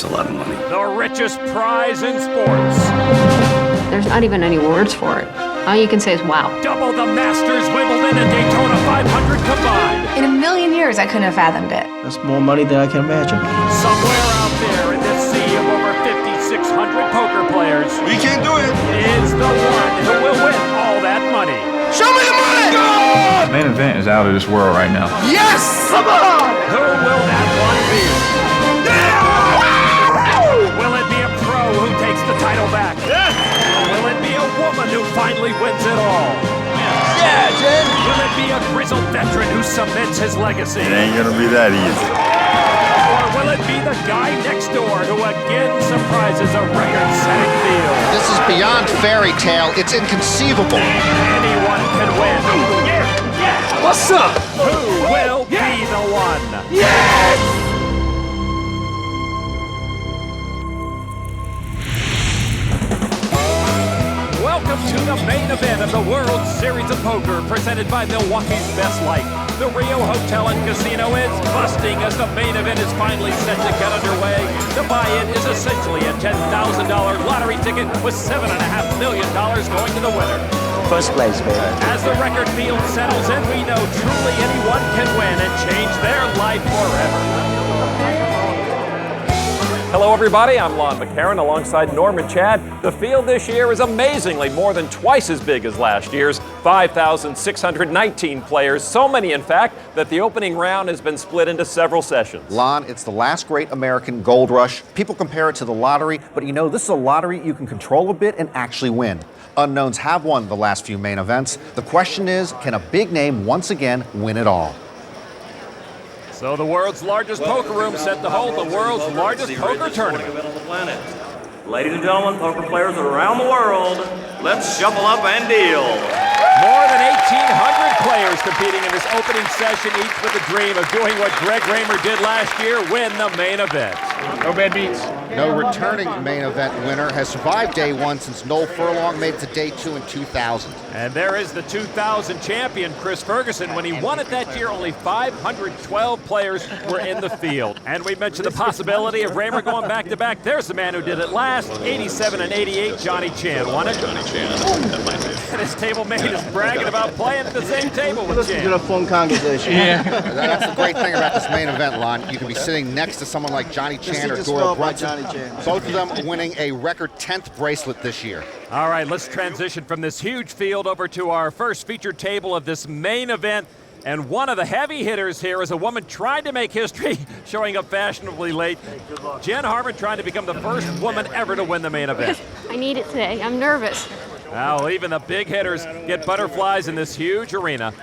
That's a lot of money. The richest prize in sports. There's not even any words for it. All you can say is wow. Double the Masters, Wimbledon, and Daytona 500 combined. In a million years, I couldn't have fathomed it. That's more money than I can imagine. Somewhere out there in this sea of over 5,600 poker players, We can't do it. is the one who will win all that money. Show me the money! Go! Main Event is out of this world right now. Yes! Come on! Who will that one be? Will it be a pro who takes the title back? Or will it be a woman who finally wins it all? Yeah, Jen! Will it be a grizzled veteran who cements his legacy? It ain't gonna be that easy. Or will it be the guy next door who again surprises a record-setting field? This is beyond fairy tale. It's inconceivable. Anyone can win. What's up? Who will be the one? Yes! Welcome to the main event of the World Series of Poker, presented by Milwaukee's Best Light. The Rio Hotel and Casino is busting as the main event is finally set to get underway. The buy-in is essentially a $10,000 lottery ticket with $7.5 million going to the winner. First place, baby. As the record field settles in, we know truly anyone can win and change their life forever. Hello everybody, I'm Lon McCarron alongside Norman Chad. The field this year is amazingly more than twice as big as last year's, 5,619 players, so many in fact that the opening round has been split into several sessions. Lon, it's the last great American gold rush. People compare it to the lottery, but you know, this is a lottery you can control a bit and actually win. Unknowns have won the last few main events. The question is, can a big name once again win it all? So the world's largest poker room set to hold the world's largest poker tournament. On the planet. Ladies and gentlemen, poker players around the world, let's shuffle up and deal. More than 1,800 players competing in this opening session, each with the dream of doing what Greg Raymer did last year, win the main event. No bad beats. No returning main event winner has survived day one since Noel Furlong made it to day two in 2000. And there is the 2000 champion, Chris Ferguson. When he won it that year, only 512 players were in the field. And we mentioned the possibility of Raymer going back-to-back. There's the man who did it last, 87 and 88, Johnny Chan won it. Johnny Chan, and his table mate is bragging about playing at the same table with Chan. Listen to the phone congregation. Yeah. That's the great thing about this main event, Lon. You can be sitting next to someone like Johnny Chan or Doyle Brunson. Both of them winning a record 10th bracelet this year. All right, let's transition from this huge field over to our first featured table of this main event. And one of the heavy hitters here is a woman trying to make history, showing up fashionably late. Jen Harman trying to become the first woman ever to win the main event. I need it today. I'm nervous. Now, even the big hitters get butterflies in this huge arena.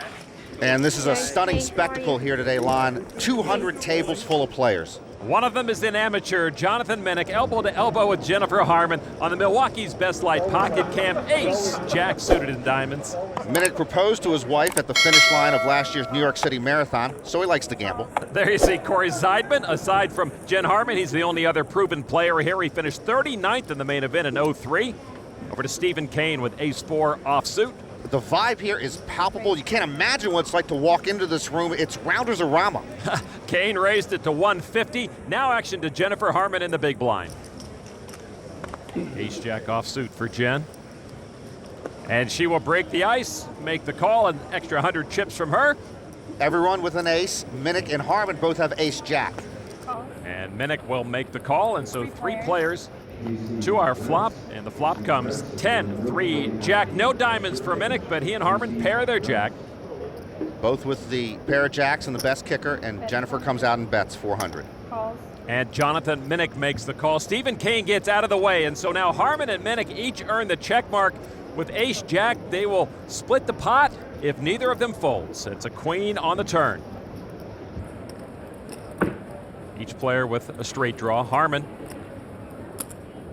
And this is a stunning spectacle here today, Lon. 200 tables full of players. One of them is in amateur, Jonathan Minnick, elbow to elbow with Jennifer Harman on the Milwaukee's Best Light pocket cam ace, Jack suited in diamonds. Minnick proposed to his wife at the finish line of last year's New York City Marathon, so he likes to gamble. There you see Cory Zeidman. Aside from Jen Harman, he's the only other proven player here. He finished 39th in the main event in 03. Over to Stephen Kane with ace-4 offsuit. The vibe here is palpable. You can't imagine what it's like to walk into this room. It's Rounders-a-rama. Kane raised it to 150. Now action to Jennifer Harman in the big blind. Ace-Jack offsuit for Jen. And she will break the ice, make the call, an extra 100 chips from her. Everyone with an ace. Minnick and Harman both have ace-jack. And Minnick will make the call, and so three players to our flop, and the flop comes 10, 3, Jack. No diamonds for Minnick, but he and Harman pair their Jack. Both with the pair of jacks and the best kicker, and Jennifer comes out and bets 400. And Jonathan Minnick makes the call. Stephen Kane gets out of the way, and so now Harman and Minnick each earn the check mark. With ace-jack, they will split the pot if neither of them folds. It's a queen on the turn. Each player with a straight draw. Harman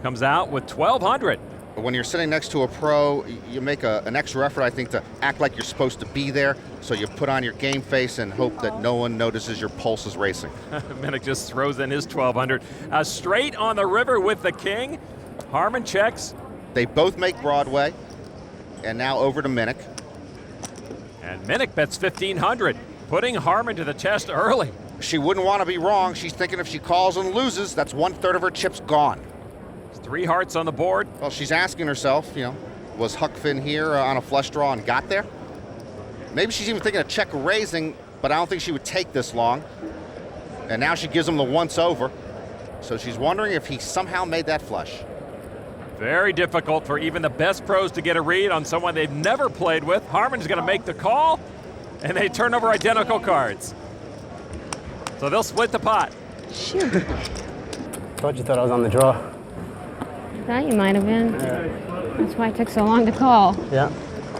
comes out with 1,200. When you're sitting next to a pro, you make an extra effort, I think, to act like you're supposed to be there. So you put on your game face and hope that no one notices your pulse is racing. Minnick just throws in his 1,200. Straight on the river with the king. Harman checks. They both make Broadway. And now over to Minnick. And Minnick bets 1,500, putting Harman to the test early. She wouldn't want to be wrong. She's thinking if she calls and loses, that's 1/3 of her chips gone. 3 hearts on the board. Well, she's asking herself, was Huck Finn here on a flush draw and got there? Maybe she's even thinking of check raising, but I don't think she would take this long. And now she gives him the once over. So she's wondering if he somehow made that flush. Very difficult for even the best pros to get a read on someone they've never played with. Harman's going to make the call, and they turn over identical cards. So they'll split the pot. Shoot. Thought you thought I was on the draw. I thought you might have been. That's why it took so long to call. Yeah.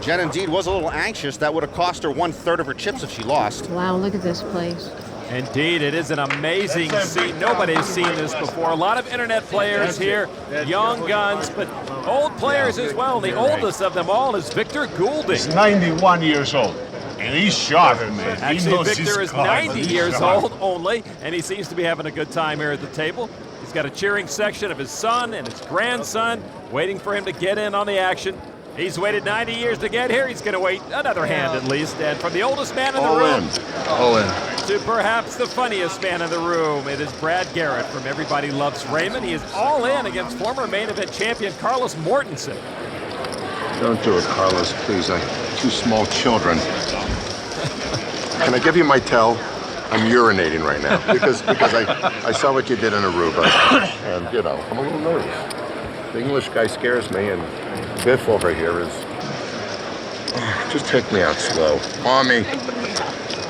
Jen indeed was a little anxious. That would have cost her 1/3 of her chips if she lost. Wow, look at this place. Indeed, it is an amazing scene. Nobody's seen this before. A lot of internet players here, young guns, but old players as well. The oldest of them all is Victor Goulding. He's 91 years old, and he's sharp, man. Actually, Victor is 90 years old only, and he seems to be having a good time here at the table. He's got a cheering section of his son and his grandson waiting for him to get in on the action. He's waited 90 years to get here. He's going to wait another hand at least. And from the oldest man in the room to perhaps the funniest man in the room, it is Brad Garrett from Everybody Loves Raymond. He is all in against former main event champion Carlos Mortensen. Don't do it, Carlos, please. I 2 small children. Can I give you my tell? I'm urinating right now because I saw what you did in Aruba, and I'm a little nervous. The English guy scares me, and Biff over here is. Just take me out slow, Mommy.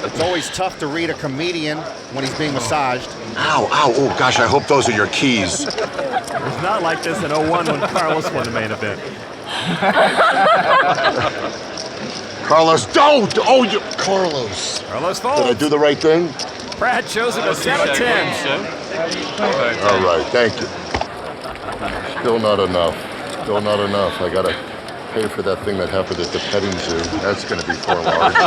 It's always tough to read a comedian when he's being massaged. Ow! Oh gosh, I hope those are your keys. It was not like this in 01 when Carlos won the main event. Carlos, don't! Oh, you, Carlos. Carlos folds. Did I do the right thing? Brad shows him a set of 10s. All right, thank you. Still not enough. Still not enough. I gotta pay for that thing that happened at the petting zoo. That's gonna be for large. I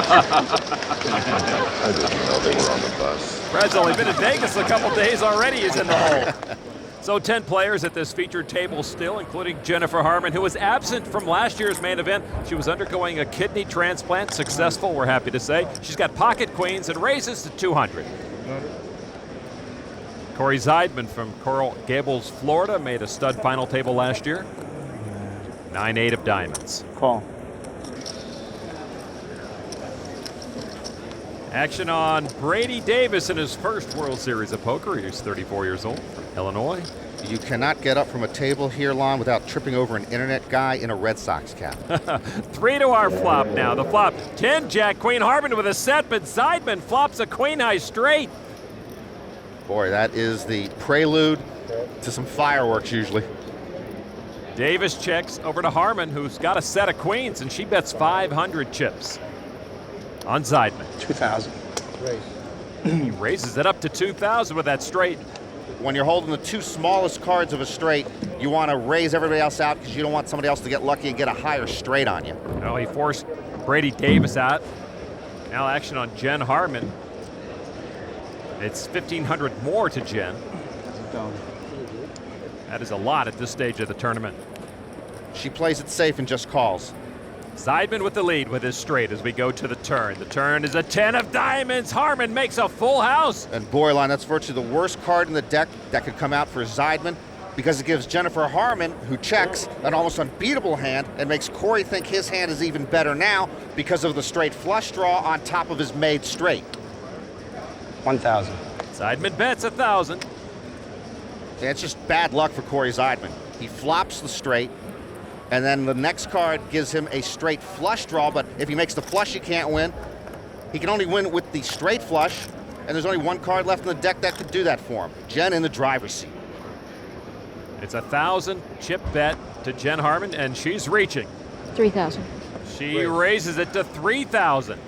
didn't know they were on the bus. Brad's only been in Vegas a couple days already. He's in the hole. So 10 players at this featured table still, including Jennifer Harman, who was absent from last year's main event. She was undergoing a kidney transplant, successful, we're happy to say. She's got pocket queens and raises to 200. Cory Zeidman from Coral Gables, Florida, made a stud final table last year. 9-8 of diamonds. Call. Action on Brady Davis in his first World Series of Poker. He's 34 years old from Illinois. You cannot get up from a table here, Lon, without tripping over an internet guy in a Red Sox cap. 3 to our flop now. The flop, 10, Jack, Queen, Harman with a set, but Zeidman flops a queen high straight. Boy, that is the prelude to some fireworks usually. Davis checks over to Harman, who's got a set of queens, and she bets 500 chips on Zeidman. 2,000. He raises it up to 2,000 with that straight. When you're holding the 2 smallest cards of a straight, you want to raise everybody else out because you don't want somebody else to get lucky and get a higher straight on you. Well, he forced Brady Davis out. Now action on Jen Harman. It's 1,500 more to Jen. That is a lot at this stage of the tournament. She plays it safe and just calls. Zeidman with the lead with his straight as we go to the turn. The turn is a 10 of diamonds. Harman makes a full house. And boy, Lon, that's virtually the worst card in the deck that could come out for Zeidman because it gives Jennifer Harman, who checks, an almost unbeatable hand and makes Cory think his hand is even better now because of the straight flush draw on top of his made straight. 1,000. Zeidman bets 1,000. Yeah, it's just bad luck for Cory Zeidman. He flops the straight, and then the next card gives him a straight flush draw, but if he makes the flush, he can't win. He can only win with the straight flush, and there's only 1 card left in the deck that could do that for him. Jen in the driver's seat. It's 1,000 chip bet to Jen Harman, and she's reaching. 3,000. She raises it to 3,000.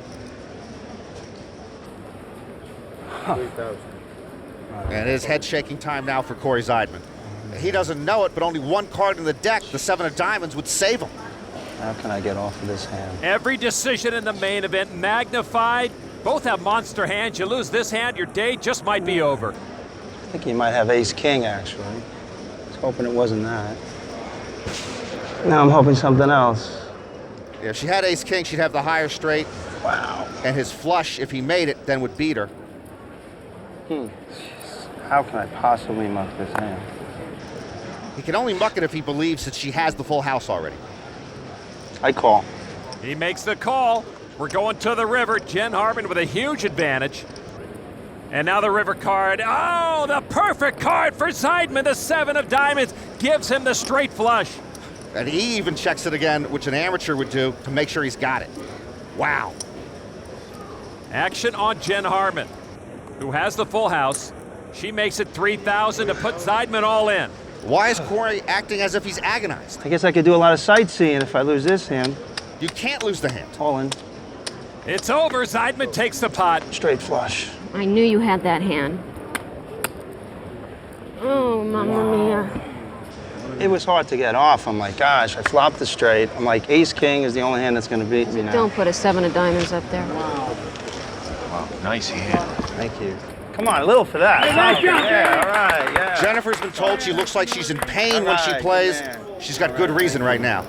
3,000. And it is head-shaking time now for Cory Zeidman. He doesn't know it, but only 1 card in the deck, the 7 of diamonds, would save him. How can I get off of this hand? Every decision in the main event magnified. Both have monster hands. You lose this hand, your day just might be over. I think he might have ace-king, actually. I was hoping it wasn't that. Now I'm hoping something else. Yeah, if she had ace-king, she'd have the higher straight. Wow. And his flush, if he made it, then would beat her. How can I possibly muck this hand? He can only muck it if he believes that she has the full house already. I call. He makes the call. We're going to the river. Jen Harman with a huge advantage. And now the river card. Oh, the perfect card for Zeidman. The 7 of diamonds gives him the straight flush. And he even checks it again, which an amateur would do, to make sure he's got it. Wow. Action on Jen Harman, who has the full house. She makes it 3,000 to put Zeidman all in. Why is Cory acting as if he's agonized? I guess I could do a lot of sightseeing if I lose this hand. You can't lose the hand. All in. It's over. Zeidman takes the pot. Straight flush. I knew you had that hand. Oh, mamma mia. It was hard to get off. I'm like, gosh, I flopped the straight. I'm like, ace-king is the only hand that's going to beat me now. Don't put a 7 of diamonds up there. Wow, nice hand. Thank you. Come on, a little for that. Yeah, all right, yeah. Jennifer's been told she looks like she's in pain when she plays. She's got good reason right now.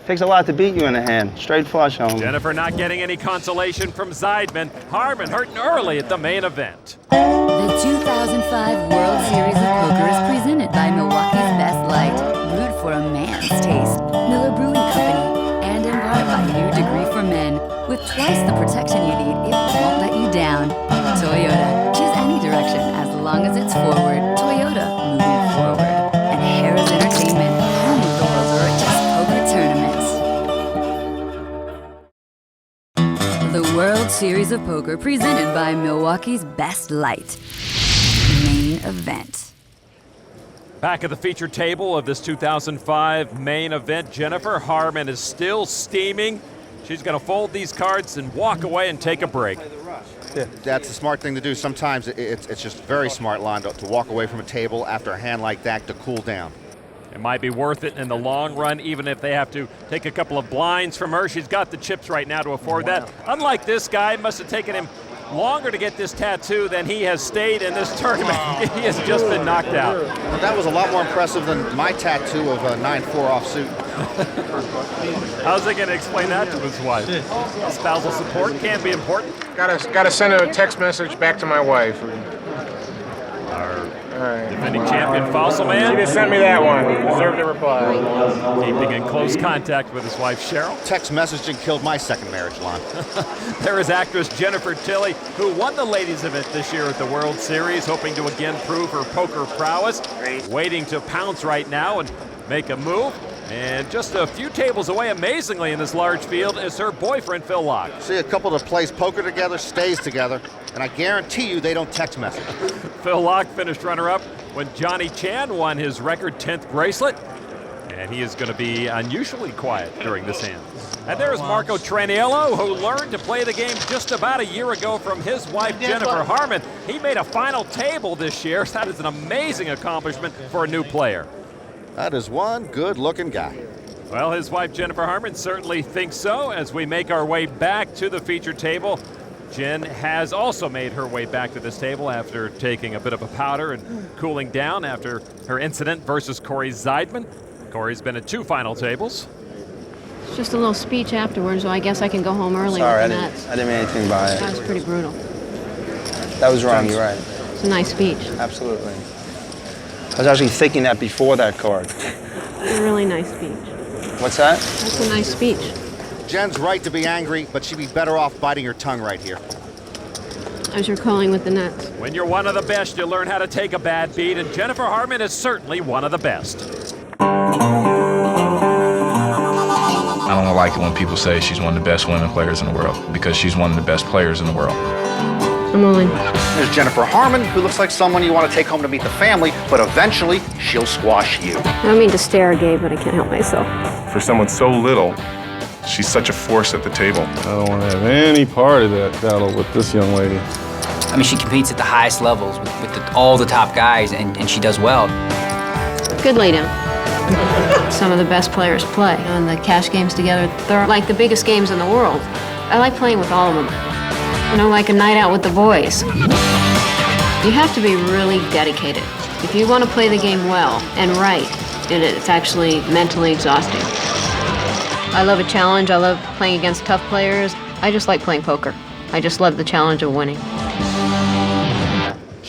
Takes a lot to beat you in a hand. Straight flush home. Jennifer not getting any consolation from Zeidman. Harman hurting early at the main event. The 2005 World Series of Poker is presented by Milwaukee's Best Light, brewed for a man's taste, Miller Brewing Company, and in part by New Degree for Men. With twice the protection you need, it won't let you down. Toyota, choose any direction as long as it's forward. Toyota, moving forward. And Harris Entertainment, home of the world's richest poker tournaments. The World Series of Poker presented by Milwaukee's Best Light. Main event. Back at the feature table of this 2005 main event, Jennifer Harman is still steaming. She's going to fold these cards and walk away and take a break. Yeah, that's the smart thing to do. Sometimes it's just very smart, Londo, to walk away from a table after a hand like that to cool down. It might be worth it in the long run, even if they have to take a couple of blinds from her. She's got the chips right now to afford that. Unlike this guy, it must have taken him longer to get this tattoo than he has stayed in this tournament. He has just been knocked out. Well, that was a lot more impressive than my tattoo of a 9-4 offsuit. How's he going to explain that to his wife? Spousal support can be important. Gotta send a text message back to my wife. Defending champion Fossil Man. She just sent me that one. Deserved a reply. Keeping in close contact with his wife Cheryl. Text messaging killed my second marriage, Lon. There is actress Jennifer Tilly, who won the ladies event this year at the World Series, hoping to again prove her poker prowess. Waiting to pounce right now and make a move. And just a few tables away, amazingly, in this large field, is her boyfriend, Phil Locke. See, a couple that plays poker together stays together, and I guarantee you they don't text message. Phil Locke finished runner-up when Johnny Chan won his record 10th bracelet, and he is going to be unusually quiet during this hand. And there's Marco Traniello, who learned to play the game just about a year ago from his wife, Jennifer Harman. He made a final table this year. That is an amazing accomplishment for a new player. That is one good-looking guy. Well, his wife, Jennifer Harman, certainly thinks so. As we make our way back to the feature table, Jen has also made her way back to this table after taking a bit of a powder and cooling down after her incident versus Cory Zeidman. Cory's been at 2 final tables. It's just a little speech afterwards, so I guess I can go home early Sorry, with the nuts. I didn't mean anything by it. That was pretty brutal. That was wrong, you're right. It's a nice speech. Absolutely. I was actually thinking that before that card. It's a really nice speech. What's that? That's a nice speech. Jen's right to be angry, but she'd be better off biting her tongue right here. As you're calling with the nuts. When you're one of the best, you learn how to take a bad beat, and Jennifer Harman is certainly one of the best. I don't like it when people say she's one of the best women players in the world, because she's one of the best players in the world. I'm all in. There's Jennifer Harman, who looks like someone you want to take home to meet the family, but eventually she'll squash you. I don't mean to stare, Gabe, but I can't help myself. For someone so little, she's such a force at the table. I don't want to have any part of that battle with this young lady. I mean, she competes at the highest levels with all the top guys, and she does well. Good lay down. Some of the best players play. And the cash games together, they're like the biggest games in the world. I like playing with all of them. You know, like a night out with the boys. You have to be really dedicated. If you want to play the game well and right, it's actually mentally exhausting. I love a challenge. I love playing against tough players. I just like playing poker. I just love the challenge of winning.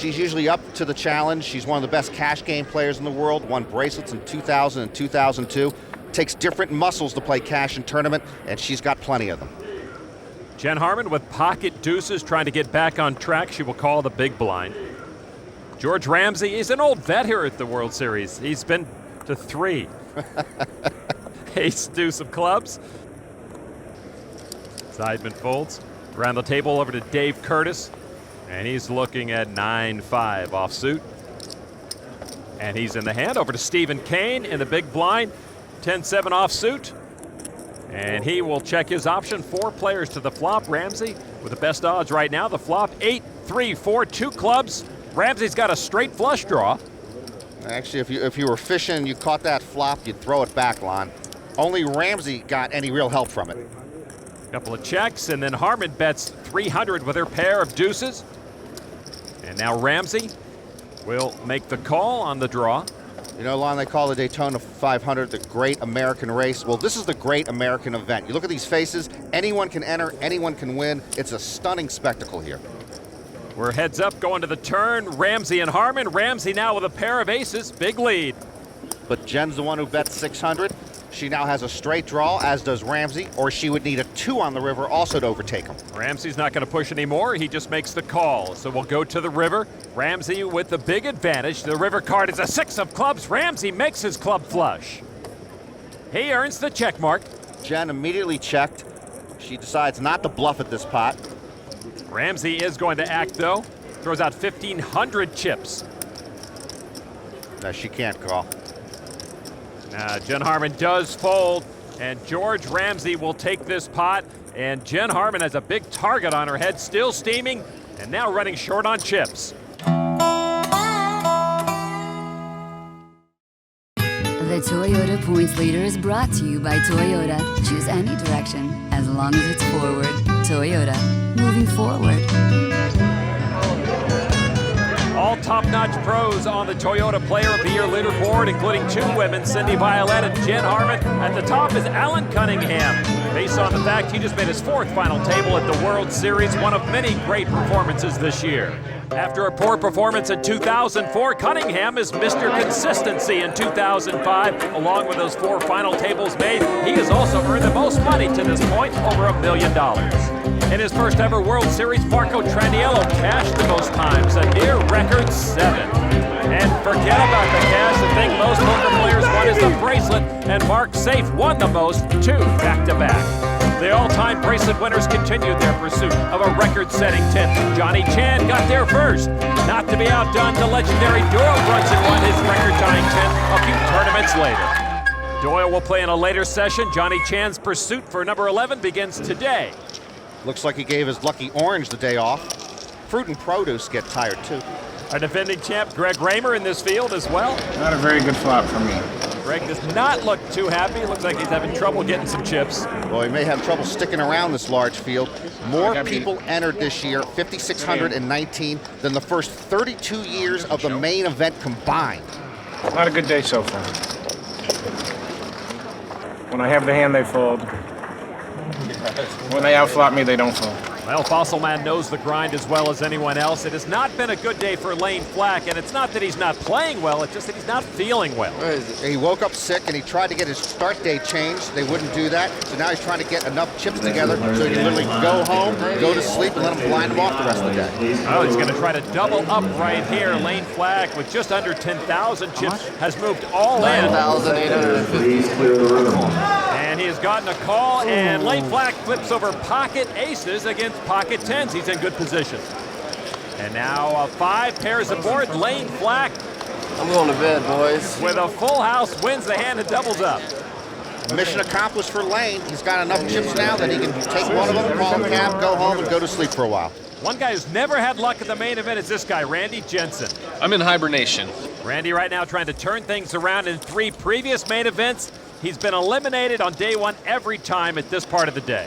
She's usually up to the challenge. She's one of the best cash game players in the world, won bracelets in 2000 and 2002. Takes different muscles to play cash in tournament, and she's got plenty of them. Jen Harman with pocket deuces trying to get back on track. She will call the big blind. George Ramsey is an old vet here at the World Series. He's been to 3. Ace deuce of clubs. Zeidman folds. Around the table over to Dave Curtis. And he's looking at 9-5 offsuit. And he's in the hand over to Stephen Kane in the big blind. 10-7 offsuit. And he will check his option. 4 players to the flop. Ramsey with the best odds right now. The flop 8-3-4, 2 clubs. Ramsey's got a straight flush draw. Actually, if you were fishing and you caught that flop, you'd throw it back, Lon. Only Ramsey got any real help from it. Couple of checks, and then Harman bets 300 with her pair of deuces. And now Ramsey will make the call on the draw. You know, Lon, they call the Daytona 500 the Great American Race. Well, this is the Great American Event. You look at these faces, anyone can enter, anyone can win. It's a stunning spectacle here. We're heads up going to the turn. Ramsey and Harman. Ramsey now with a pair of aces. Big lead. But Jen's the one who bets 600. She now has a straight draw, as does Ramsey, or she would need a 2 on the river also to overtake him. Ramsey's not going to push anymore. He just makes the call. So we'll go to the river. Ramsey with the big advantage. The river card is a 6 of clubs. Ramsey makes his club flush. He earns the check mark. Jen immediately checked. She decides not to bluff at this pot. Ramsey is going to act, though. Throws out 1,500 chips. No, she can't call. Jen Harman does fold, and George Ramsey will take this pot. And Jen Harman has a big target on her head, still steaming, and now running short on chips. The Toyota Points Leader is brought to you by Toyota. Choose any direction, as long as it's forward. Toyota, moving forward. All top-notch pros on the Toyota Player of the Year leaderboard, including 2 women, Cindy Violette and Jen Harman. At the top is Alan Cunningham, based on the fact he just made his 4th final table at the World Series, one of many great performances this year. After a poor performance in 2004, Cunningham is Mr. Consistency in 2005. Along with those 4 final tables made, he has also earned the most money to this point, over $1 million. In his first ever World Series, Marco Trandiello cashed the most times, a near record 7. And forget about the cash. The thing most poker players want is the bracelet, and Mark Safe won the most, 2 back-to-back. The all-time bracelet winners continued their pursuit of a record-setting 10th. Johnny Chan got there first. Not to be outdone, the legendary Doyle Brunson won his record-tying 10th a few tournaments later. Doyle will play in a later session. Johnny Chan's pursuit for number 11 begins today. Looks like he gave his lucky orange the day off. Fruit and produce get tired, too. Our defending champ, Greg Raymer, in this field as well. Not a very good flop for me. Greg does not look too happy. Looks like he's having trouble getting some chips. Well, he may have trouble sticking around this large field. More people entered this year, 5,619, than the first 32 years of the main event combined. Not a good day so far. When I have the hand, they fold. When they outflop me, they don't fold. Well, Fossil Man knows the grind as well as anyone else. It has not been a good day for Lane Flack, and it's not that he's not playing well, it's just that he's not feeling well. He woke up sick, and he tried to get his start date changed. They wouldn't do that, so now he's trying to get enough chips together so he can literally go home, go to sleep, and let him blind him off the rest of the day. Oh, he's going to try to double up right here. Lane Flack, with just under 10,000 chips, has moved all in. 9,850. And he has gotten a call, and Lane Flack flips over pocket aces against pocket 10s. He's in good position. And now 5 pairs aboard. Lane Flack, I'm going to bed, boys. with a full house, wins the hand and doubles up. Mission accomplished for Lane. He's got enough chips now that he can take one of them, call a cab, go home, and go to sleep for a while. One guy who's never had luck at the main event is this guy, Randy Jensen. I'm in hibernation. Randy right now trying to turn things around. In 3 previous main events, he's been eliminated on day 1 every time at this part of the day.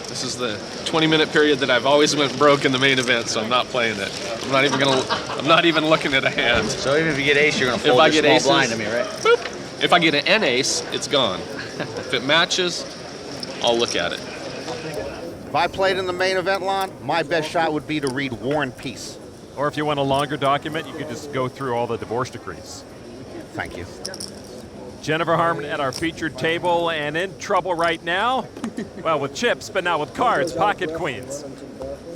This is the 20-minute period that I've always went broke in the main event, so I'm not playing it. I'm not even looking at a hand. So even if you get ace, you're going to fold your small blind to me, right? Boop. If I get an N ace, it's gone. If it matches, I'll look at it. If I played in the main event, Lon, my best shot would be to read War and Peace. Or if you want a longer document, you can just go through all the divorce decrees. Thank you. Jennifer Harman at our featured table, and in trouble right now. Well, with chips, but not with cards, pocket queens.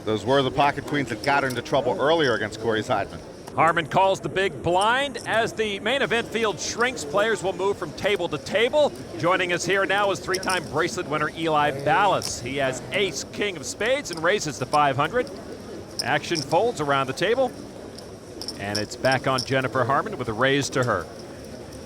Those were the pocket queens that got her into trouble earlier against Cory Zeidman. Harman calls the big blind. As the main event field shrinks, players will move from table to table. Joining us here now is three-time bracelet winner Eli Ballas. He has ace, king of spades, and raises to 500. Action folds around the table, and it's back on Jennifer Harman with a raise to her.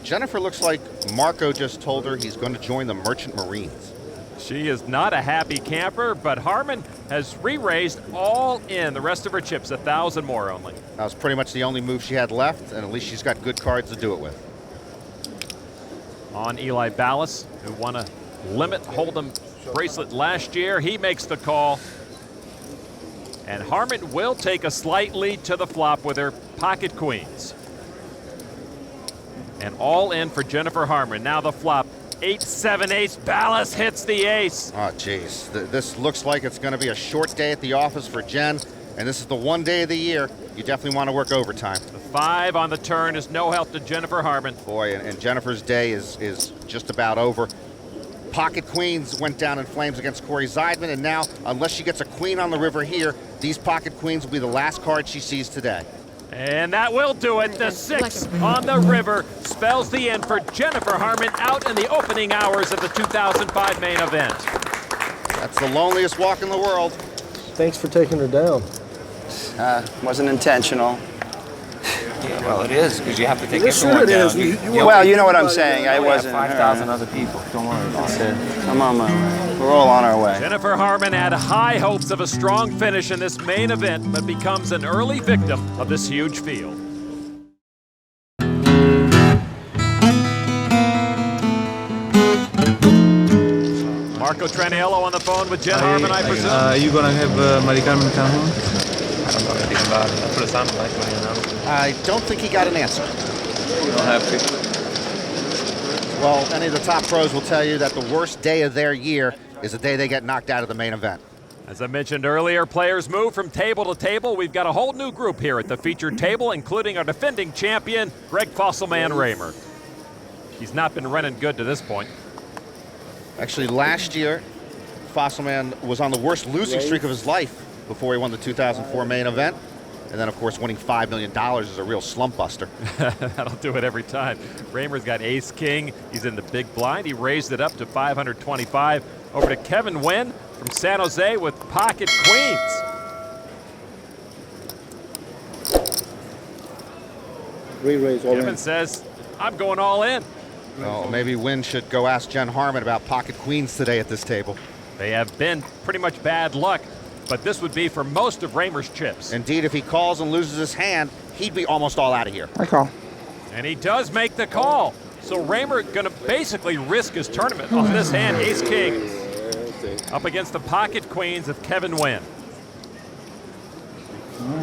Jennifer looks like Marco just told her he's going to join the Merchant Marines. She is not a happy camper, but Harman has re-raised all in. The rest of her chips, 1,000 more only. That was pretty much the only move she had left, and at least she's got good cards to do it with. On Eli Ballas, who won a limit hold'em bracelet last year, he makes the call. And Harman will take a slight lead to the flop with her pocket queens. And all in for Jennifer Harman. Now the flop, 8-7 ace. Ballas hits the ace. Oh, geez. This looks like it's going to be a short day at the office for Jen, and this is the one day of the year you definitely want to work overtime. The 5 on the turn is no help to Jennifer Harman. Boy, and Jennifer's day is just about over. Pocket queens went down in flames against Cory Zeidman, and now, unless she gets a queen on the river here, these pocket queens will be the last card she sees today. And that will do it. The 6 on the river spells the end for Jennifer Harman out in the opening hours of the 2005 main event. That's the loneliest walk in the world. Thanks for taking her down. Wasn't intentional. Yeah, well, it is, because you have to take Sure everyone it down. is. Well, you know what I'm saying. I wasn't. 5,000 other people. Don't worry about it. I'm on my way. We're all on our way. Jennifer Harman had high hopes of a strong finish in this main event, but becomes an early victim of this huge field. Marco Traniello on the phone with Jen Harman, I presume. Are you going to have Mari Carmen come home? I don't know anything about it. That's what it sounded like when you know. I don't think he got an answer. You don't have to. Well, any of the top pros will tell you that the worst day of their year is the day they get knocked out of the main event. As I mentioned earlier, players move from table to table. We've got a whole new group here at the featured table, including our defending champion, Greg Fossilman Raymer. He's not been running good to this point. Actually, last year, Fossilman was on the worst losing streak of his life before he won the 2004 main event. And then, of course, winning $5 million is a real slump buster. That'll do it every time. Raymer's got ace-king. He's in the big blind. He raised it up to 525. Over to Kevin Wynn from San Jose with pocket queens. Re-raise all Kevin in. says, I'm going all in. Well, maybe Wynn should go ask Jen Harman about pocket queens today at this table. They have been pretty much bad luck, but this would be for most of Raymer's chips. Indeed, if he calls and loses his hand, he'd be almost all out of here. I call. And he does make the call. So Raymer going to basically risk his tournament on this hand, ace-king, up against the pocket queens of Kevin Wynn.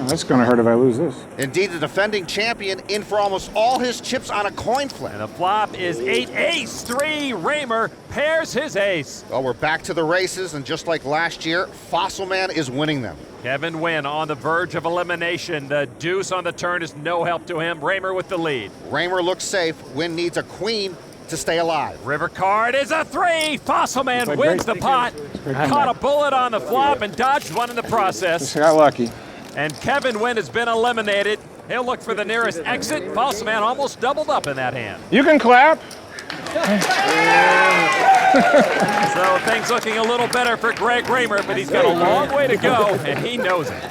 That's going to hurt if I lose this. Indeed, the defending champion in for almost all his chips on a coin flip. And the flop is 8 ace-3. Raymer pairs his ace. Well, we're back to the races, and just like last year, Fossilman is winning them. Kevin Wynn on the verge of elimination. The deuce on the turn is no help to him. Raymer with the lead. Raymer looks safe. Wynn needs a queen to stay alive. River card is a 3. Fossilman wins the pot. Caught a bullet on the flop and dodged one in the process. I got lucky. And Kevin Wynn has been eliminated. He'll look for the nearest exit. Fossilman almost doubled up in that hand. You can clap. So things looking a little better for Greg Raymer, but he's got a long way to go, and he knows it.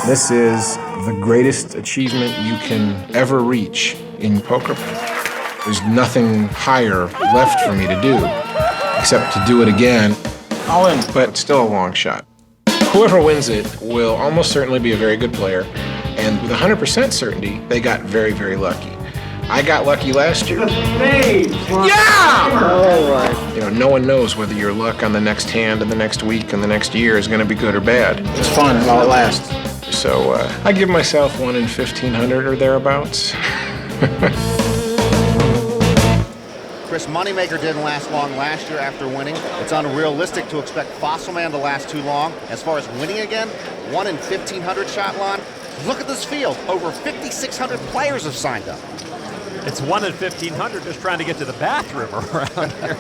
This is the greatest achievement you can ever reach in poker. There's nothing higher left for me to do except to do it again. All in, but still a long shot. Whoever wins it will almost certainly be a very good player, and with 100% certainty, they got very, very lucky. I got lucky last year. Yeah! All right. You know, no one knows whether your luck on the next hand and the next week and the next year is going to be good or bad. It's fun while it lasts. So I give myself 1 in 1,500 or thereabouts. Chris Moneymaker didn't last long last year after winning. It's unrealistic to expect Fossilman to last too long. As far as winning again, 1 in 1,500 shot line. Look at this field. Over 5,600 players have signed up. It's 1 in 1,500 just trying to get to the bathroom around here.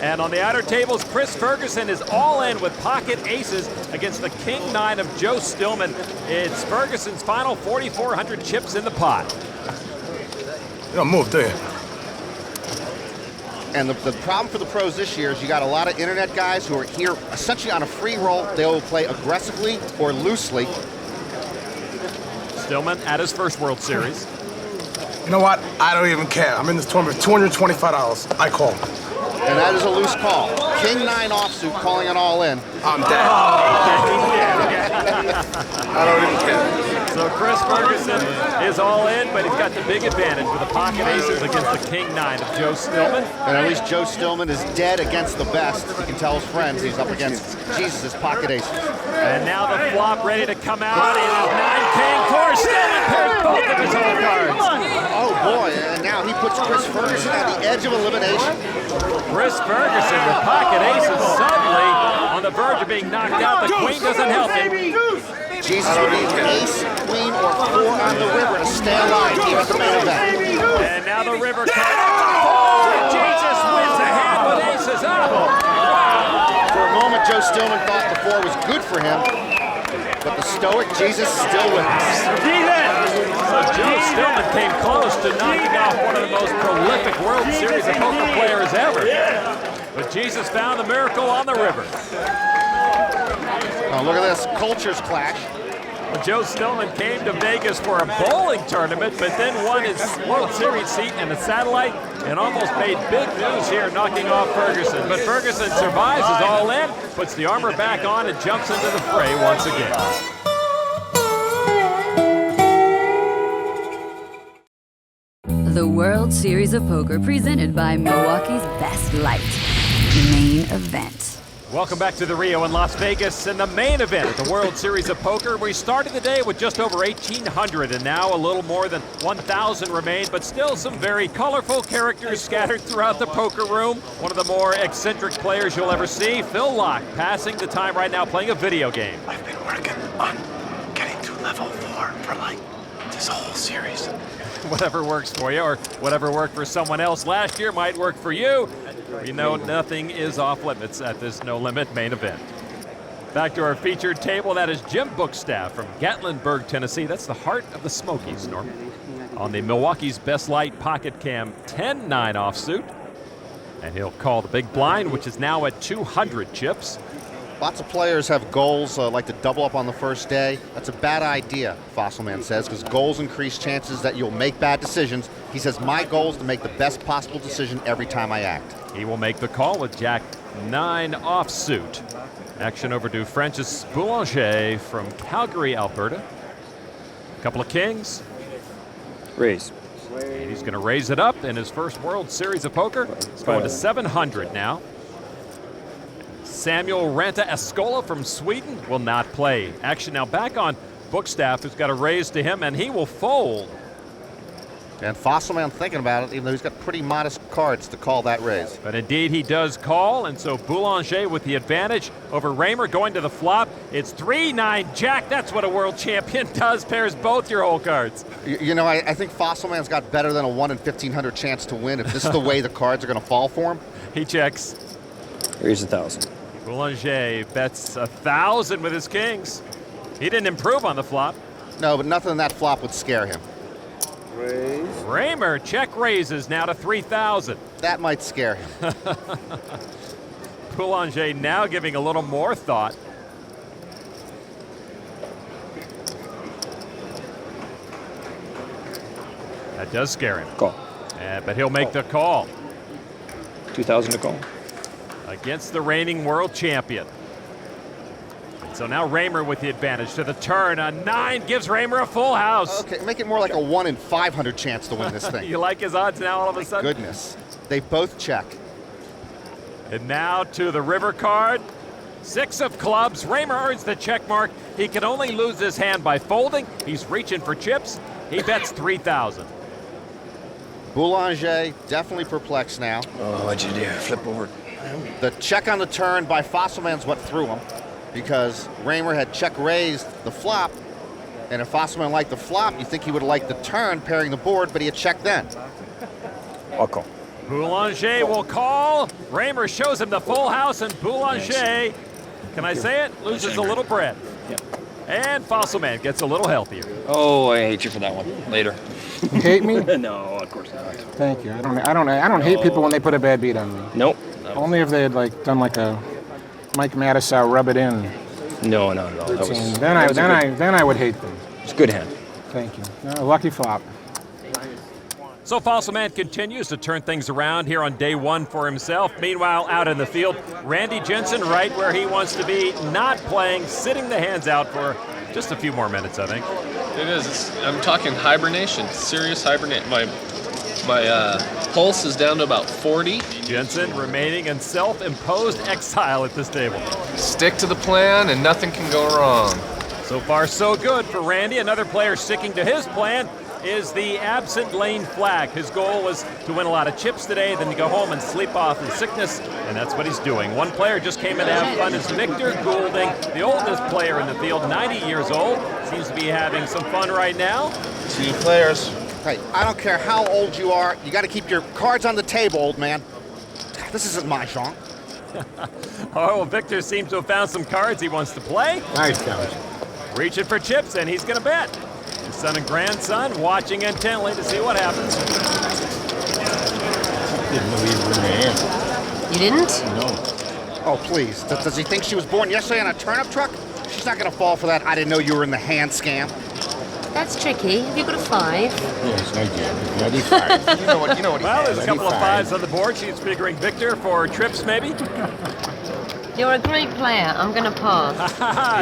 And on the outer tables, Chris Ferguson is all in with pocket aces against the King 9 of Joe Stillman. It's Ferguson's final 4,400 chips in the pot. You don't move, do you? And the problem for the pros this year is you got a lot of internet guys who are here essentially on a free roll. They will play aggressively or loosely. Stillman at his first World Series. You know what? I don't even care. I'm in this tournament for $225. I call. And that is a loose call. King 9 offsuit calling it all in. I'm dead. I don't even care. So Chris Ferguson is all in, but he's got the big advantage with the pocket aces against the King 9 of Joe Stillman. And at least Joe Stillman is dead against the best. You can tell his friends he's up against Jesus' pocket aces. And now the flop ready to come out. It is 9 King. Cory Stillman pairs both of his whole cards. Oh boy, and now he puts Chris Ferguson at the edge of elimination. Chris Ferguson with pocket aces suddenly on the verge of being knocked out. The queen doesn't help him. Jesus would need ace, queen, or 4 on the river to stay alive here at the main event. And now the river card. Oh, Jesus wins the hand with aces up. Wow. For a moment, Joe Stillman thought the 4 was good for him, but the stoic Jesus still wins. So Joe Stillman came close to knocking off one of the most prolific World Series of poker players ever. But Jesus found the miracle on the river. Oh, look at this, cultures clash. Well, Joe Stillman came to Vegas for a bowling tournament, but then won his World Series seat in a satellite and almost made big news here, knocking off Ferguson. But Ferguson survives, is all in, puts the armor back on, and jumps into the fray once again. The World Series of Poker presented by Milwaukee's Best Light. Main Event. Welcome back to the Rio in Las Vegas and the main event at the World Series of Poker. We started the day with just over 1,800 and now a little more than 1,000 remain, but still some very colorful characters scattered throughout the poker room. One of the more eccentric players you'll ever see, Phil Locke, passing the time right now playing a video game. I've been working on getting to level 4 for like this whole series. Whatever works for you or whatever worked for someone else last year might work for you. We know nothing is off limits at this No Limit main event. Back to our featured table, that is Jim Bookstaff from Gatlinburg, Tennessee. That's the heart of the Smokies, Norman. On the Milwaukee's Best Light Pocket Cam 10-9 offsuit. And he'll call the big blind, which is now at 200 chips. Lots of players have goals like to double up on the first day. That's a bad idea, Fossilman says, because goals increase chances that you'll make bad decisions. He says, my goal is to make the best possible decision every time I act. He will make the call with Jack 9 offsuit. Action over to Francis Boulanger from Calgary, Alberta. A couple of kings. Raise. And he's going to raise it up in his first World Series of Poker. It's going to 700 now. Samuel Ranta Escola from Sweden will not play. Action now back on Bookstaff, who's got a raise to him, and he will fold. And Fossilman thinking about it, even though he's got pretty modest cards to call that raise. But indeed he does call, and so Boulanger with the advantage over Raymer going to the flop. It's 3-9 Jack. That's what a world champion does, pairs both your whole cards. You know, I think Fossilman's got better than a 1 in 1,500 chance to win if this is the way the cards are going to fall for him. He checks. Here's 1,000. Boulanger bets 1,000 with his kings. He didn't improve on the flop. No, but nothing in that flop would scare him. Raise. Raymer check raises now to 3,000. That might scare him. Boulanger now giving a little more thought. That does scare him. Call. But he'll make the call. 2,000 to call. Against the reigning world champion. So now Raymer with the advantage to the turn. A 9 gives Raymer a full house. Okay, make it more like a 1 in 500 chance to win this thing. You like his odds now all of a sudden? Goodness. They both check. And now to the river card. 6 of clubs. Raymer earns the check mark. He can only lose his hand by folding. He's reaching for chips. He bets 3,000. Boulanger definitely perplexed now. Oh, what'd you do? Flip over. The check on the turn by Fossilman's what threw him, because Raymer had check raised the flop, and if Fossilman liked the flop, you think he would have liked the turn pairing the board, but he had checked then. I'll call. Boulanger will call. Raymer shows him the full house, and Boulanger, can I say it, loses a little bread. Yep. And Fossilman gets a little healthier. Oh, I hate you for that one. Later. You hate me? No, of course not. Thank you. I don't hate people when they put a bad beat on me. Nope. Only if they had like done like a Mike Mattisau rub it in. No, not at all. That was, then I would hate them. It's a good hand. Thank you. No, lucky flop. So Fossilman continues to turn things around here on day one for himself. Meanwhile, out in the field, Randy Jensen right where he wants to be, not playing, sitting the hands out for just a few more minutes, I think. It is. I'm talking hibernation, serious hibernation. My pulse is down to about 40. Jensen remaining in self-imposed exile at this table. Stick to the plan and nothing can go wrong. So far, so good for Randy. Another player sticking to his plan is the absent lane flag. His goal was to win a lot of chips today, then to go home and sleep off his sickness, and that's what he's doing. One player just came in to have fun. Is Victor Goulding, the oldest player in the field, 90 years old. Seems to be having some fun right now. 2 players. Hey, I don't care how old you are. You got to keep your cards on the table, old man. This isn't Mahjong. Oh, well, Victor seems to have found some cards he wants to play. Nice challenge. Reaching for chips, and he's going to bet. His son and grandson watching intently to see what happens. Didn't know you were in the hand. You didn't? No. Oh, please. Does he think she was born yesterday on a turnip truck? She's not going to fall for that I didn't know you were in the hand scam. That's tricky. Have you got a 5? Yes, I did. 95. You know what he Well, there's a couple of 95. 5s on the board. She's figuring Victor for trips, maybe. You're a great player. I'm going to pass.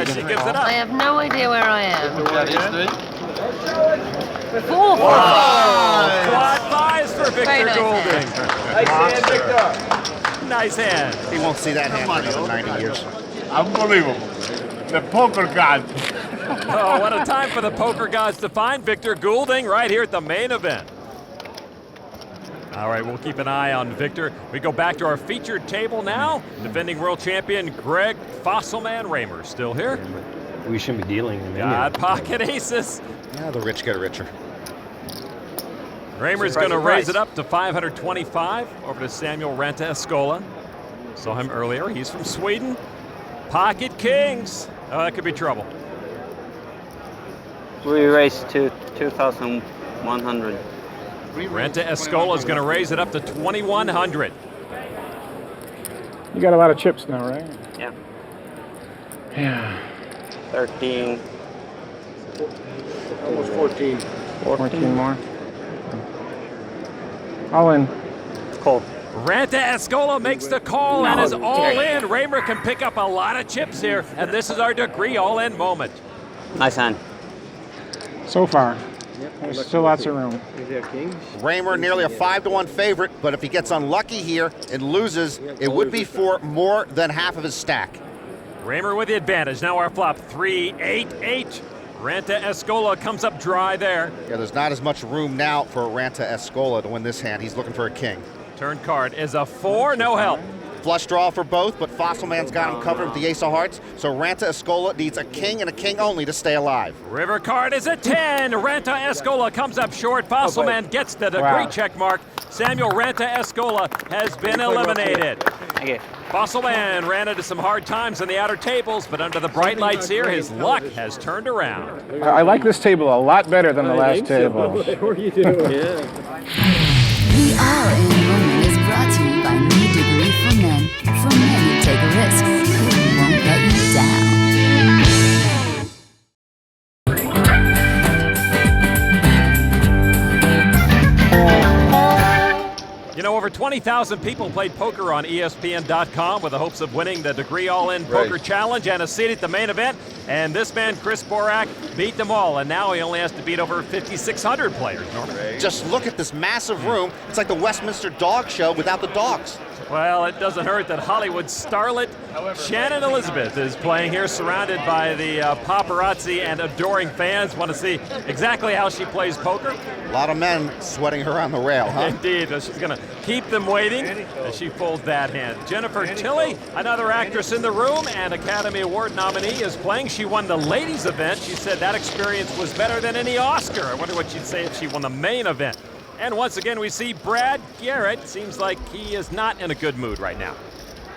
She gives it I up. have no idea where I am. 4 Quad 5s for Victor Very nice Goulding. Nice hand, Victor. Nice hand. He won't see that hand for another 90 years. Unbelievable. The poker god. Oh, what a time for the poker gods to find Victor Goulding right here at the main event. All right, we'll keep an eye on Victor. We go back to our featured table now. Defending world champion Greg Fossilman Raymer still here. We shouldn't be dealing in God pocket aces. Yeah, the rich get richer. Raymer's going to raise it up to 525 over to Samuel Renta Escola. Saw him earlier. He's from Sweden. Pocket kings. Oh, that could be trouble. We raised to 2,100. Renta Escola is going to raise it up to 2,100. You got a lot of chips now, right? Yeah. Yeah. 13. Almost 14. 14 more. All in. Cool. Renta Escola makes the call and is all in. Raymer can pick up a lot of chips here, and this is our degree all-in moment. Nice hand. So far. There's still lots of room. Raymer nearly a 5-1 favorite, but if he gets unlucky here and loses, it would be for more than half of his stack. Raymer with the advantage. Now our flop 3-8-8. Renta Escola comes up dry there. Yeah, there's not as much room now for Renta Escola to win this hand. He's looking for a king. Turn card is a 4, no help. Flush draw for both, but Fossilman's got him covered with the ace of hearts, so Renta Escola needs a king and a king only to stay alive. River card is a 10. Renta Escola comes up short. Fossilman gets the degree check mark. Samuel Renta Escola has been eliminated. Fossilman ran into some hard times on the outer tables, but under the bright lights here, his luck has turned around. I like this table a lot better than the last table. The All-In Moment is brought to you by New Degree for Men. For men who take risks, who won't let you down. You know, over 20,000 people played poker on ESPN.com with the hopes of winning the Degree All-In Poker Challenge and a seat at the main event. And this man, Chris Borak, beat them all. And now he only has to beat over 5,600 players. Just look at this massive room. It's like the Westminster Dog Show without the dogs. Well, it doesn't hurt that Hollywood starlet Shannon Elizabeth is playing here, surrounded by the paparazzi and adoring fans. Want to see exactly how she plays poker? A lot of men sweating her on the rail, huh? Indeed. She's going to keep them waiting as she folds that hand. Jennifer Tilley, another actress in the room and Academy Award nominee, is playing. She won the ladies' event. She said that experience was better than any Oscar. I wonder what she'd say if she won the main event. And once again, we see Brad Garrett. Seems like he is not in a good mood right now.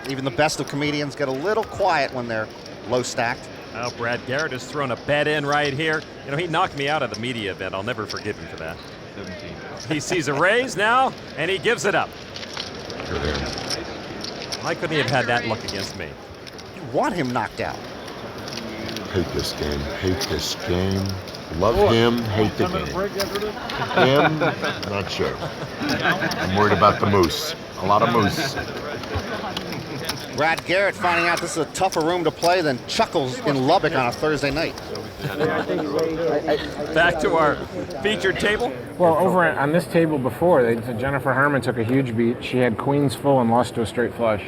Even the best of comedians get a little quiet when they're low stacked. Well, Brad Garrett has thrown a bet in right here. You know, he knocked me out of the media event. I'll never forgive him for that. 17. He sees a raise now, and he gives it up. Why couldn't he have had that luck against me? You want him knocked out. Hate this game. Hate this game. Love him, hate the game. Him, not sure. I'm worried about the moose. A lot of moose. Brad Garrett finding out this is a tougher room to play than Chuckles in Lubbock on a Thursday night. Back to our featured table. Well, over on this table before, Jennifer Harman took a huge beat. She had queens full and lost to a straight flush.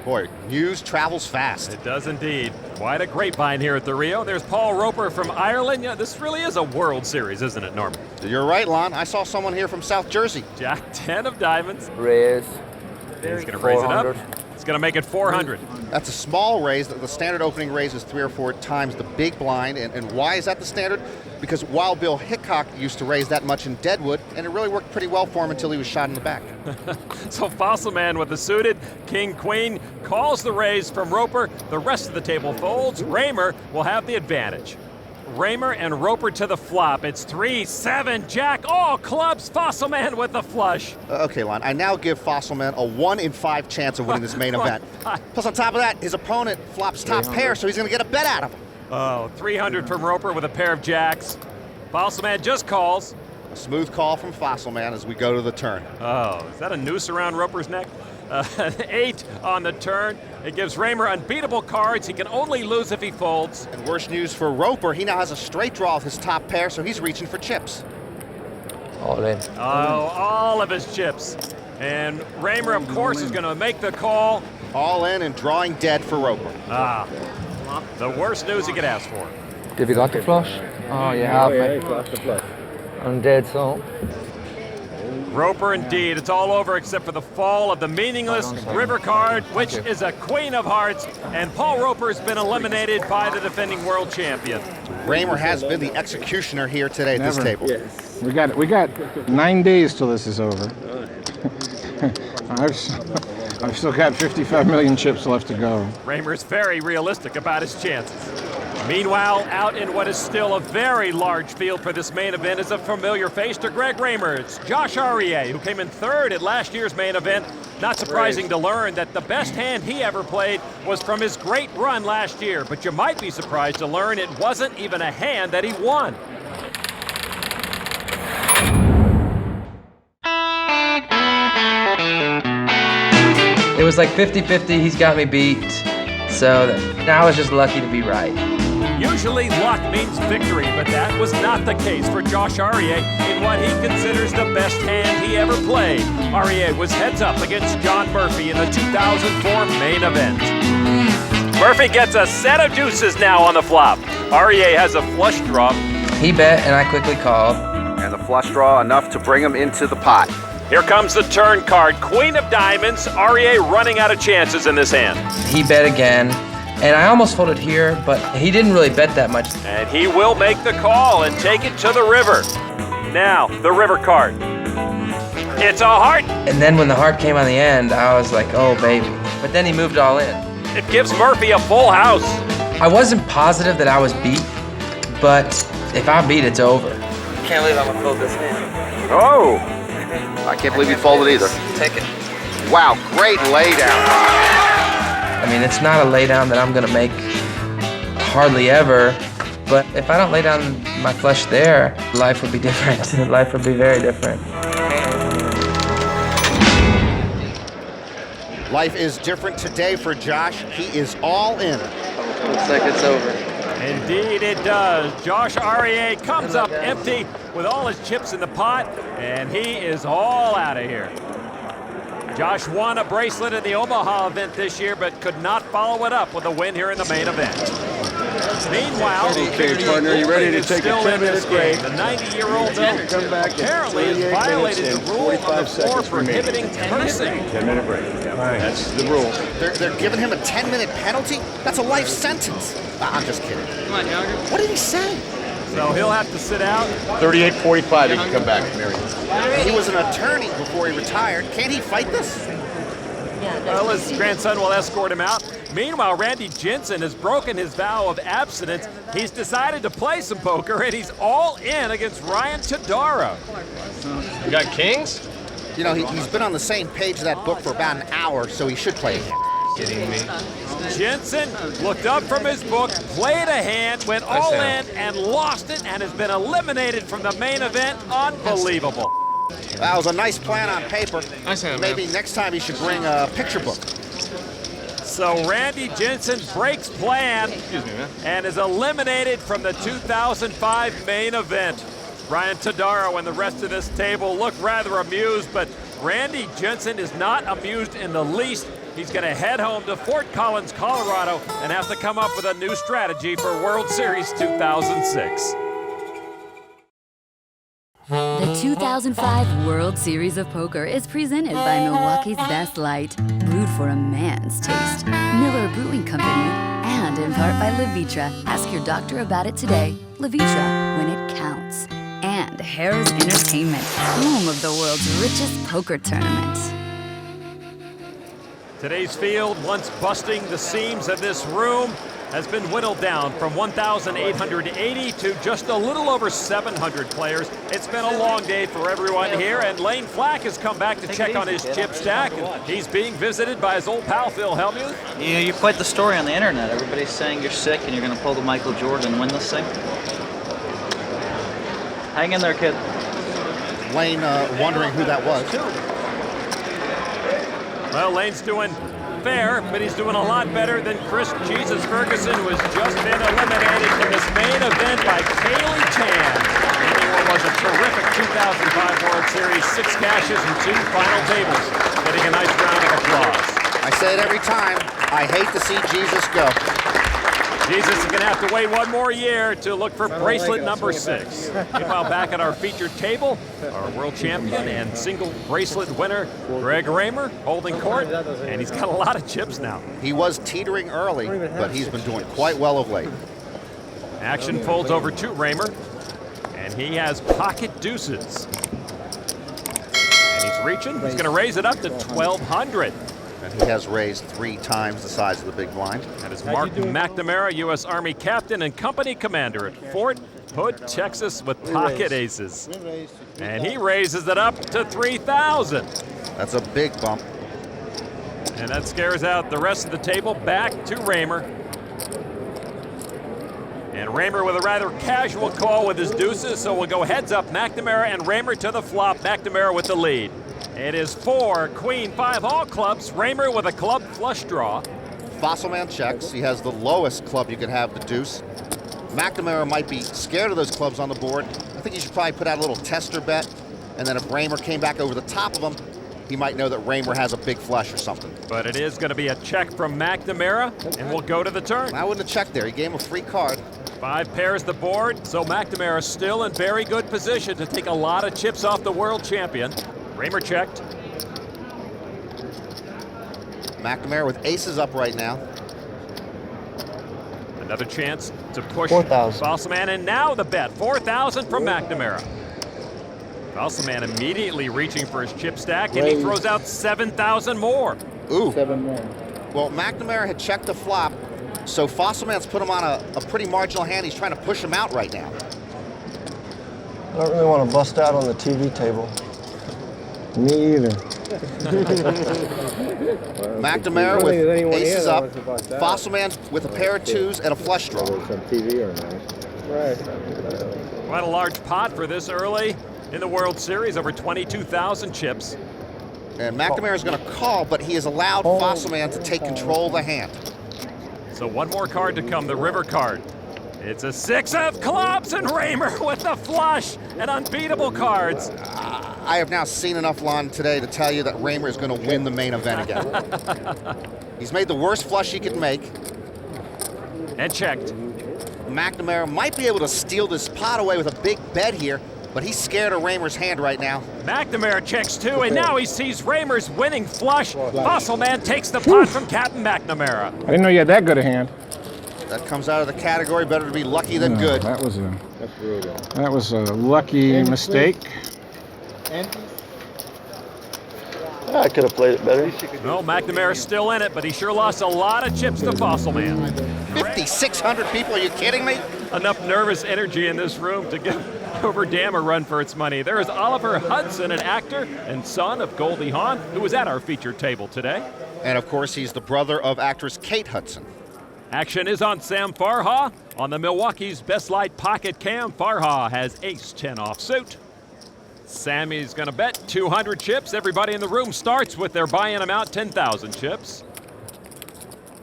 Boy, news travels fast. It does indeed. Quite a grapevine here at the Rio. There's Paul Roper from Ireland. Yeah, this really is a World Series, isn't it, Norman? You're right, Lon. I saw someone here from South Jersey. Jack 10 of diamonds. Raise. He's going to raise it up. He's going to make it 400. That's a small raise. The standard opening raise is 3 or 4 times the big blind. And why is that the standard? Because Wild Bill Hickok used to raise that much in Deadwood, and it really worked pretty well for him until he was shot in the back. So Fossil Man with the suited king-queen calls the raise from Roper. The rest of the table folds. Raymer will have the advantage. Raymer and Roper to the flop. It's 3-7, Jack, all clubs, Fossil Man with the flush. Okay, Lon, I now give Fossil Man a 1 in 5 chance of winning this main event. Plus, on top of that, his opponent flops top pair, so he's going to get a bet out of him. Oh, 300 from Roper with a pair of jacks. Fossil Man just calls. A smooth call from Fossil Man as we go to the turn. Oh, is that a noose around Roper's neck? 8 on the turn. It gives Raymer unbeatable cards. He can only lose if he folds. And worse news for Roper, he now has a straight draw with his top pair, so he's reaching for chips. All in. Oh, all of his chips. And Raymer, of course, is going to make the call. All in and drawing dead for Roper. Ah, the worst news he could ask for. Have you got the flush? Oh, you have me. I'm dead, so. Roper indeed. It's all over except for the fall of the meaningless river card, which is a queen of hearts, and Paul Roper has been eliminated by the defending world champion. Raymer has been the executioner here today at this table. Yes. We got 9 days till this is over. I've still got 55 million chips left to go. Raymer's very realistic about his chances. Meanwhile, out in what is still a very large field for this main event is a familiar face to Greg Raymer. It's Josh Aryeh, who came in third at last year's main event. Not surprising to learn that the best hand he ever played was from his great run last year, but you might be surprised to learn it wasn't even a hand that he won. It was like 50-50, he's got me beat. So now I was just lucky to be right. Usually luck means victory, but that was not the case for Josh Aryeh in what he considers the best hand he ever played. Aryeh was heads up against John Murphy in the 2004 main event. Murphy gets a set of deuces now on the flop. Aryeh has a flush draw. He bet and I quickly called. And the flush draw enough to bring him into the pot. Here comes the turn card, Queen of Diamonds. Aryeh running out of chances in this hand. He bet again, and I almost folded here, but he didn't really bet that much. And he will make the call and take it to the river. Now, the river card. It's a heart. And then when the heart came on the end, I was like, oh, baby. But then he moved all in. It gives Murphy a full house. I wasn't positive that I was beat, but if I beat, it's over. I can't believe I'm gonna fold this hand. Oh! I can't believe you folded either. Take it. Wow, great laydown. I mean, it's not a laydown that I'm gonna make hardly ever, but if I don't lay down my flush there, life would be different. Life would be very different. Life is different today for Josh. He is all in. Looks like it's over. Indeed it does. Josh Aryeh comes up empty with all his chips in the pot, and he is all out of here. Josh won a bracelet in the Omaha event this year, but could not follow it up with a win here in the main event. Meanwhile, Okay, partner, you ready to take a 10-minute break? The 90-year-old Come back. apparently has violated the rule on the floor prohibiting cursing. 10-minute break. All right. That's the rule. They're giving him a 10-minute penalty? That's a life sentence. I'm just kidding. Come on, Younger. What did he say? So he'll have to sit out. 38-45, you can come back, Mary. He was an attorney before he retired. Can't he fight this? Well, his grandson will escort him out. Meanwhile, Randy Jensen has broken his vow of abstinence. He's decided to play some poker, and he's all in against Ryan Todaro. You got kings? You know, he's been on the same page of that book for about an hour, so he should play again. Kidding me? Jensen looked up from his book, played a hand, went all in, and lost it, and has been eliminated from the main event. Unbelievable. That was a nice plan on paper. Nice hand, Maybe man. next time he should bring a picture book. So Randy Jensen breaks plan and is eliminated from the 2005 main event. Ryan Todaro and the rest of this table look rather amused, but Randy Jensen is not amused in the least. He's going to head home to Fort Collins, Colorado, and have to come up with a new strategy for World Series 2006. The 2005 World Series of Poker is presented by Milwaukee's Best Light, brewed for a man's taste. Miller Brewing Company, and in part by Levitra. Ask your doctor about it today. Levitra, when it counts. And Harris Entertainment, home of the world's richest poker tournament. Today's field, once busting the seams of this room, has been whittled down from 1,880 to just a little over 700 players. It's been a long day for everyone here, and Lane Flack has come back to check on his chip stack. And he's being visited by his old pal, Phil Hellmuth. Yeah, you played the story on the internet. Everybody's saying you're sick and you're going to pull the Michael Jordan and win this thing. Hang in there, kid. Lane wondering who that was. Well, Lane's doing fair, but he's doing a lot better than Chris Jesus Ferguson, who has just been eliminated from this main event by Kaylee Tan. In what was a terrific 2005 World Series, 6 cashes and 2 final tables, getting a nice round of applause. I say it every time. I hate to see Jesus go. Jesus is going to have to wait one more year to look for bracelet number 6. Meanwhile, back at our featured table, our world champion and single bracelet winner, Greg Raymer, holding court, and he's got a lot of chips now. He was teetering early, but he's been doing quite well of late. Action folds over to Raymer, and he has pocket deuces. And he's reaching. He's going to raise it up to 1,200. And he has raised 3 times the size of the big blind. That is Mark McNamara, U.S. Army captain and company commander at Fort Hood, Texas, with pocket aces. And he raises it up to 3,000. That's a big bump. And that scares out the rest of the table. Back to Raymer. And Raymer with a rather casual call with his deuces, so we'll go heads up. McNamara and Raymer to the flop. McNamara with the lead. It is 4, Queen, 5, all clubs. Raymer with a club flush draw. Fossilman checks. He has the lowest club you could have, the deuce. McNamara might be scared of those clubs on the board. I think he should probably put out a little tester bet, and then if Raymer came back over the top of him, he might know that Raymer has a big flush or something. But it is going to be a check from McNamara, and we'll go to the turn. I wouldn't have checked there. He gave him a free card. 5 pairs the board, so McNamara still in very good position to take a lot of chips off the world champion. Raymer checked. McNamara with aces up right now. Another chance to push 4,000. Fossilman, and now the bet, 4,000 from McNamara. Fossilman immediately reaching for his chip stack, and he throws out 7,000 more. Ooh. 7 more. Well, McNamara had checked the flop, so Fossilman's put him on a pretty marginal hand. He's trying to push him out right now. I don't really want to bust out on the TV table. Me either. McNamara with aces up. Fossilman with a pair of 2s and a flush draw. Quite a large pot for this early in the World Series, over 22,000 chips. And McNamara's going to call, but he has allowed Fossilman to take control of the hand. So one more card to come, the river card. It's a 6 of clubs, and Raymer with the flush and unbeatable cards. I have now seen enough lawn today to tell you that Raymer is going to win the main event again. He's made the worst flush he could make. And checked. McNamara might be able to steal this pot away with a big bet here, but he's scared of Raymer's hand right now. McNamara checks too, and now he sees Raymer's winning flush. Fossil Man takes the pot from Captain McNamara. I didn't know you had that good a hand. That comes out of the category, better to be lucky than good. That was a lucky mistake. I could have played it better. Well, McNamara's still in it, but he sure lost a lot of chips to Fossil Man. 5,600 people, are you kidding me? Enough nervous energy in this room to give Over Dam a run for its money. There is Oliver Hudson, an actor and son of Goldie Hawn, who was at our featured table today. And of course, he's the brother of actress Kate Hudson. Action is on Sam Farha. On the Milwaukee's Best Light Pocket Cam, Farha has ace-10 offsuit. Sammy's gonna bet 200 chips. Everybody in the room starts with their buy-in amount, 10,000 chips.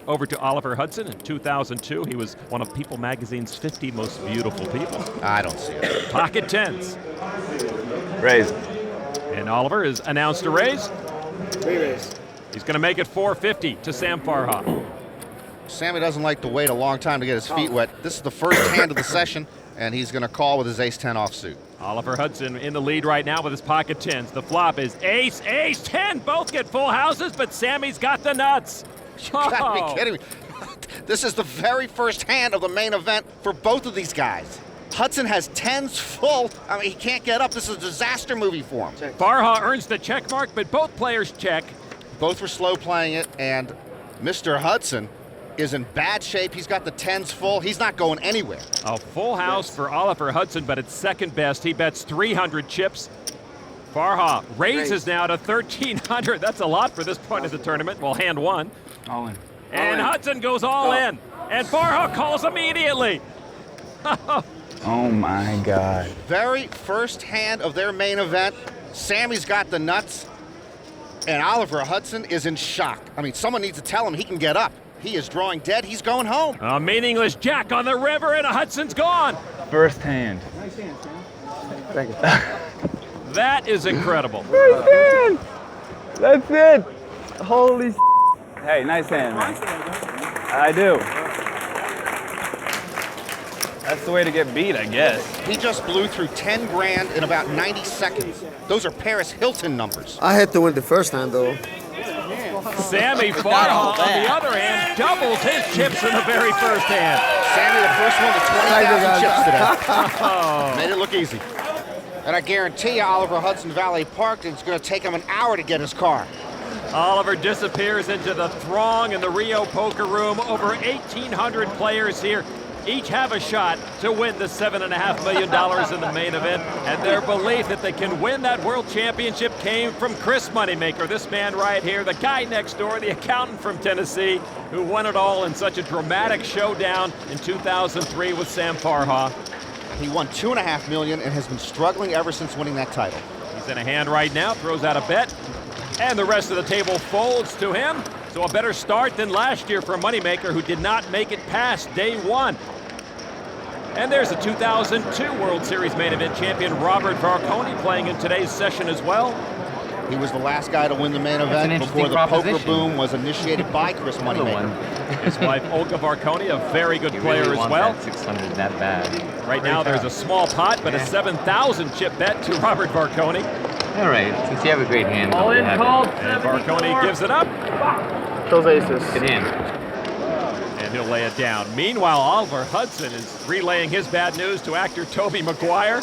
Over to Oliver Hudson in 2002. He was one of People Magazine's 50 most beautiful people. I don't see it. Pocket tens. Raise. And Oliver is announced to raise. Raise. He's gonna make it 450 to Sam Farha. Sammy doesn't like to wait a long time to get his feet wet. This is the first hand of the session, and he's gonna call with his ace-10 offsuit. Oliver Hudson in the lead right now with his pocket tens. The flop is ace, ace, 10. Both get full houses, but Sammy's got the nuts. You gotta be kidding me. This is the very first hand of the main event for both of these guys. Hudson has tens full. I mean, he can't get up. This is a disaster movie for him. Farha earns the check mark, but both players check. Both were slow playing it, and Mr. Hudson is in bad shape. He's got the tens full. He's not going anywhere. A full house for Oliver Hudson, but it's second best. He bets 300 chips. Farha raises now to 1,300. That's a lot for this point of the tournament. Well, hand one. All in. And Hudson goes all in. And Farha calls immediately. Oh my God. Very first hand of their main event. Sammy's got the nuts, and Oliver Hudson is in shock. I mean, someone needs to tell him he can get up. He is drawing dead. He's going home. A meaningless jack on the river, and Hudson's gone. First hand. Nice hand, Sam. Thank you. That is incredible. First hand. That's it. Holy s***. Hey, nice hand, man. I do. That's the way to get beat, I guess. He just blew through 10 grand in about 90 seconds. Those are Paris Hilton numbers. I had to win the first hand, though. Sammy Farha, on the other hand, doubles his chips in the very first hand. Sammy, the first one to 20,000 chips today. Made it look easy. And I guarantee you, Oliver Hudson Valet Park, it's going to take him an hour to get his car. Oliver disappears into the throng in the Rio poker room. Over 1,800 players here. Each have a shot to win the $7.5 million in the main event, and their belief that they can win that world championship came from Chris Moneymaker, this man right here, the guy next door, the accountant from Tennessee, who won it all in such a dramatic showdown in 2003 with Sam Farha. He won $2.5 million and has been struggling ever since winning that title. He's in a hand right now, throws out a bet, and the rest of the table folds to him. So a better start than last year for Moneymaker, who did not make it past day one. And there's a 2002 World Series main event champion, Robert Varconi, playing in today's session as well. He was the last guy to win the main event before the poker boom was initiated by Chris Moneymaker. His wife, Olga Varconi, a very good player as well. That 600 that bad. Right now, there's a small pot, but a 7,000 chip bet to Robert Varconi. All right, since you have a great hand, All in called. And Varconi gives it up. Those aces. Good hand. And he'll lay it down. Meanwhile, Oliver Hudson is relaying his bad news to actor Tobey Maguire.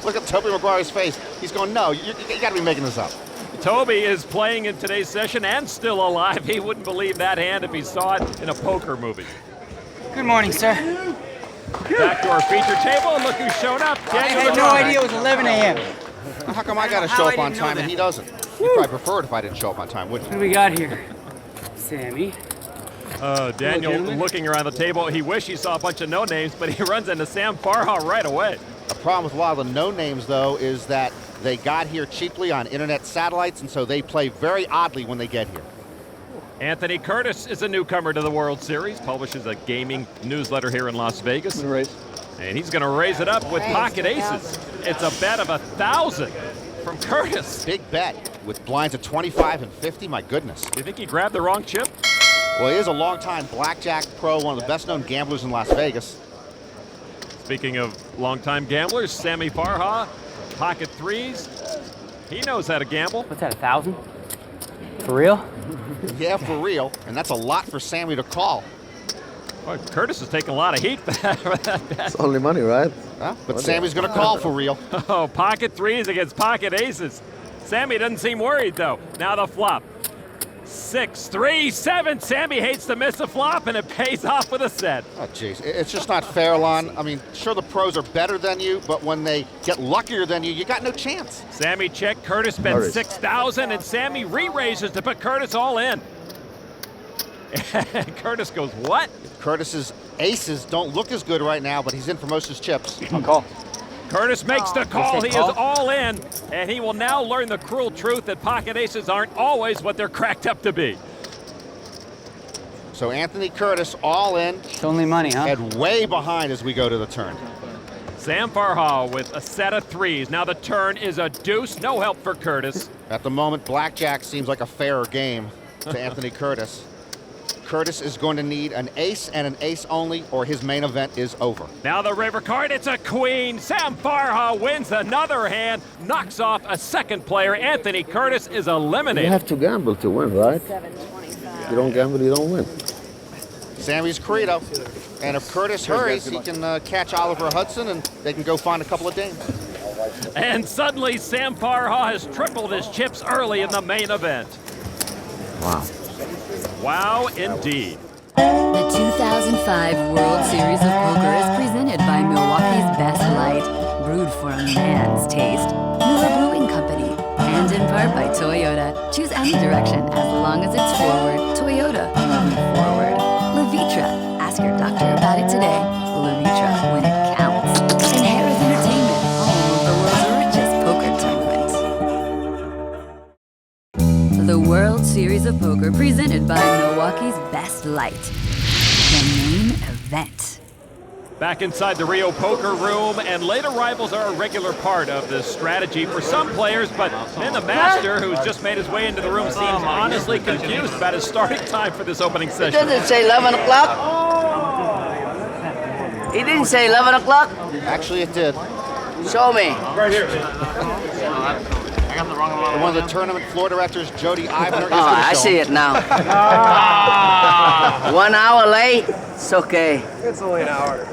Look at Tobey Maguire's face. He's going, no, you got to be making this up. Toby is playing in today's session and still alive. He wouldn't believe that hand if he saw it in a poker movie. Good morning, sir. Back to our feature table, and look who's shown up. I had no idea it was 11 a.m. How come I got to show up on time and he doesn't? You'd probably prefer it if I didn't show up on time, wouldn't you? What do we got here? Sammy. Daniel looking around the table. He wished he saw a bunch of no-names, but he runs into Sam Farha right away. The problem with a lot of the no-names, though, is that they got here cheaply on internet satellites, and so they play very oddly when they get here. Anthony Curtis is a newcomer to the World Series, publishes a gaming newsletter here in Las Vegas. And he's going to raise it up with pocket aces. It's a bet of 1,000. from Curtis. Big bet with blinds at 25 and 50. My goodness. Do you think he grabbed the wrong chip? Well, he is a longtime blackjack pro, one of the best-known gamblers in Las Vegas. Speaking of longtime gamblers, Sammy Farha, pocket threes. He knows how to gamble. What's that, 1,000? For real? Yeah, for real. And that's a lot for Sammy to call. Boy, Curtis is taking a lot of heat for that bet. It's only money, right? Huh? But Sammy's going to call for real. Oh, pocket threes against pocket aces. Sammy doesn't seem worried, though. Now the flop. 6, 3, 7. Sammy hates to miss a flop, and it pays off with a set. Oh, jeez. It's just not fair, Lon. I mean, sure, the pros are better than you, but when they get luckier than you, you got no chance. Sammy check. Curtis spends 6,000, and Sammy re-raises to put Curtis all in. Curtis goes, what? Curtis's aces don't look as good right now, but he's in for most of his chips. I'll call. Curtis makes the call. He is all in, and he will now learn the cruel truth that pocket aces aren't always what they're cracked up to be. So Anthony Curtis all in. It's only money, huh? And way behind as we go to the turn. Sam Farha with a set of threes. Now the turn is a deuce. No help for Curtis. At the moment, blackjack seems like a fairer game to Anthony Curtis. Curtis is going to need an ace and an ace only, or his main event is over. Now the river card, it's a queen. Sam Farha wins another hand, knocks off a second player. Anthony Curtis is eliminated. You have to gamble to win, right? You don't gamble, you don't win. Sammy's credo. And if Curtis hurries, he can catch Oliver Hudson, and they can go find a couple of dames. And suddenly, Sam Farha has tripled his chips early in the main event. Wow. Wow, indeed. The 2005 World Series of Poker is presented by Milwaukee's Best Light, brewed for a man's taste. Miller Brewing Company, and in part by Toyota. Choose any direction as long as it's forward. Toyota, move forward. Levitra, ask your doctor about it today. Levitra, when it counts. And Harris Entertainment, home of the world's richest poker tournament. The World Series of Poker presented by Milwaukee's Best Light. The main event. Back inside the Rio poker room, and late arrivals are a regular part of the strategy for some players, but then the master, who's just made his way into the room, seems honestly confused about his starting time for this opening session. It doesn't say 11 o'clock. He didn't say 11 o'clock. Actually, it did. Show me. Right here. I got the wrong one. One of the tournament floor directors, Jody Ivner. Oh, I see it now. 1 hour late. It's okay. It's only an hour.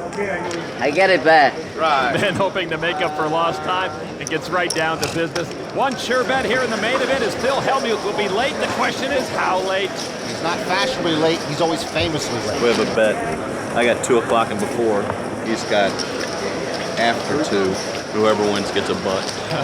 I get it back. Right. And hoping to make up for lost time, it gets right down to business. One sure bet here in the main event is Phil Hellmuth will be late. The question is, how late? He's not fashionably late. He's always famously late. We have a bet. I got 2 o'clock and before. He's got after 2. Whoever wins gets a butt.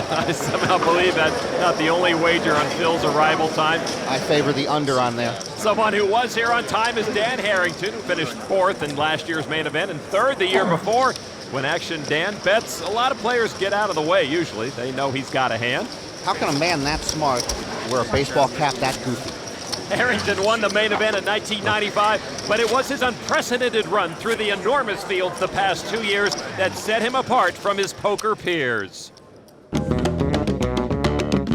I somehow believe that's not the only wager on Phil's arrival time. I favor the under on there. Someone who was here on time is Dan Harrington, who finished 4th in last year's main event and 3rd the year before. When action Dan bets, a lot of players get out of the way usually. They know he's got a hand. How can a man that smart wear a baseball cap that goofy? Harrington won the main event in 1995, but it was his unprecedented run through the enormous fields the past 2 years that set him apart from his poker peers.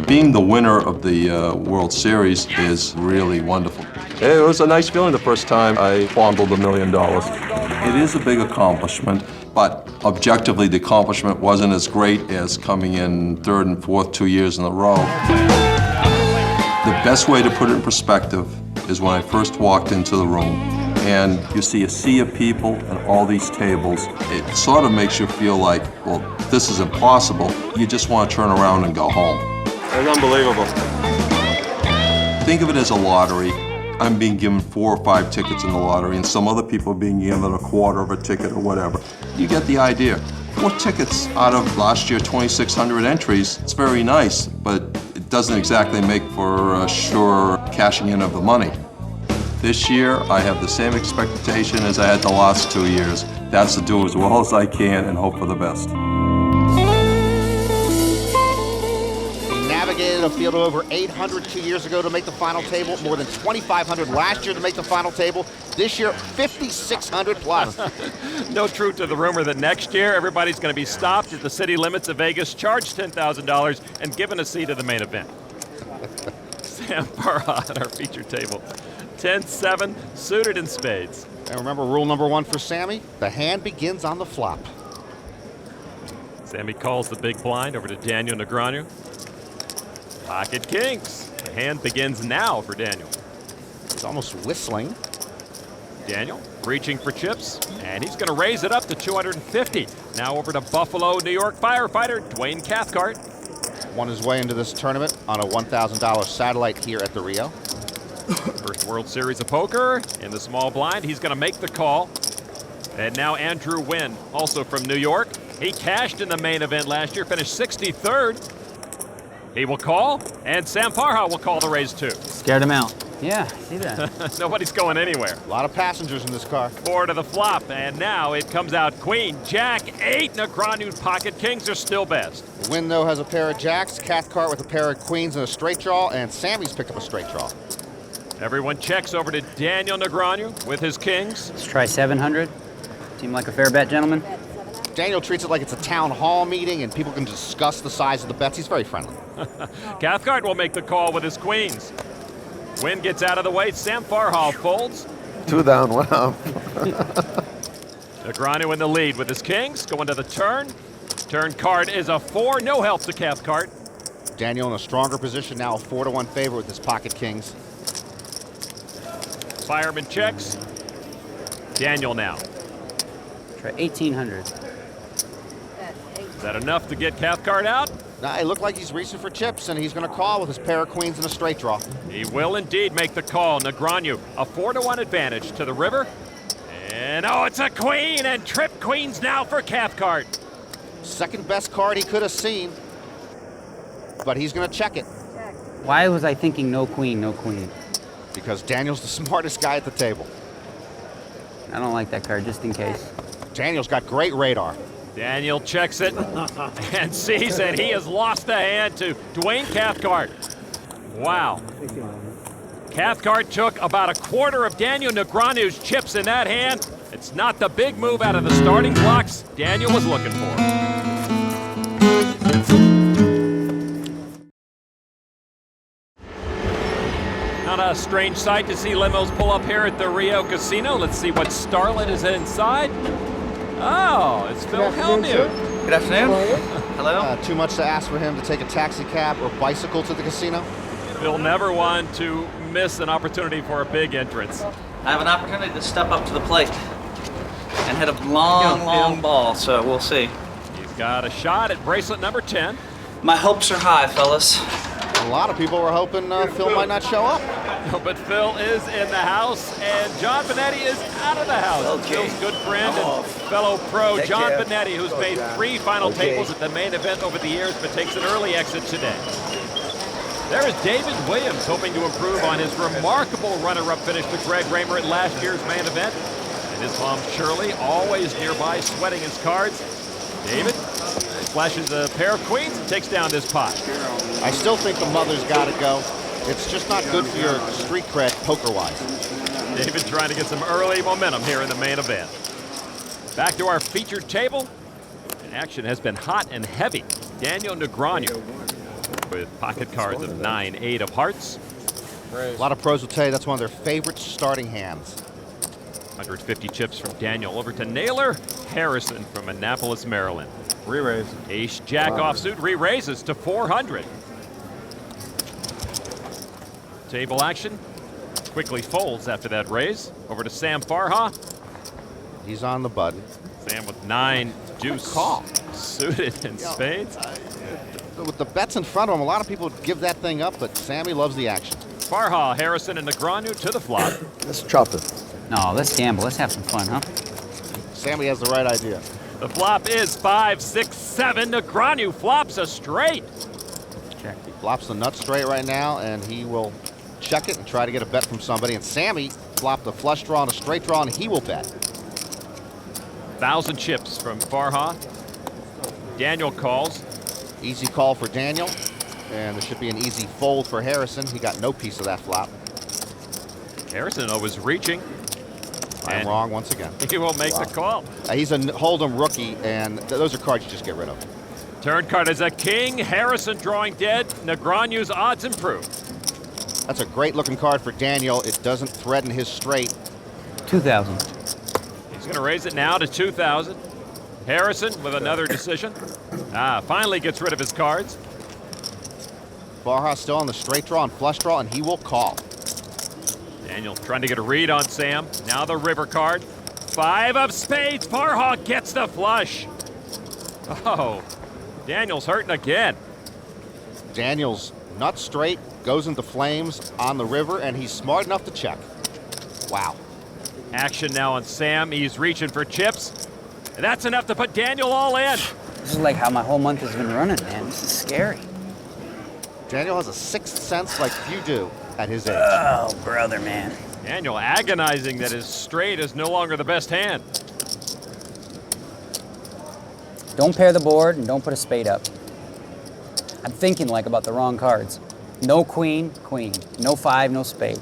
Being the winner of the World Series is really wonderful. It was a nice feeling the first time I fondled $1 million. It is a big accomplishment, but objectively the accomplishment wasn't as great as coming in 3rd and 4th 2 years in a row. The best way to put it in perspective is when I first walked into the room and you see a sea of people and all these tables. It sort of makes you feel like, well, this is impossible. You just want to turn around and go home. It's unbelievable. Think of it as a lottery. I'm being given 4 or 5 tickets in the lottery and some other people are being given a quarter of a ticket or whatever. You get the idea. 4 tickets out of last year 2,600 entries, it's very nice, but it doesn't exactly make for sure cashing in of the money. This year, I have the same expectation as I had the last 2 years. That's to do as well as I can and hope for the best. He navigated a field of over 800 2 years ago to make the final table, more than 2,500 last year to make the final table. This year, 5,600 plus. No truth to the rumor that next year everybody's going to be stopped at the city limits of Vegas, charged $10,000, and given a seat at the main event. Sam Farha at our feature table. 10-7, suited in spades. And remember rule number 1 for Sammy, the hand begins on the flop. Sammy calls the big blind over to Daniel Negreanu. Pocket kings. The hand begins now for Daniel. He's almost whistling. Daniel reaching for chips, and he's going to raise it up to 250. Now over to Buffalo, New York firefighter Dwayne Cathcart. Won his way into this tournament on a $1,000 satellite here at the Rio. First World Series of Poker in the small blind. He's going to make the call. And now Andrew Wynn, also from New York. He cashed in the main event last year, finished 63rd. He will call, and Sam Farha will call the raise too. Scared him out. Yeah, see that. Nobody's going anywhere. A lot of passengers in this car. 4 to the flop, and now it comes out queen, jack, 8. Negreanu's pocket kings are still best. Wynn, though, has a pair of jacks, Cathcart with a pair of queens and a straight draw, and Sammy's picked up a straight draw. Everyone checks over to Daniel Negreanu with his kings. Let's try 700. Seem like a fair bet, gentlemen? Daniel treats it like it's a town hall meeting and people can discuss the size of the bets. He's very friendly. Cathcart will make the call with his queens. Wynn gets out of the way. Sam Farha folds. 2 down, 1 up. Negreanu in the lead with his kings. Going to the turn. Turn card is a 4. No help to Cathcart. Daniel in a stronger position now, a 4-1 favorite with his pocket kings. Fireman checks. Daniel now. Try 1,800. Is that enough to get Cathcart out? Nah, it looked like he's reaching for chips, and he's going to call with his pair of queens and a straight draw. He will indeed make the call. Negreanu, a 4-1 advantage to the river. And oh, it's a queen, and trip queens now for Cathcart. Second best card he could have seen, but he's going to check it. Why was I thinking no queen, no queen? Because Daniel's the smartest guy at the table. I don't like that card, just in case. Daniel's got great radar. Daniel checks it and sees that he has lost the hand to Dwayne Cathcart. Wow. Cathcart took about a quarter of Daniel Negreanu's chips in that hand. It's not the big move out of the starting blocks Daniel was looking for. Not a strange sight to see limos pull up here at the Rio Casino. Let's see what starlet is inside. Oh, it's Phil Hellmuth. Good afternoon. Hello. Too much to ask for him to take a taxi cab or bicycle to the casino? Phil never wanted to miss an opportunity for a big entrance. I have an opportunity to step up to the plate and hit a long ball, so we'll see. He's got a shot at bracelet number 10. My hopes are high, fellas. A lot of people were hoping Phil might not show up. But Phil is in the house, and John Benetti is out of the house. Okay. Phil's good friend and fellow pro, John Benetti, who's made 3 final tables at the main event over the years, but takes an early exit today. There is David Williams, hoping to improve on his remarkable runner-up finish to Greg Raymer at last year's main event. And his mom, Shirley, always nearby, sweating his cards. David flashes a pair of queens and takes down this pot. I still think the mother's got to go. It's just not good for your street cred poker-wise. David trying to get some early momentum here in the main event. Back to our featured table. And action has been hot and heavy. Daniel Negreanu with pocket cards of 9, 8 of hearts. A lot of pros will tell you that's one of their favorite starting hands. 150 chips from Daniel over to Naylor Harrison from Annapolis, Maryland. Re-raise. Ace jack offsuit re-raises to 400. Table action. Quickly folds after that raise. Over to Sam Farha. He's on the button. Sam with 9 deuce call. Suited in spades. With the bets in front of him, a lot of people would give that thing up, but Sammy loves the action. Farha, Harrison, and Negreanu to the flop. Let's chop it. No, let's gamble. Let's have some fun, huh? Sammy has the right idea. The flop is 5, 6, 7. Negreanu flops a straight. Check. He flops the nut straight right now, and he will check it and try to get a bet from somebody. And Sammy flopped a flush draw and a straight draw, and he will bet. 1,000 chips from Farha. Daniel calls. Easy call for Daniel. And there should be an easy fold for Harrison. He got no piece of that flop. Harrison was reaching. I'm wrong once again. He will make the call. He's a Hold'em rookie, and those are cards you just get rid of. Turn card is a king. Harrison drawing dead. Negreanu's odds improve. That's a great looking card for Daniel. It doesn't threaten his straight. 2,000. He's going to raise it now to 2,000. Harrison with another decision. Finally gets rid of his cards. Farha still on the straight draw and flush draw, and he will call. Daniel trying to get a read on Sam. Now the river card. 5 of spades. Farha gets the flush. Oh, Daniel's hurting again. Daniel's nut straight, goes into flames on the river, and he's smart enough to check. Wow. Action now on Sam. He's reaching for chips. And that's enough to put Daniel all in. This is like how my whole month has been running, man. This is scary. Daniel has a sixth sense like few do at his age. Oh, brother, man. Daniel agonizing that his straight is no longer the best hand. Don't pair the board and don't put a spade up. I'm thinking like about the wrong cards. No queen, queen. No 5, no spade.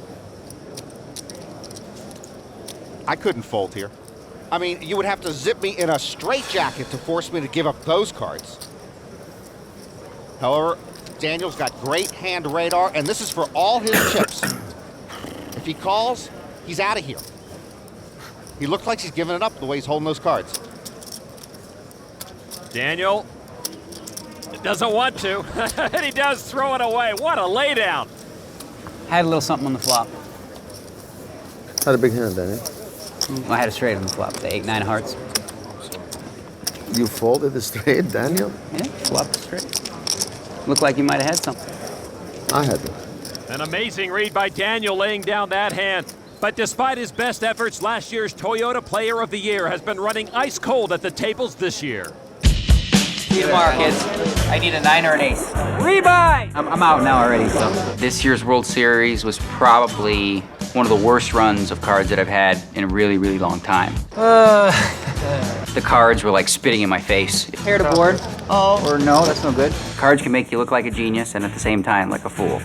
I couldn't fold here. I mean, you would have to zip me in a straitjacket to force me to give up those cards. However, Daniel's got great hand radar, and this is for all his chips. If he calls, he's out of here. He looks like he's giving it up the way he's holding those cards. Daniel doesn't want to, and he does throw it away. What a laydown. Had a little something on the flop. Had a big hand, Daniel. I had a straight on the flop, the 8, 9 hearts. You folded the straight, Daniel? Yeah, flop straight. Looked like you might have had something. I had it. An amazing read by Daniel laying down that hand. But despite his best efforts, last year's Toyota Player of the Year has been running ice cold at the tables this year. See you tomorrow, kids. I need a 9 or an 8. Rebuy! I'm out now already, so. This year's World Series was probably one of the worst runs of cards that I've had in a really, really long time. The cards were like spitting in my face. Pair the board. Oh. Or no, that's no good. Cards can make you look like a genius and at the same time like a fool.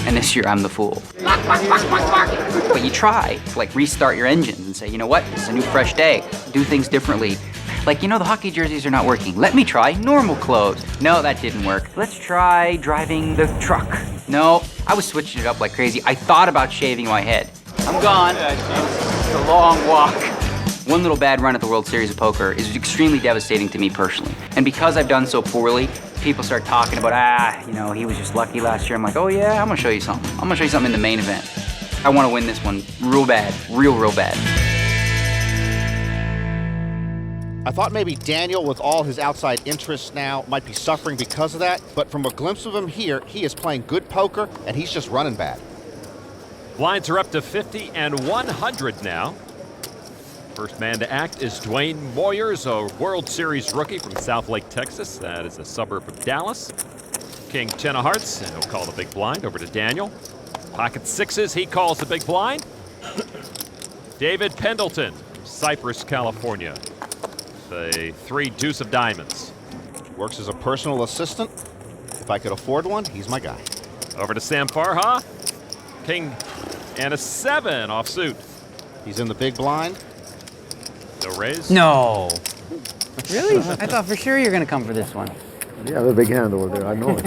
And this year I'm the fool. But you try to like restart your engines and say, you know what, it's a new fresh day. Do things differently. Like, you know, the hockey jerseys are not working. Let me try normal clothes. No, that didn't work. Let's try driving the truck. No, I was switching it up like crazy. I thought about shaving my head. I'm gone. It's a long walk. One little bad run at the World Series of Poker is extremely devastating to me personally. And because I've done so poorly, people start talking about, you know, he was just lucky last year. I'm like, oh yeah, I'm gonna show you something. I'm gonna show you something in the main event. I wanna win this one real bad, real bad. I thought maybe Daniel, with all his outside interests now, might be suffering because of that, but from a glimpse of him here, he is playing good poker, and he's just running bad. Blinds are up to 50 and 100 now. First man to act is Dwayne Moyers, a World Series rookie from Southlake, Texas. That is a suburb of Dallas. King 10 of hearts, and he'll call the big blind over to Daniel. Pocket sixes, he calls the big blind. David Pendleton, Cypress, California. The 3 deuce of diamonds. Works as a personal assistant. If I could afford one, he's my guy. Over to Sam Farha. King and a 7 offsuit. He's in the big blind. No raise? No. Really? I thought for sure you were going to come for this one. You have a big hand over there, I know it.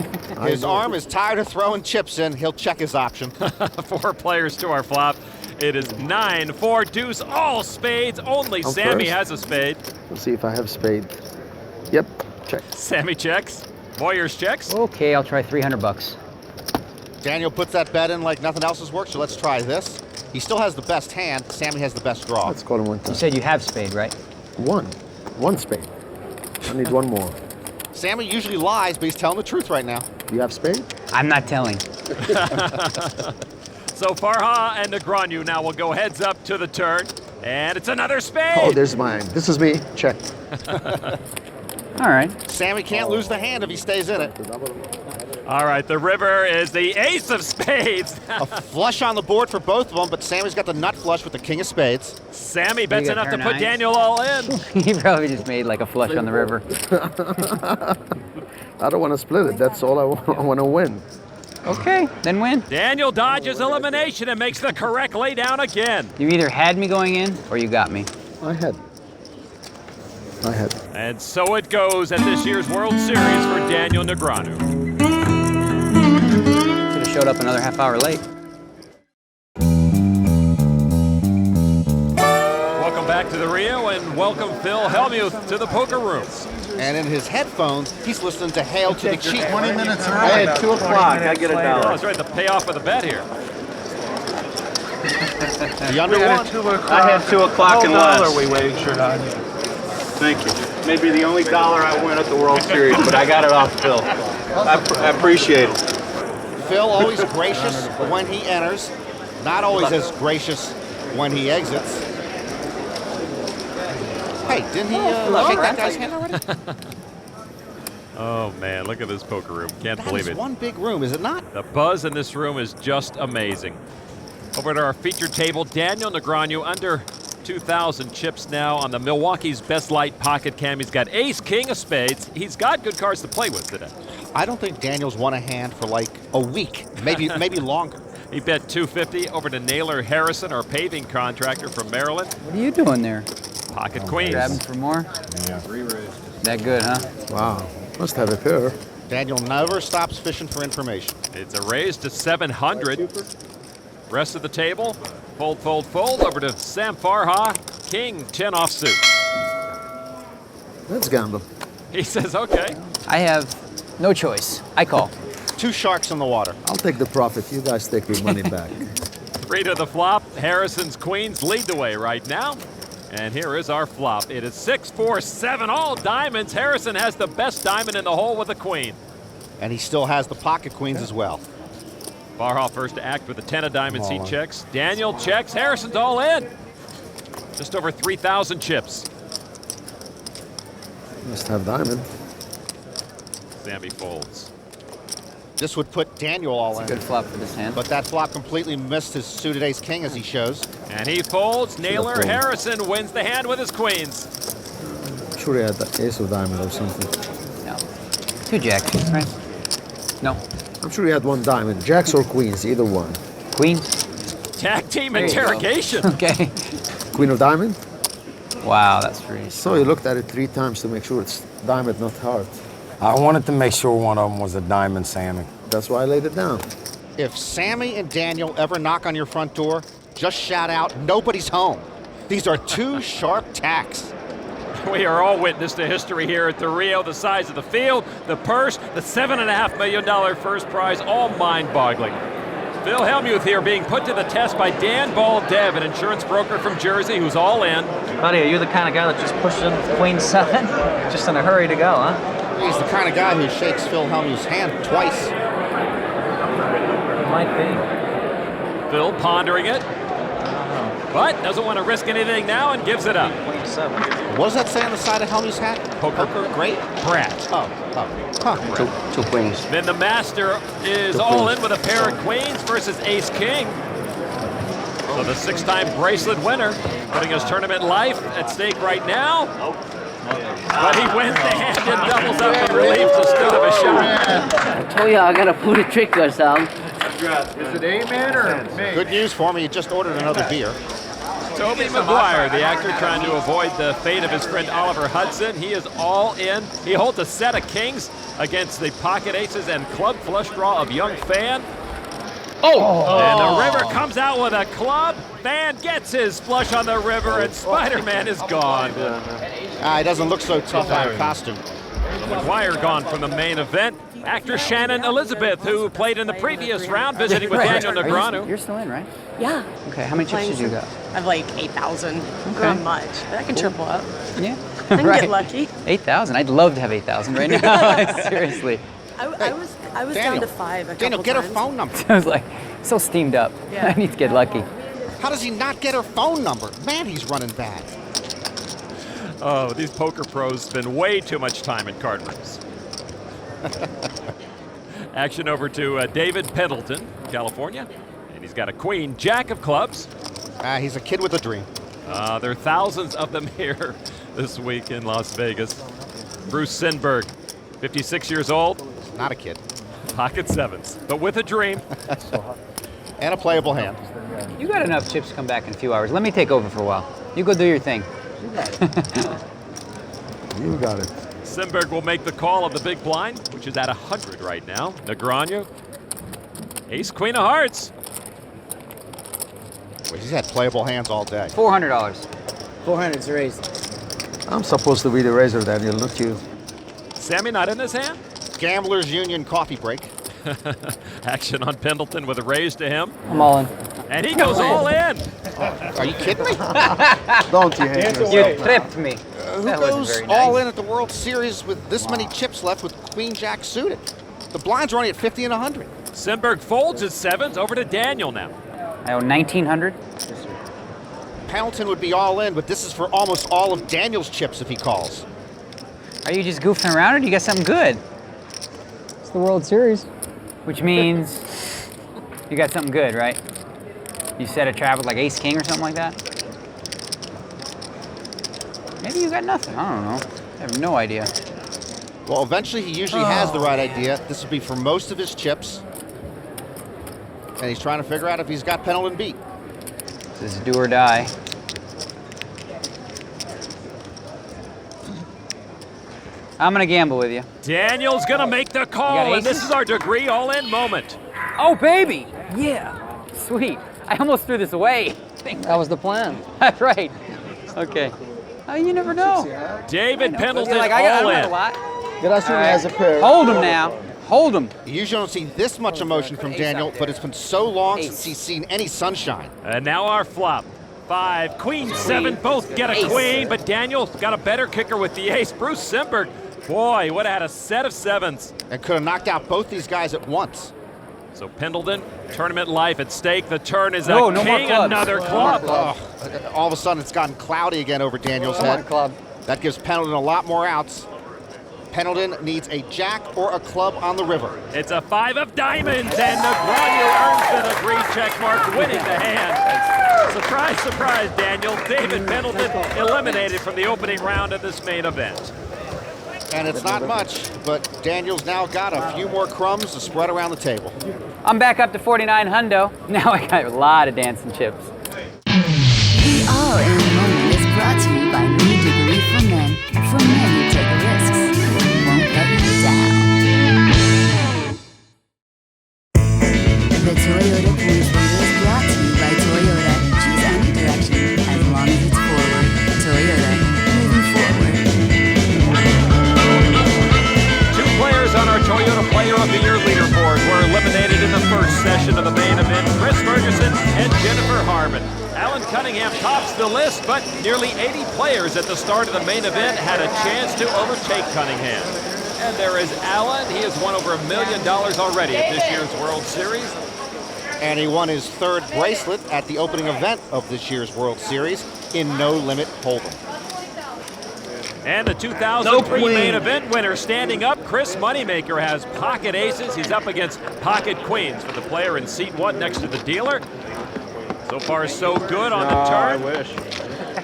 His arm is tired of throwing chips in. He'll check his option. 4 players to our flop. It is 9, 4, deuce, all spades. Only I'm Sammy first. has a spade. Let's see if I have spade. Yep, check. Sammy checks. Moyers checks. Okay, I'll try 300 bucks. Daniel puts that bet in like nothing else has worked, so let's try this. He still has the best hand. Sammy has the best draw. Let's call him one time. You said you have spade, right? One spade. I need one more. Sammy usually lies, but he's telling the truth right now. You have spade? I'm not telling. So Farha and Negreanu now will go heads up to the turn. And it's another spade. Oh, there's mine. This is me. Check. All right. Sammy can't lose the hand if he stays in it. All right, the river is the ace of spades. A flush on the board for both of them, but Sammy's got the nut flush with the king of spades. Sammy bets got enough to pair put nines? Daniel all in. He probably just made like a flush on the river. I don't want to split it. That's all I want to win. Okay, then win. Daniel dodges elimination and makes the correct laydown again. You either had me going in or you got me. I had. And so it goes at this year's World Series for Daniel Negreanu. Should have showed up another half hour late. Welcome back to the Rio and welcome Phil Hellmuth to the poker room. And in his headphones, he's listening to Hail to the Cheat. 20 minutes I had 2 o'clock. I get Oh, that's right, the payoff of the bet here. The under one. I had 2 o'clock and less. $1 we wagered on you. Thank you. Maybe the only dollar I win at the World Series, but I got it off Phil. I appreciate it. Phil always gracious when he enters, not always as gracious when he exits. Hey, didn't he shake that guy's hand already? Oh man, look at this poker room. Can't believe That it. is one big room, is it not? The buzz in this room is just amazing. Over to our featured table, Daniel Negreanu under 2,000 chips now on the Milwaukee's Best Light Pocket Cam. He's got ace, king of spades. He's got good cards to play with today. I don't think Daniel's won a hand for like a week, maybe longer. He bet $250 over to Naylor Harrison, our paving contractor from Maryland. What are you doing there? Pocket queens. Grabbing for more? Yeah. That good, huh? Wow. Must have a pair. Daniel never stops fishing for information. It's a raise to 700. Rest of the table, fold, fold, fold over to Sammy Farha, king 10 offsuit. Let's gamble. He says, okay. I have no choice. I call. 2 sharks in the water. I'll take the profit. You guys take your money back. 3 to the flop. Harrison's queens lead the way right now. And here is our flop. It is 6, 4, 7, all diamonds. Harrison has the best diamond in the hole with a queen. And he still has the pocket queens as well. Farha first to act with a 10 of diamonds. He checks. Daniel checks. Harrison's all in. Just over 3,000 chips. Must have diamond. Sammy folds. This would put Daniel all in. Good flop for this hand. But that flop completely missed his suited ace king as he shows. And he folds. Naylor Harrison wins the hand with his queens. I'm sure he had the ace of diamond or something. No. 2 jacks, right? No. I'm sure he had 1 diamond. Jacks or queens, either one. Queen? Tag team There you go. interrogation. Okay. Queen of diamond? Wow, that's pretty. So you looked at it 3 times to make sure it's diamond, not heart. I wanted to make sure one of them was a diamond, Sammy. That's why I laid it down. If Sammy and Daniel ever knock on your front door, just shout out, nobody's home. These are 2 sharp tacks. We are all witness to history here at the Rio. The size of the field, the purse, the $7.5 million first prize, all mind-boggling. Phil Hellmuth here being put to the test by Dan Baldev, an insurance broker from Jersey who's all in. Buddy, are you the kind of guy that just pushes in Queen 7? Just in a hurry to go, huh? He's the kind of guy who shakes Phil Hellmuth's hand twice. Might be. Phil pondering it, but doesn't want to risk anything now and gives it up. Queen 7. What does that say on the side of Hellmuth's hat? Poker great? Brat. Oh. Huh. 2 queens. Then the master is all in with a pair of queens versus ace king. So the 6-time bracelet winner, putting his tournament life at stake right now. But he wins the hand and doubles up in relief, so still have a shot. I told you I gotta pull a trick or something. Is it amen or me? Good news for me, he just ordered another beer. Toby Maguire, the actor trying to avoid the fate of his friend Oliver Hudson. He is all in. He holds a set of kings against the pocket aces and club flush draw of young Fan. And the river comes out with a club. Fan gets his flush on the river, and Spider-Man is gone. He doesn't look so tough out of costume. Maguire gone from the main event. Actor Shannon Elizabeth, who played in the previous round, visiting with Daniel Negreanu. You're still in, right? Yeah. Okay, how many chips did you got? I have like 8,000. Not much, but I can triple up. Yeah. I can get lucky. 8,000. I'd love to have 8,000 right now. Seriously. I was down to 5 a couple Daniel, get her times. phone number. I was like, so steamed up. Yeah. I need to get lucky. How does he not get her phone number? Man, he's running bad. Oh, these poker pros spend way too much time in card rooms. Action over to David Pendleton, California. And he's got a queen, jack of clubs. He's a kid with a dream. There are thousands of them here this week in Las Vegas. Bruce Sinberg, 56 years old. Not a kid. Pocket sevens, but with a dream. And a playable hand. You got enough chips to come back in a few hours. Let me take over for a while. You go do your thing. You got it. Sinberg will make the call of the big blind, which is at 100 right now. Negreanu, ace, queen of hearts. Well, he's had playable hands all day. $400. 400's raised. I'm supposed to be the raiser, Daniel, not you. Sammy not in this hand? Gamblers Union coffee break. Action on Pendleton with a raise to him. I'm all in. And he goes all in. Are you kidding me? Don't you hate yourself? You tripped me. Who That wasn't goes very all nice. in at the World Series with this many chips left with Queen Jack suited? The blinds are only at 50 and 100. Sinberg folds his sevens over to Daniel now. I owe 1,900. Pendleton would be all in, but this is for almost all of Daniel's chips if he calls. Are you just goofing around or do you got something good? It's the World Series. Which means you got something good, right? You set a trap with like ace king or something like that? Maybe you got nothing. I don't know. I have no idea. Well, eventually he usually has the right idea. This would be for most of his chips. And he's trying to figure out if he's got Pendleton beat. This is do or die. I'm gonna gamble with you. Daniel's gonna make the call, and this is our degree all-in moment. Oh, baby! Yeah. Sweet. I almost threw this away. That was the plan. That's right. Okay. Oh, you never know. David Pendleton Like, I all don't have in. a lot. Graymer has a pair. Hold him now. Hold him. You usually don't see this much emotion from Daniel, but it's been so long since he's seen any sunshine. And now our flop. 5, queen, 7, both get a queen, but Daniel got a better kicker with the ace. Bruce Sinberg, boy, would have had a set of sevens. And could have knocked out both these guys at once. So Pendleton, tournament life at stake. The turn is No, a no more king, clubs. another club. All of a sudden, it's gotten cloudy again over Daniel's head. Club. That gives Pendleton a lot more outs. Pendleton needs a jack or a club on the river. It's a 5 of diamonds, and Negreanu earns the degree check mark, winning the hand. Surprise, surprise, Daniel. David Pendleton eliminated from the opening round of this main event. And it's not much, but Daniel's now got a few more crumbs to spread around the table. I'm back up to 49 hundo. Now I got a lot of dancing chips. The All-In Moment is brought to you by New Degree for Men. For men who take risks, won't let you down. The Toyota Cruise Leader is brought to you by Toyota. Choose any direction as long as it's forward. Toyota, moving forward. 2 players on our Toyota Player of the Year leaderboard were eliminated in the first session of the main event. Chris Ferguson and Jennifer Harman. Alan Cunningham tops the list, but nearly 80 players at the start of the main event had a chance to overtake Cunningham. And there is Alan. He has won over $1 million already at this year's World Series. And he won his 3rd bracelet at the opening event of this year's World Series in No Limit Hold'em. And the 2003 main event winner standing up, Chris Moneymaker has pocket aces. He's up against pocket queens for the player in seat 1 next to the dealer. So far, so good on the turn. I wish.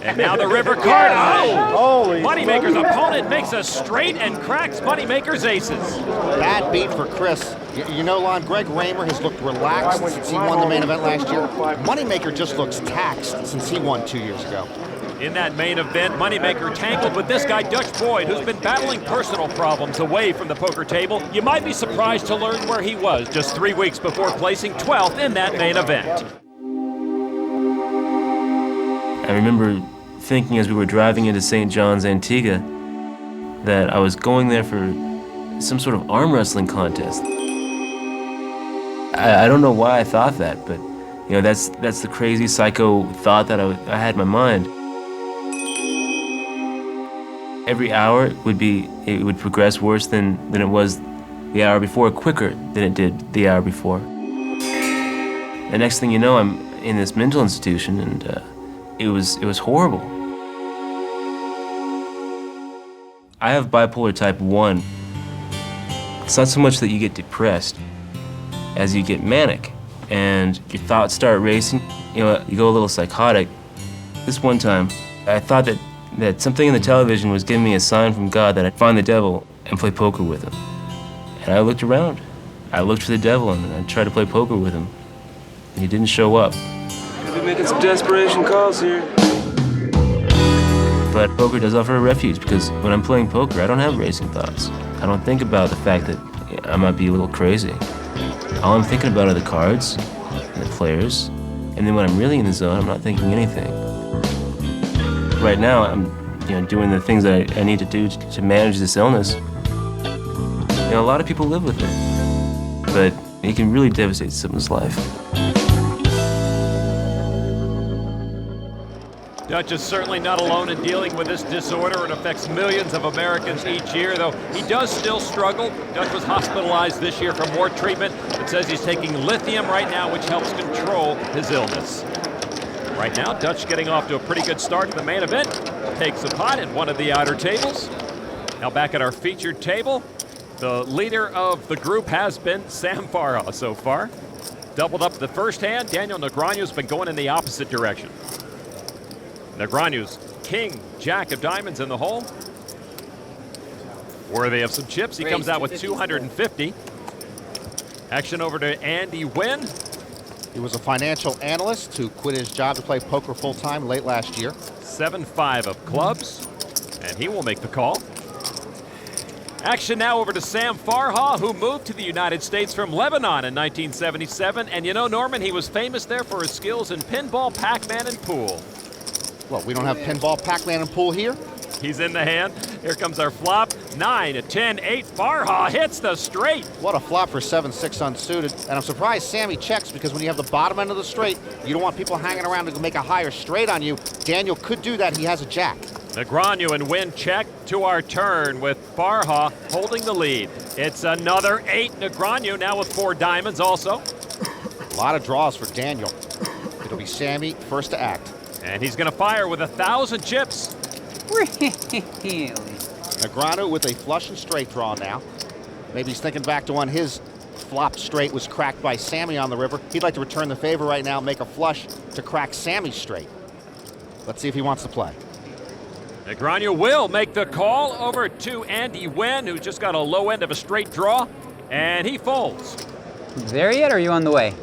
And now the river card. Oh! Moneymaker's opponent makes a straight and cracks Moneymaker's aces. Bad beat for Chris. You know, Lon, Greg Raymer has looked relaxed since he won the main event last year. Moneymaker just looks taxed since he won 2 years ago. In that main event, Moneymaker tangled with this guy, Dutch Boyd, who's been battling personal problems away from the poker table. You might be surprised to learn where he was just 3 weeks before placing 12th in that main event. I remember thinking as we were driving into St. John's, Antigua, that I was going there for some sort of arm wrestling contest. I don't know why I thought that, but you know, that's the crazy psycho thought that I had in my mind. Every hour it would progress worse than it was the hour before, quicker than it did the hour before. The next thing you know, I'm in this mental institution, and it was horrible. I have bipolar type 1. It's not so much that you get depressed as you get manic and your thoughts start racing. You know, you go a little psychotic. This one time, I thought that something in the television was giving me a sign from God that I'd find the devil and play poker with him. And I looked around. I looked for the devil and I tried to play poker with him. And he didn't show up. Gonna be making some desperation calls here. But poker does offer a refuge because when I'm playing poker, I don't have racing thoughts. I don't think about the fact that I might be a little crazy. All I'm thinking about are the cards and the players. And then when I'm really in the zone, I'm not thinking anything. Right now, I'm doing the things that I need to do to manage this illness. A lot of people live with it, but it can really devastate someone's life. Dutch is certainly not alone in dealing with this disorder. It affects millions of Americans each year, though he does still struggle. Dutch was hospitalized this year for more treatment. It says he's taking lithium right now, which helps control his illness. Right now, Dutch getting off to a pretty good start in the main event. Takes a pot at one of the outer tables. Now back at our featured table, the leader of the group has been Sam Farha so far. Doubled up the first hand. Daniel Negreanu's been going in the opposite direction. Negreanu's king, jack of diamonds in the hole. Worthy of some chips. He comes out with 250. Action over to Andy Wynn. He was a financial analyst who quit his job to play poker full-time late last year. 7-5 of clubs, and he will make the call. Action now over to Sam Farha, who moved to the United States from Lebanon in 1977. And you know, Norman, he was famous there for his skills in pinball, Pac-Man, and pool. Well, we don't have pinball, Pac-Man, and pool here. He's in the hand. Here comes our flop. 9, a 10, 8. Farha hits the straight. What a flop for 7-6 unsuited. And I'm surprised Sammy checks because when you have the bottom end of the straight, you don't want people hanging around to make a higher straight on you. Daniel could do that. He has a jack. Negreanu and Wynn check to our turn with Farha holding the lead. It's another 8. Negreanu now with 4 diamonds also. A lot of draws for Daniel. It'll be Sammy first to act. And he's going to fire with 1,000 chips. Negreanu with a flush and straight draw now. Maybe he's thinking back to when his flop straight was cracked by Sammy on the river. He'd like to return the favor right now, make a flush to crack Sammy's straight. Let's see if he wants to play. Negreanu will make the call over to Andy Wynn, who's just got a low end of a straight draw, and he folds. There yet, or are you on the way?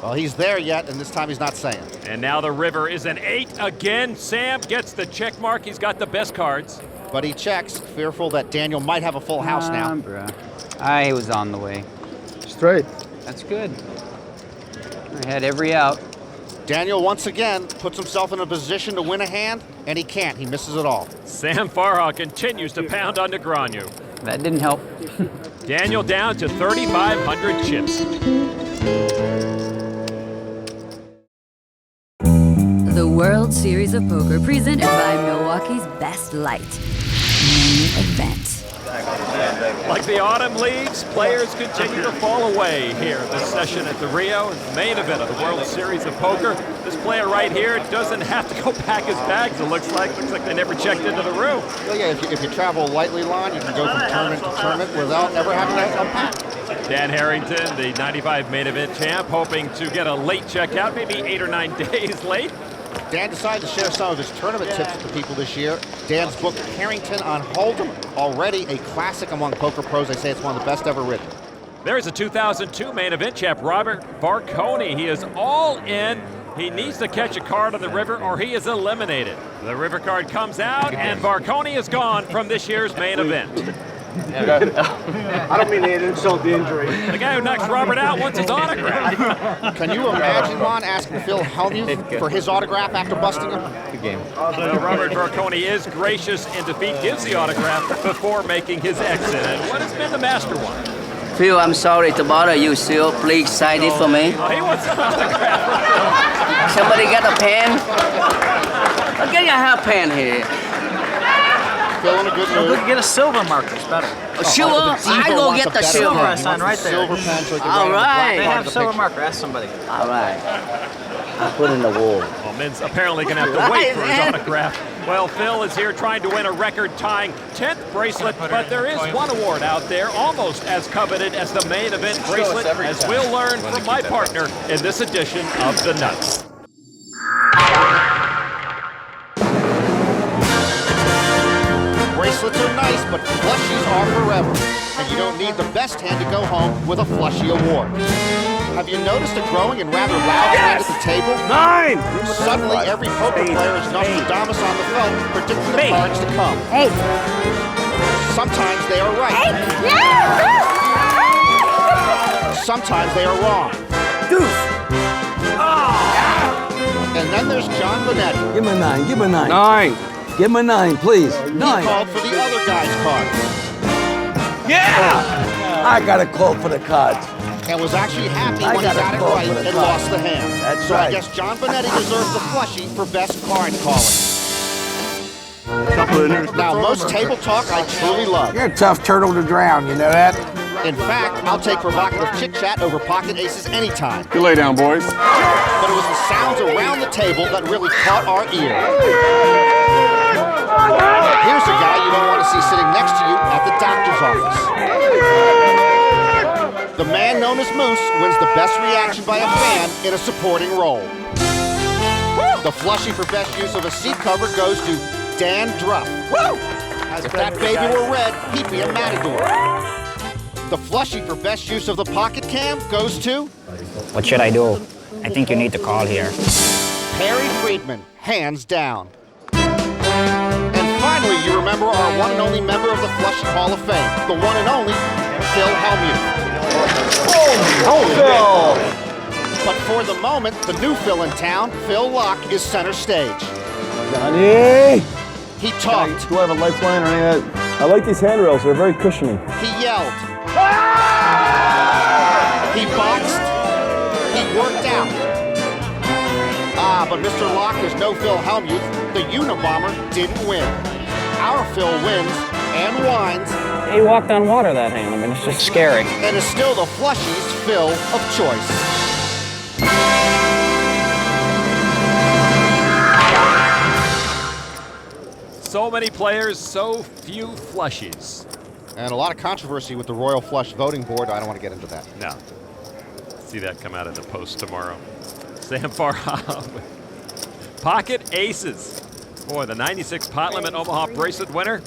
Well, he's there yet, and this time he's not saying. And now the river is an 8 again. Sam gets the check mark. He's got the best cards. But he checks, fearful that Daniel might have a full house now. Bruh. I was on the way. Straight. That's good. I had every out. Daniel once again puts himself in a position to win a hand, and he can't. He misses it all. Sam Farha continues to pound on Negreanu. That didn't help. Daniel down to 3,500 chips. The World Series of Poker presented by Milwaukee's Best Light. Main Event. Like the autumn leaves, players continue to fall away here this session at the Rio Main Event of the World Series of Poker. This player right here doesn't have to go pack his bags, it looks like. Looks like they never checked into the room. Well, yeah, if you travel lightly, Lon, you can go from tournament to tournament without ever having to unpack. Dan Harrington, the 95 Main Event champ, hoping to get a late checkout, maybe 8 or 9 days late. Dan decided to share some of his tournament tips with the people this year. Dan's book, Harrington on Hold'em, already a classic among poker pros. They say it's one of the best ever written. There's a 2002 Main Event champ, Robert Varconi. He is all in. He needs to catch a card on the river or he is eliminated. The river card comes out and Varconi is gone from this year's Main Event. I don't mean to insult the injury. The guy who knocks Robert out wants his autograph. Can you imagine, Lon, asking Phil Hellmuth for his autograph after busting him? Good game. Robert Varconi is gracious in defeat, gives the autograph before making his exit. And what has been the master one? Phil, I'm sorry to bother you, Phil. Please sign it for me. Oh, he wants an autograph. Somebody got a pen? Okay, I have a pen here. Phil in a good mood. Get a silver marker, it's better. Sure, I go get the silver. I sign right there. Silver pen so he can All write on the black right. They part have of the silver picture. marker, ask somebody. All right. I put in the wall. Well, Min's apparently going to have to wait for his autograph. Well, Phil is here trying to win a record-tying 10th bracelet, but there is one award out there almost as coveted as the main event bracelet, as we'll learn from my partner in this edition of The Nuts. Bracelets are nice, but flushies are forever. And you don't need the best hand to go home with a flushie award. Have you noticed a growing and rather loud trend at the table? 9! Suddenly, every poker player is Nostradamus on the phone, predicting the cards to come. 8. Sometimes they are right. 8. Sometimes they are wrong. Deuce. And then there's John Bonetti. Give him a 9. Give him a 9. 9. Give him a 9, please. 9. He called for the other guy's cards. Yeah! I got a call for the cards. And was actually happy when he got it right and lost the hand. That's so right. I guess John Bonetti deserves the flushie for best card calling. Now, most table talk I truly love. You're a tough turtle to drown, you know that? In fact, I'll take provocative chit-chat over pocket aces anytime. You lay down, boys. But it was the sounds around the table that really caught our ear. Here's a guy you don't want to see sitting next to you at the doctor's office. The man known as Moose wins the best reaction by a fan in a supporting role. The flushie for best use of a seat cover goes to Dan Druff. If that baby were red, he'd be a matador. The flushie for best use of the pocket cam goes to... What should I do? I think you need to call here. Perry Friedman, hands down. And finally, you remember our one and only member of the Flushie Hall of Fame, the one and only Phil Hellmuth. Phil! But for the moment, the new Phil in town, Phil Locke, is center stage. Johnny! He talked. Do I have a lifeline or anything? I like these handrails, they're very cushiony. He yelled. He boxed. He worked out. But Mr. Locke is no Phil Hellmuth. The Unabomber didn't win. Our Phil wins and whines. He walked on water that hand. I mean, it's just scary. And is still the Flushie's Phil of choice. So many players, so few flushies. And a lot of controversy with the Royal Flush voting board. I don't want to get into that. No. See that come out in the Post tomorrow. Sam Farha with pocket aces. Boy, the 96 pot limit Omaha bracelet winner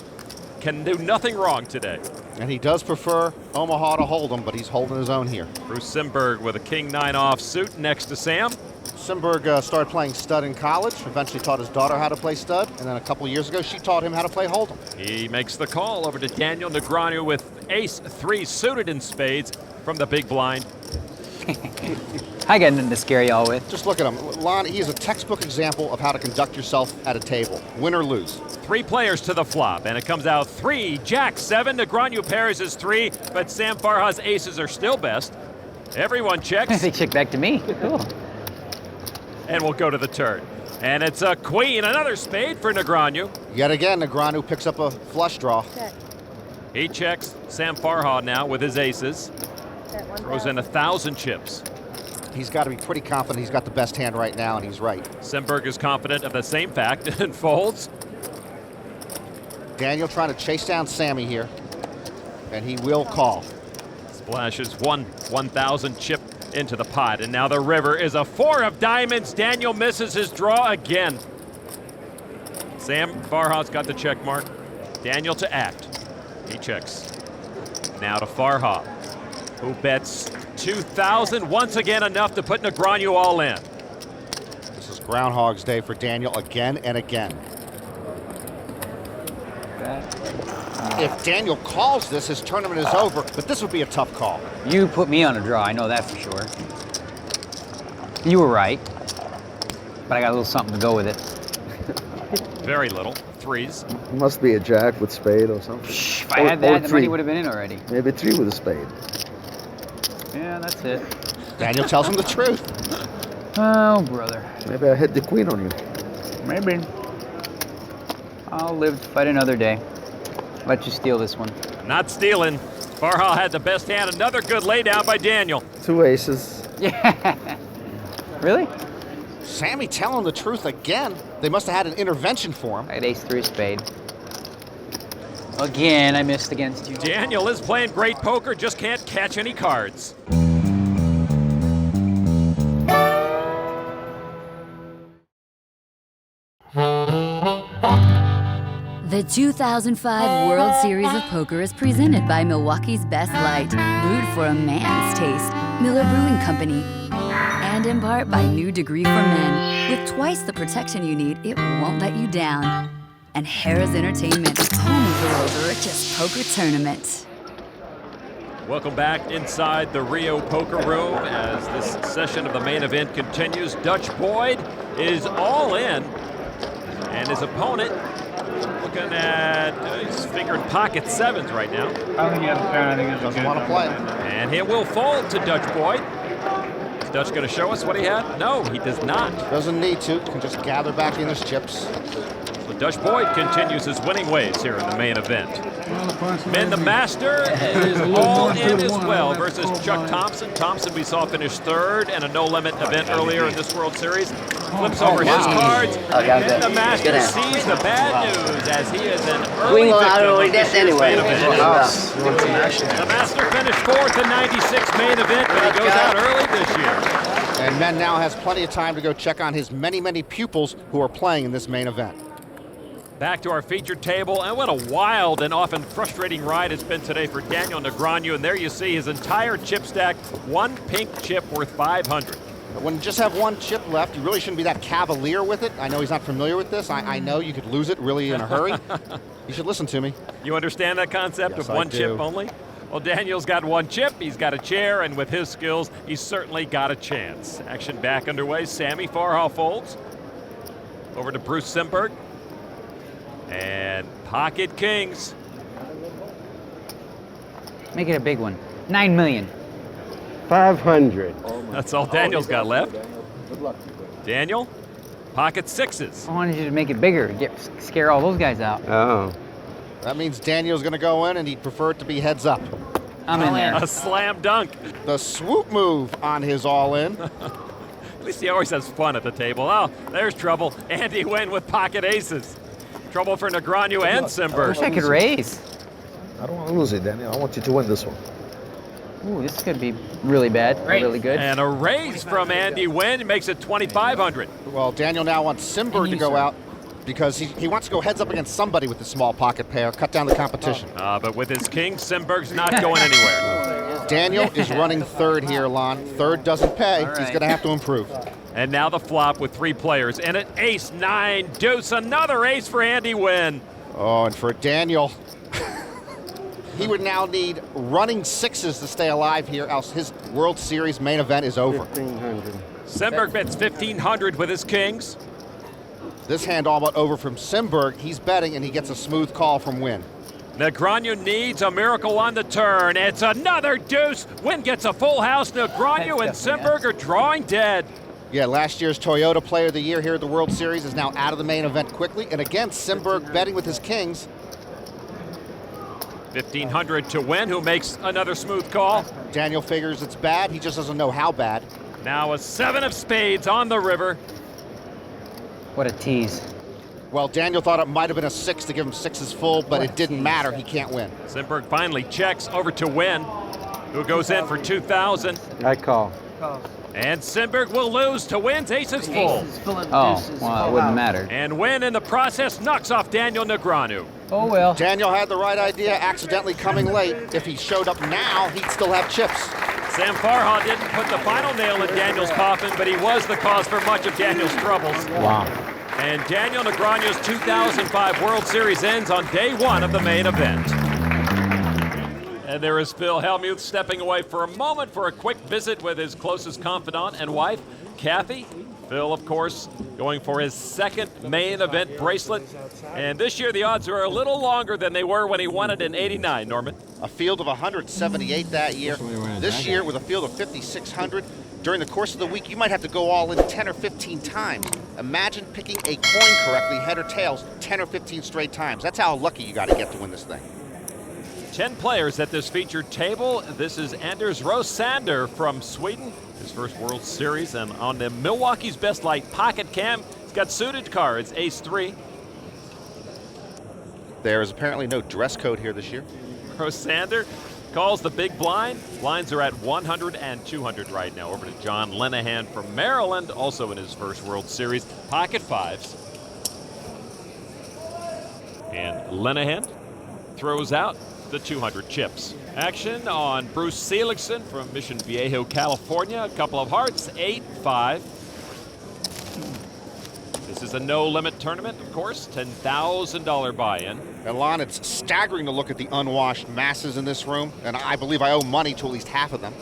can do nothing wrong today. And he does prefer Omaha to Hold'em, but he's holding his own here. Bruce Simberg with a king-9 offsuit next to Sam. Simberg started playing stud in college, eventually taught his daughter how to play stud, and then a couple years ago, she taught him how to play Hold'em. He makes the call over to Daniel Negreanu with ace-3 suited in spades from the big blind. I got nothing to scare y'all with. Just look at him. Lon, he is a textbook example of how to conduct yourself at a table. Win or lose. 3 players to the flop, and it comes out 3, Jack 7. Negreanu pairs his 3, but Sam Farha's aces are still best. Everyone checks. They check back to me. Cool. And we'll go to the turn. And it's a queen, another spade for Negreanu. Yet again, Negreanu picks up a flush draw. He checks Sam Farha now with his aces. Throws in 1,000 chips. He's got to be pretty confident he's got the best hand right now, and he's right. Simberg is confident of the same fact and folds. Daniel trying to chase down Sammy here, and he will call. Splashes 1,000 chip into the pot, and now the river is a 4 of diamonds. Daniel misses his draw again. Sam Farha's got the check mark. Daniel to act. He checks. Now to Farha, who bets 2,000, once again enough to put Negreanu all in. This is Groundhog's Day for Daniel again and again. If Daniel calls this, his tournament is over, but this would be a tough call. You put me on a draw, I know that for sure. You were right, but I got a little something to go with it. Very little. 3s. Must be a jack with spade or something. If I had that, the money would have been in already. Maybe 3 with a spade. Yeah, that's it. Daniel tells him the truth. Oh, brother. Maybe I hit the queen on you. Maybe. I'll live to fight another day. Let you steal this one. Not stealing. Farha had the best hand. Another good laydown by Daniel. 2 aces. Yeah. Really? Sammy telling the truth again. They must have had an intervention for him. I had ace-3 spade. Again, I missed against you. Daniel is playing great poker, just can't catch any cards. The 2005 World Series of Poker is presented by Milwaukee's Best Light, brewed for a man's taste, Miller Brewing Company, and in part by New Degree for Men. With twice the protection you need, it won't let you down. And Harrah's Entertainment, home of the world's richest poker tournament. Welcome back inside the Rio Poker Room as this session of the main event continues. Dutch Boyd is all in, and his opponent looking at, he's fingering pocket sevens right now. I think he has a pair. I think it's Doesn't want to play. And he will fold to Dutch Boyd. Is Dutch going to show us what he had? No, he does not. Doesn't need to. Can just gather back in his chips. So Dutch Boyd continues his winning ways here in the main event. Men, the master is all in as well versus Chuck Thompson. Thompson we saw finish third in a no-limit event earlier in this World Series. Flips over his cards, and the master sees the bad news as he is an early victim of this year's main event. The master finished fourth in '96 main event, but he goes out early this year. And Men now has plenty of time to go check on his many, many pupils who are playing in this main event. Back to our featured table, and what a wild and often frustrating ride it's been today for Daniel Negreanu. And there you see his entire chip stack, one pink chip worth 500. When you just have one chip left, you really shouldn't be that cavalier with it. I know he's not familiar with this. I know you could lose it really in a hurry. You should listen to me. You understand that concept of one chip only? Well, Daniel's got one chip, he's got a chair, and with his skills, he's certainly got a chance. Action back underway. Sammy Farha folds. Over to Bruce Simberg. And pocket kings. Make it a big one. 9 million. 500. That's all Daniel's got left. Daniel, pocket sixes. I wanted you to make it bigger, scare all those guys out. Oh. That means Daniel's going to go in, and he'd prefer it to be heads up. I'm in there. A slam dunk. The swoop move on his all-in. At least he always has fun at the table. Oh, there's trouble. Andy Wynn with pocket aces. Trouble for Negreanu and I Simberg. wish I could raise. I don't want to lose it, Daniel. I want you to win this one. Ooh, this could be really bad, or really good. And a raise from Andy Wynn makes it 2,500. Well, Daniel now wants Simberg to go out because he wants to go heads up against somebody with the small pocket pair, cut down the competition. But with his king, Simberg's not going anywhere. Daniel is running third here, Lon. Third doesn't pay. He's going to have to improve. And now the flop with three players. And an ace, nine, deuce, another ace for Andy Wynn. Oh, and for Daniel, he would now need running sixes to stay alive here, else his World Series main event is over. 1,500. Simberg bets 1,500 with his kings. This hand all but over from Simberg. He's betting, and he gets a smooth call from Wynn. Negreanu needs a miracle on the turn. It's another deuce. Wynn gets a full house. Negreanu and Simberg are drawing dead. Yeah, last year's Toyota Player of the Year here at the World Series is now out of the main event quickly. And again, Simberg betting with his kings. 1,500 to Wynn, who makes another smooth call. Daniel figures it's bad. He just doesn't know how bad. Now a seven of spades on the river. What a tease. Well, Daniel thought it might have been a six to give him sixes full, but it didn't matter. He can't win. Simberg finally checks over to Wynn, who goes in for 2,000. I call. And Simberg will lose to Wynn's aces full. Oh, well, it wouldn't matter. And Wynn, in the process, knocks off Daniel Negreanu. Oh, well. Daniel had the right idea, accidentally coming late. If he showed up now, he'd still have chips. Sam Farha didn't put the final nail in Daniel's coffin, but he was the cause for much of Daniel's troubles. Wow. And Daniel Negreanu's 2005 World Series ends on day one of the main event. And there is Phil Hellmuth stepping away for a moment for a quick visit with his closest confidant and wife, Kathy. Phil, of course, going for his second main event bracelet. And this year the odds are a little longer than they were when he won it in '89, Norman. A field of 178 that year. This year with a field of 5,600. During the course of the week, you might have to go all in 10 or 15 times. Imagine picking a coin correctly, head or tails, 10 or 15 straight times. That's how lucky you got to get to win this thing. 10 players at this featured table. This is Anders Rosander from Sweden, his first World Series, and on the Milwaukee's Best Light pocket cam, he's got suited cards, ace-3. There is apparently no dress code here this year. Rosander calls the big blind. Blinds are at 100 and 200 right now. Over to John Linehan from Maryland, also in his first World Series, pocket 5s. And Linehan throws out the 200 chips. Action on Bruce Seligson from Mission Viejo, California. A couple of hearts, 8-5. This is a no-limit tournament, of course, $10,000 buy-in. And Lon, it's staggering to look at the unwashed masses in this room, and I believe I owe money to at least half of them.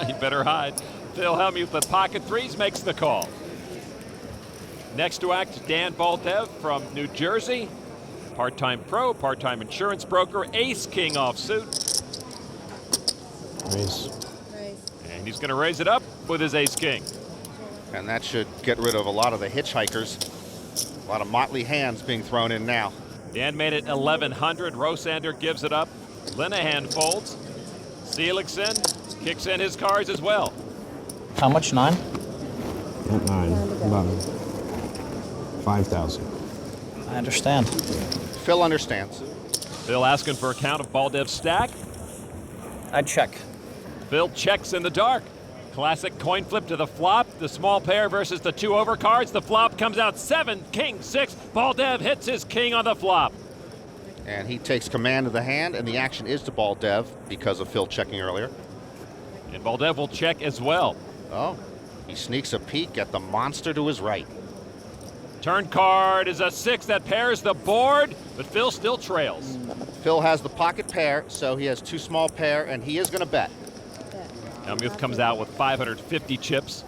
You better hide. Phil Hellmuth with pocket 3s makes the call. Next to act, Dan Baldev from New Jersey. Part-time pro, part-time insurance broker, ace-king offsuit. Raise. And he's going to raise it up with his ace-king. And that should get rid of a lot of the hitchhikers. A lot of motley hands being thrown in now. Dan made it 1,100. Rosander gives it up. Linehan folds. Seligson kicks in his cards as well. How much, 9? Not 9. 11. 5,000. I understand. Phil understands. Phil asking for a count of Baldev's stack. I'd check. Phil checks in the dark. Classic coin flip to the flop. The small pair versus the 2 overcards. The flop comes out 7, king 6. Baldev hits his king on the flop. And he takes command of the hand, and the action is to Baldev because of Phil checking earlier. And Baldev will check as well. Oh, he sneaks a peek at the monster to his right. Turn card is a 6 that pairs the board, but Phil still trails. Phil has the pocket pair, so he has 2 small pair, and he is going to bet. Hellmuth comes out with 550 chips.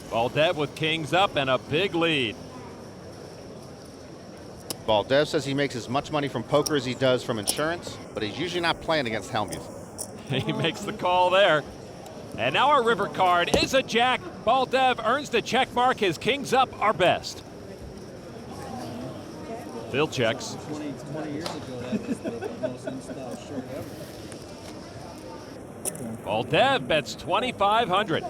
Baldev with kings up and a big lead. Baldev says he makes as much money from poker as he does from insurance, but he's usually not playing against Hellmuth. He makes the call there. And now our river card is a jack. Baldev earns the check mark. His kings up are best. Phil checks. 20 years ago, that was the most in-style shirt ever. Baldev bets 2,500.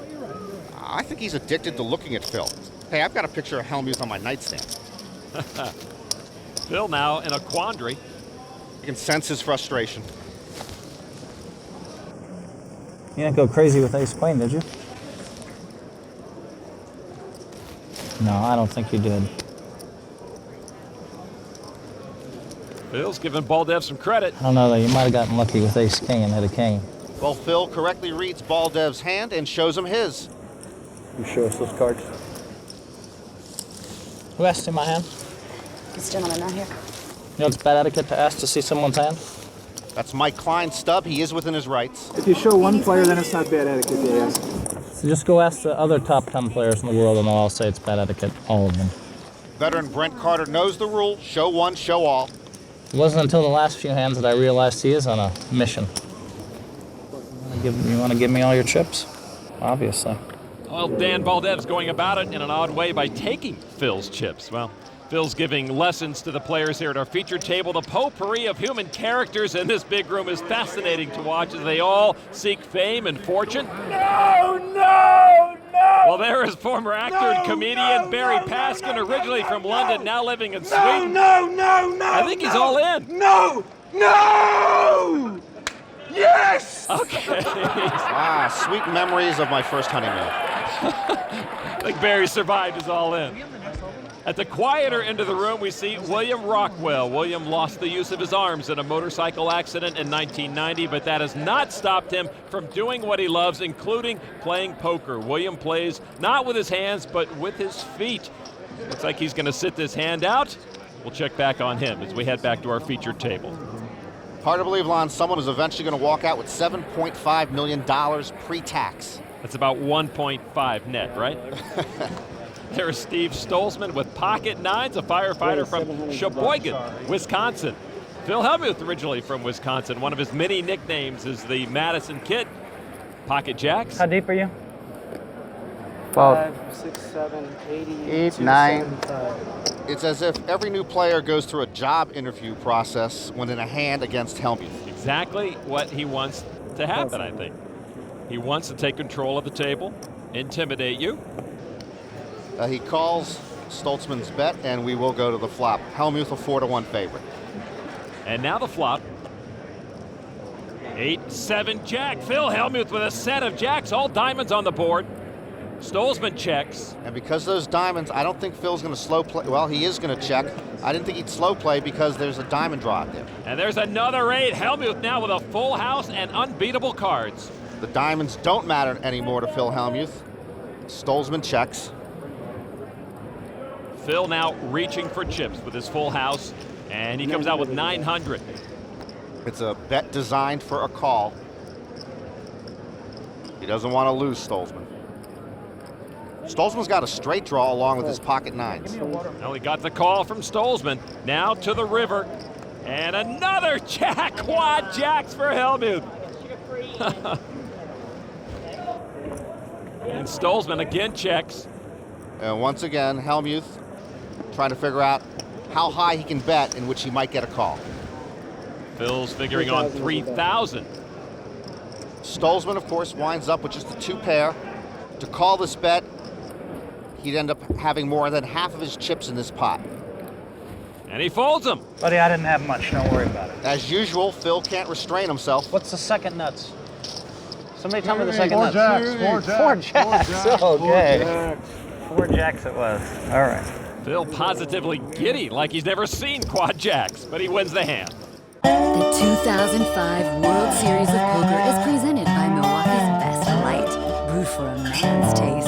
I think he's addicted to looking at Phil. Hey, I've got a picture of Hellmuth on my nightstand. Phil now in a quandary. You can sense his frustration. You didn't go crazy with ace-queen, did you? No, I don't think you did. Phil's giving Baldev some credit. I don't know, though. You might have gotten lucky with ace-king and hit a king. Well, Phil correctly reads Baldev's hand and shows him his. You show us those cards. Who asked to see my hand? This gentleman right here. You know it's bad etiquette to ask to see someone's hand? That's Mike Klein's stub. He is within his rights. If you show one player, then it's not bad etiquette to ask. So just go ask the other top 10 players in the world and they'll all say it's bad etiquette, all of them. Veteran Brent Carter knows the rule. Show one, show all. It wasn't until the last few hands that I realized he is on a mission. You want to give me all your chips? Obviously. Well, Dan Baldev's going about it in an odd way by taking Phil's chips. Well, Phil's giving lessons to the players here at our featured table. The potpourri of human characters in this big room is fascinating to watch as they all seek fame and fortune. No, no, no! Well, there is former actor and comedian Barry Paskin, originally from London, now living in Sweden. No! I think he's all in. No! No! Yes! Okay. Sweet memories of my first honeymoon. I think Barry survived his all in. At the quieter end of the room, we see William Rockwell. William lost the use of his arms in a motorcycle accident in 1990, but that has not stopped him from doing what he loves, including playing poker. William plays not with his hands, but with his feet. Looks like he's going to sit this hand out. We'll check back on him as we head back to our featured table. Hard to believe, Lon, someone is eventually going to walk out with $7.5 million pre-tax. That's about 1.5 net, right? There's Steve Stolzman with pocket 9s, a firefighter from Sheboygan, Wisconsin. Phil Hellmuth, originally from Wisconsin. One of his many nicknames is the Madison Kid. Pocket jacks. How deep are you? 5, 6, 7, 8, 9. It's as if every new player goes through a job interview process when in a hand against Hellmuth. exactly what he wants to happen, I think. He wants to take control of the table, intimidate you. He calls Stoltzman's bet, and we will go to the flop. Hellmuth a 4-1 favorite. And now the flop. 8-7 jack. Phil Hellmuth with a set of jacks, all diamonds on the board. Stoltzman checks. And because those diamonds, I don't think Phil's going to slow play. Well, he is going to check. I didn't think he'd slow play because there's a diamond draw out there. And there's another 8. Hellmuth now with a full house and unbeatable cards. The diamonds don't matter anymore to Phil Hellmuth. Stoltzman checks. Phil now reaching for chips with his full house, and he comes out with 900. It's a bet designed for a call. He doesn't want to lose, Stoltzman. Stoltzman's got a straight draw along with his pocket nines. Well, he got the call from Stoltzman. Now to the river. And another jack. Quad jacks for Hellmuth. And Stoltzman again checks. And once again, Hellmuth trying to figure out how high he can bet in which he might get a call. Phil's figuring on 3,000. Stoltzman, of course, winds up with just a 2 pair. To call this bet, he'd end up having more than half of his chips in this pot. And he folds them. Buddy, I didn't have much. Don't worry about it. As usual, Phil can't restrain himself. What's the second nuts? Somebody tell me the second Four nuts. jacks. Four jacks. Okay. 4 jacks it was. All right. Phil positively giddy, like he's never seen quad jacks, but he wins the hand. The 2005 World Series of Poker is presented by Milwaukee's Best Light, brewed for a man's taste.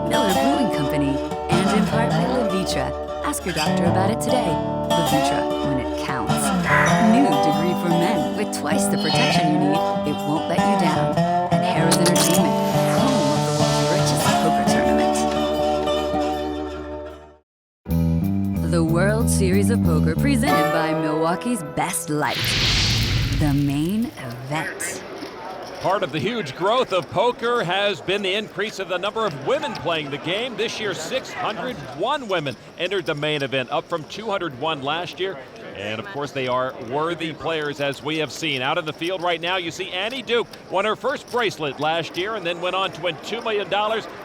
Miller Brewing Company, and in part by Levitra. Ask your doctor about it today. Levitra, when it counts. New degree for men with twice the protection you need. It won't let you down. And Harris Entertainment, home of the world's richest poker tournament. The World Series of Poker presented by Milwaukee's Best Light. The main event. Part of the huge growth of poker has been the increase of the number of women playing the game. This year, 601 women entered the main event, up from 201 last year. And of course, they are worthy players, as we have seen. Out in the field right now, you see Annie Duke won her first bracelet last year and then went on to win $2 million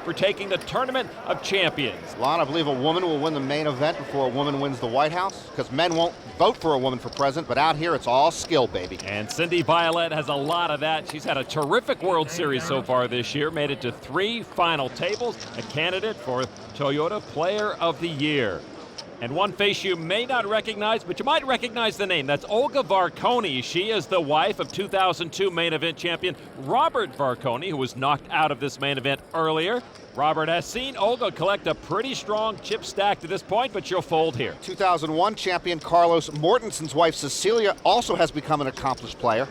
for taking the Tournament of Champions. Lon, I believe a woman will win the main event before a woman wins the White House, because men won't vote for a woman for president, but out here it's all skill, baby. And Cindy Violette has a lot of that. She's had a terrific World Series so far this year, made it to 3 final tables, a candidate for Toyota Player of the Year. And one face you may not recognize, but you might recognize the name. That's Olga Varconi. She is the wife of 2002 main event champion Robert Varconi, who was knocked out of this main event earlier. Robert has seen Olga collect a pretty strong chip stack to this point, but she'll fold here. 2001 champion Carlos Mortensen's wife Cecilia also has become an accomplished player.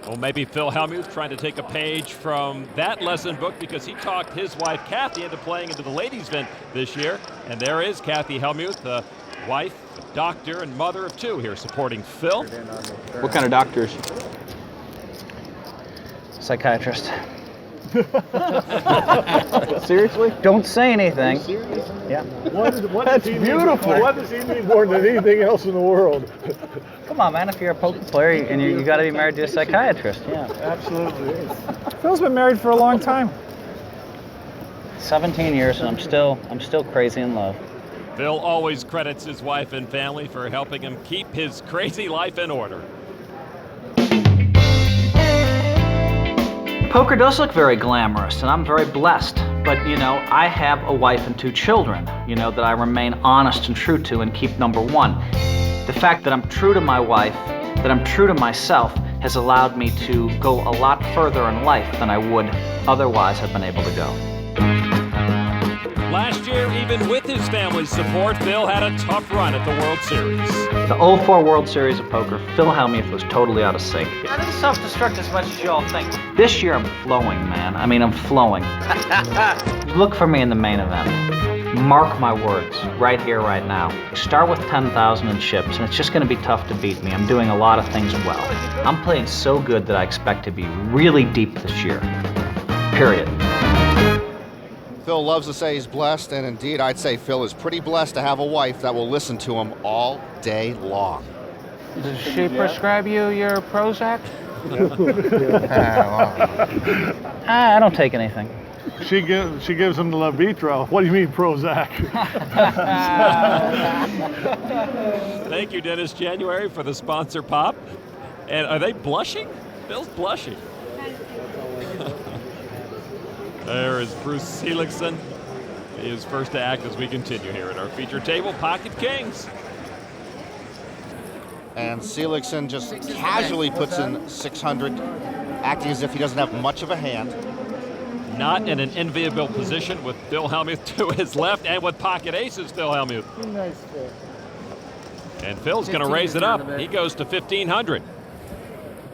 Well, maybe Phil Hellmuth trying to take a page from that lesson book, because he talked his wife Kathy into playing into the ladies' event this year. And there is Kathy Hellmuth, the wife, doctor, and mother of 2 here supporting Phil. What kind of doctor is she? Psychiatrist. Seriously? Don't say anything. Are you serious? Yeah. That's beautiful. What does he need more than anything else in the world? Come on, man. If you're a poker player and you got to be married to a psychiatrist, yeah. Absolutely. Phil's been married for a long time. 17 years, and I'm still crazy in love. Phil always credits his wife and family for helping him keep his crazy life in order. Poker does look very glamorous, and I'm very blessed. But, you know, I have a wife and 2 children, you know, that I remain honest and true to and keep number 1. The fact that I'm true to my wife, that I'm true to myself, has allowed me to go a lot further in life than I would otherwise have been able to go. Last year, even with his family's support, Phil had a tough run at the World Series. The 04 World Series of Poker, Phil Hellmuth was totally out of sync. I didn't self-destruct as much as you all think. This year I'm flowing, man. I mean, I'm flowing. Look for me in the main event. Mark my words, right here, right now. Start with 10,000 in chips, and it's just going to be tough to beat me. I'm doing a lot of things well. I'm playing so good that I expect to be really deep this year. Period. Phil loves to say he's blessed, and indeed I'd say Phil is pretty blessed to have a wife that will listen to him all day long. Does she prescribe you your Prozac? I don't take anything. She gives him the Levitra. What do you mean Prozac? Thank you, Dennis January, for the sponsor pop. And are they blushing? Phil's blushing. There is Bruce Seligson. He is first to act as we continue here at our feature table, Pocket Kings. And Seligson just casually puts in 600, acting as if he doesn't have much of a hand. Not in an enviable position with Phil Hellmuth to his left and with pocket aces, Phil Hellmuth. Nice Phil. And Phil's going to raise it up. He goes to 1,500.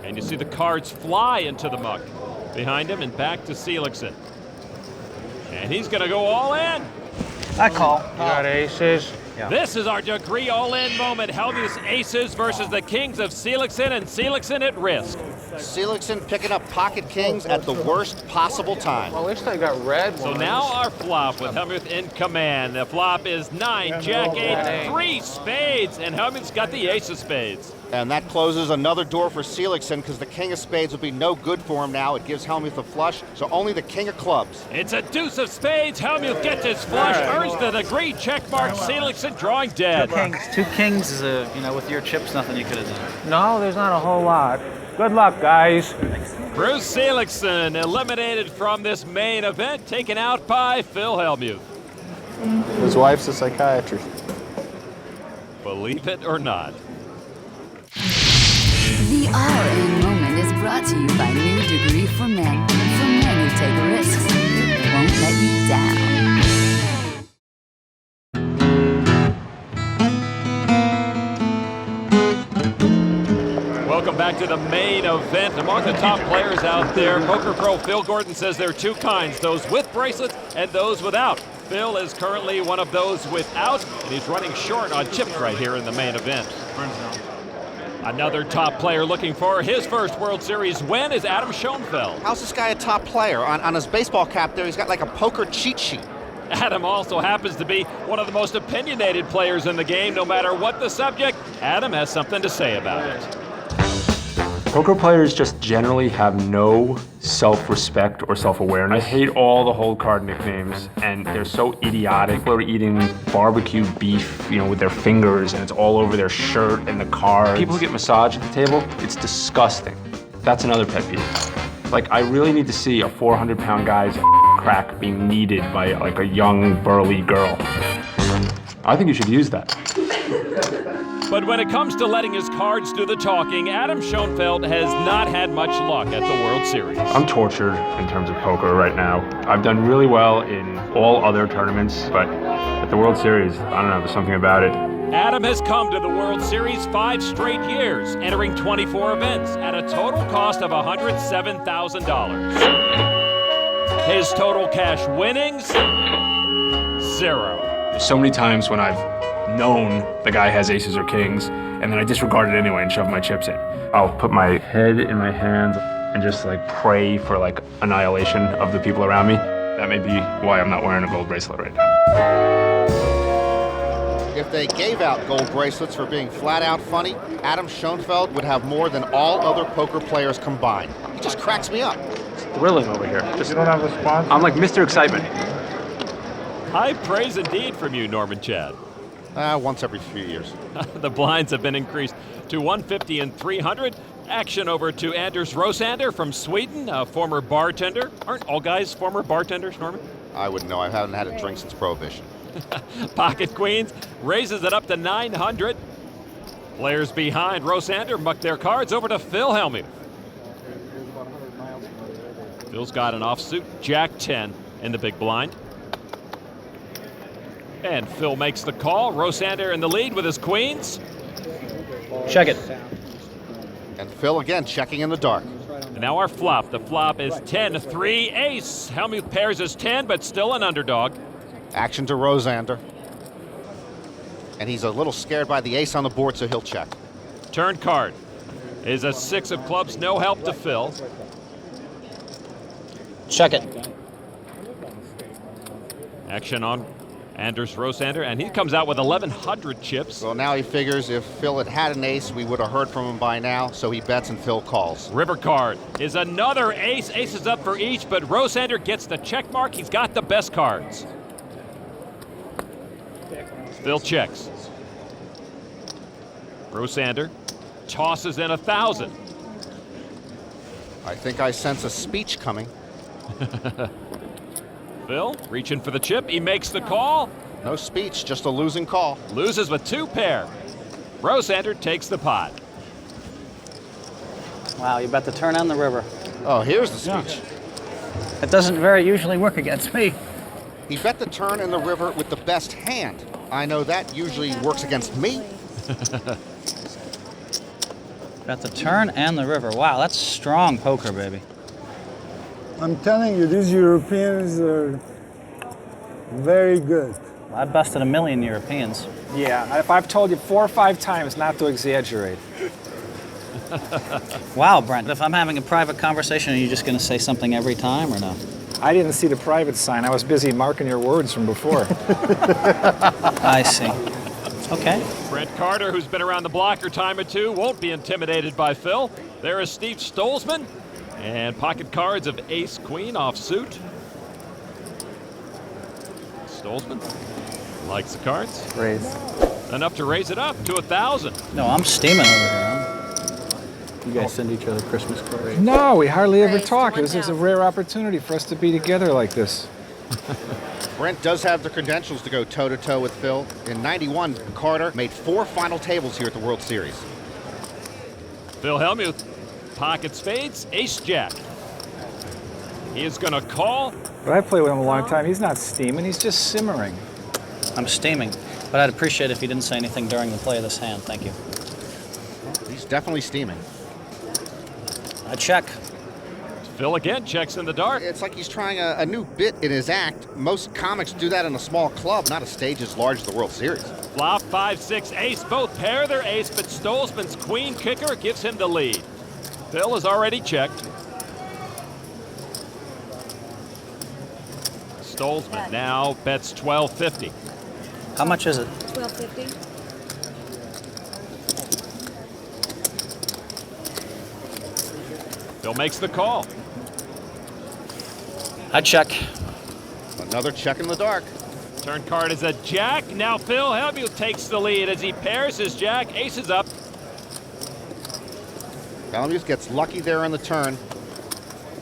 And you see the cards fly into the muck. Behind him and back to Seligson. And he's going to go all in. I call. You got aces. Yeah. This is our degree all-in moment. Hellmuth's aces versus the kings of Seligson, and Seligson at risk. Seligson picking up pocket kings at the worst possible time. Well, at least I got red So ones. now our flop with Hellmuth in command. The flop is 9, Jack 8, 3 spades, and Hellmuth's got the ace of spades. And that closes another door for Seligson because the king of spades will be no good for him now. It gives Hellmuth a flush, so only the king of clubs. It's a deuce of spades. Hellmuth gets his flush, earns the degree, check mark. Seligson drawing dead. Two kings is a, with your chips, nothing you could have done. No, there's not a whole lot. Good luck, guys. Bruce Seligson eliminated from this main event, taken out by Phil Hellmuth. His wife's a psychiatrist. Believe it or not. The all-in moment is brought to you by New Degree for Men. For men who take risks, it won't let you down. Welcome back to the main event. Among the top players out there, Poker Pro Phil Gordon says there are two kinds, those with bracelets and those without. Phil is currently one of those without, and he's running short on chips right here in the main event. Another top player looking for his first World Series win is Adam Schoenfeld. How's this guy a top player? On his baseball cap there, he's got like a poker cheat sheet. Adam also happens to be one of the most opinionated players in the game. No matter what the subject, Adam has something to say about it. Poker players just generally have no self-respect or self-awareness. I hate all the hold card nicknames, and they're so idiotic. People are eating barbecue beef, with their fingers, and it's all over their shirt and the card. People who get massaged at the table, it's disgusting. That's another pet peeve. Like, I really need to see a 400-pound guy's crack being kneaded by like a young, burly girl. I think you should use that. But when it comes to letting his cards do the talking, Adam Schoenfeld has not had much luck at the World Series. I'm tortured in terms of poker right now. I've done really well in all other tournaments, but at the World Series, I don't know, there's something about it. Adam has come to the World Series 5 straight years, entering 24 events at a total cost of $107,000. His total cash winnings, 0. There's so many times when I've known the guy has aces or kings, and then I disregard it anyway and shove my chips in. I'll put my head in my hands and just pray for annihilation of the people around me. That may be why I'm not wearing a gold bracelet right now. If they gave out gold bracelets for being flat out funny, Adam Schoenfeld would have more than all other poker players combined. He just cracks me up. It's thrilling over here. You don't have a sponsor? I'm like Mr. Excitement. High praise indeed from you, Norman Chad. Once every few years. The blinds have been increased to 150 and 300. Action over to Anders Rosander from Sweden, a former bartender. Aren't all guys former bartenders, Norman? I wouldn't know. I haven't had a drink since Prohibition. Pocket Queens raises it up to 900. Players behind Rosander muck their cards over to Phil Hellmuth. Phil's got an offsuit, Jack 10 in the big blind. And Phil makes the call. Rosander in the lead with his queens. Check it. And Phil again checking in the dark. And now our flop. The flop is 10-3 ace. Hellmuth pairs is 10, but still an underdog. Action to Rosander. And he's a little scared by the ace on the board, so he'll check. Turn card is a 6 of clubs. No help to Phil. Check it. Action on Anders Rosander, and he comes out with 1,100 chips. Well, now he figures if Phil had an ace, we would have heard from him by now, so he bets and Phil calls. River card is another ace. Aces up for each, but Rosander gets the check mark. He's got the best cards. Phil checks. Rosander tosses in 1,000. I think I sense a speech coming. Phil reaching for the chip. He makes the call. No speech, just a losing call. Loses with 2 pair. Rosander takes the pot. Wow, you bet the turn on the river. Oh, here's the speech. It doesn't very usually work against me. He bet the turn in the river with the best hand. I know that usually works against me. Bet the turn and the river. Wow, that's strong poker, baby. I'm telling you, these Europeans are very good. I busted 1 million Europeans. Yeah, if I've told you 4 or 5 times not to exaggerate. Wow, Brent, if I'm having a private conversation, are you just going to say something every time or no? I didn't see the private sign. I was busy marking your words from before. I see. Okay. Brent Carter, who's been around the block a time or two, won't be intimidated by Phil. There is Steve Stolzman, and pocket cards of ace queen off suit. Stolzman likes the cards. Raise. Enough to raise it up to 1,000. No, I'm steaming over here. You guys send each other Christmas cards? No, we hardly ever talk. This is a rare opportunity for us to be together like this. Brent does have the credentials to go toe-to-toe with Phil. In '91, Carter made 4 final tables here at the World Series. Phil Hellmuth, pocket spades, ace-jack. He is going to call. But I played with him a long time. He's not steaming, he's just simmering. I'm steaming, but I'd appreciate it if you didn't say anything during the play of this hand. Thank you. He's definitely steaming. I check. Phil again checks in the dark. It's like he's trying a new bit in his act. Most comics do that in a small club, not a stage as large as the World Series. Flop, 5-6, ace. Both pair their ace, but Stolzman's queen kicker gives him the lead. Phil has already checked. Stolzman now bets $12.50. How much is it? $12.50. Phil makes the call. I check. Another check in the dark. Turn card is a jack. Now Phil Hellmuth takes the lead as he pairs his jack. Ace is up. Hellmuth gets lucky there on the turn.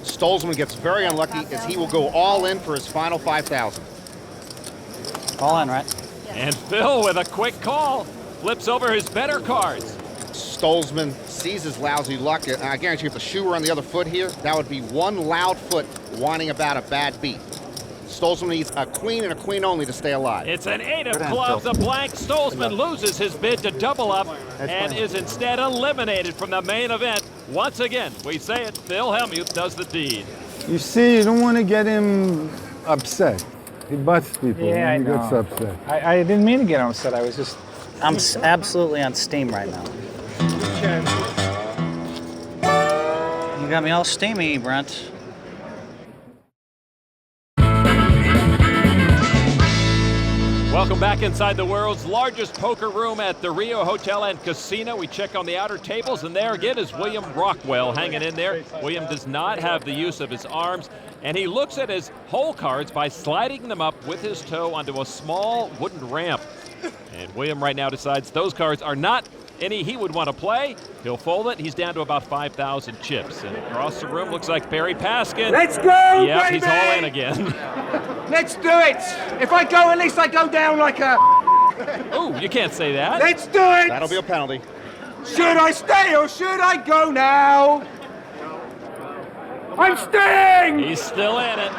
Stolzman gets very unlucky as he will go all in for his final 5,000. All in, right? And Phil with a quick call flips over his better cards. Stolzman sees his lousy luck. I guarantee you if the shoe were on the other foot here, that would be one loud foot whining about a bad beat. Stolzman needs a queen and a queen only to stay alive. It's an 8 of clubs, a blank. Stolzman loses his bid to double up and is instead eliminated from the main event. Once again, we say it, Phil Hellmuth does the deed. You see, you don't want to get him upset. He butts people Yeah, I when he know. gets upset. I didn't mean to get upset. I was just... I'm absolutely on steam right now. You got me all steamy, Brent. Welcome back inside the world's largest poker room at the Rio Hotel and Casino. We check on the outer tables, and there again is William Rockwell hanging in there. William does not have the use of his arms, and he looks at his hole cards by sliding them up with his toe onto a small wooden ramp. And William right now decides those cards are not any he would want to play. He'll fold it. He's down to about 5,000 chips. And across the room looks like Barry Paskin. Let's go, Yep, baby! he's all in again. Let's do it! If I go, at least I go down like a... Ooh, you can't say that. Let's do it! That'll be a penalty. Should I stay or should I go now? I'm staying! He's still in it.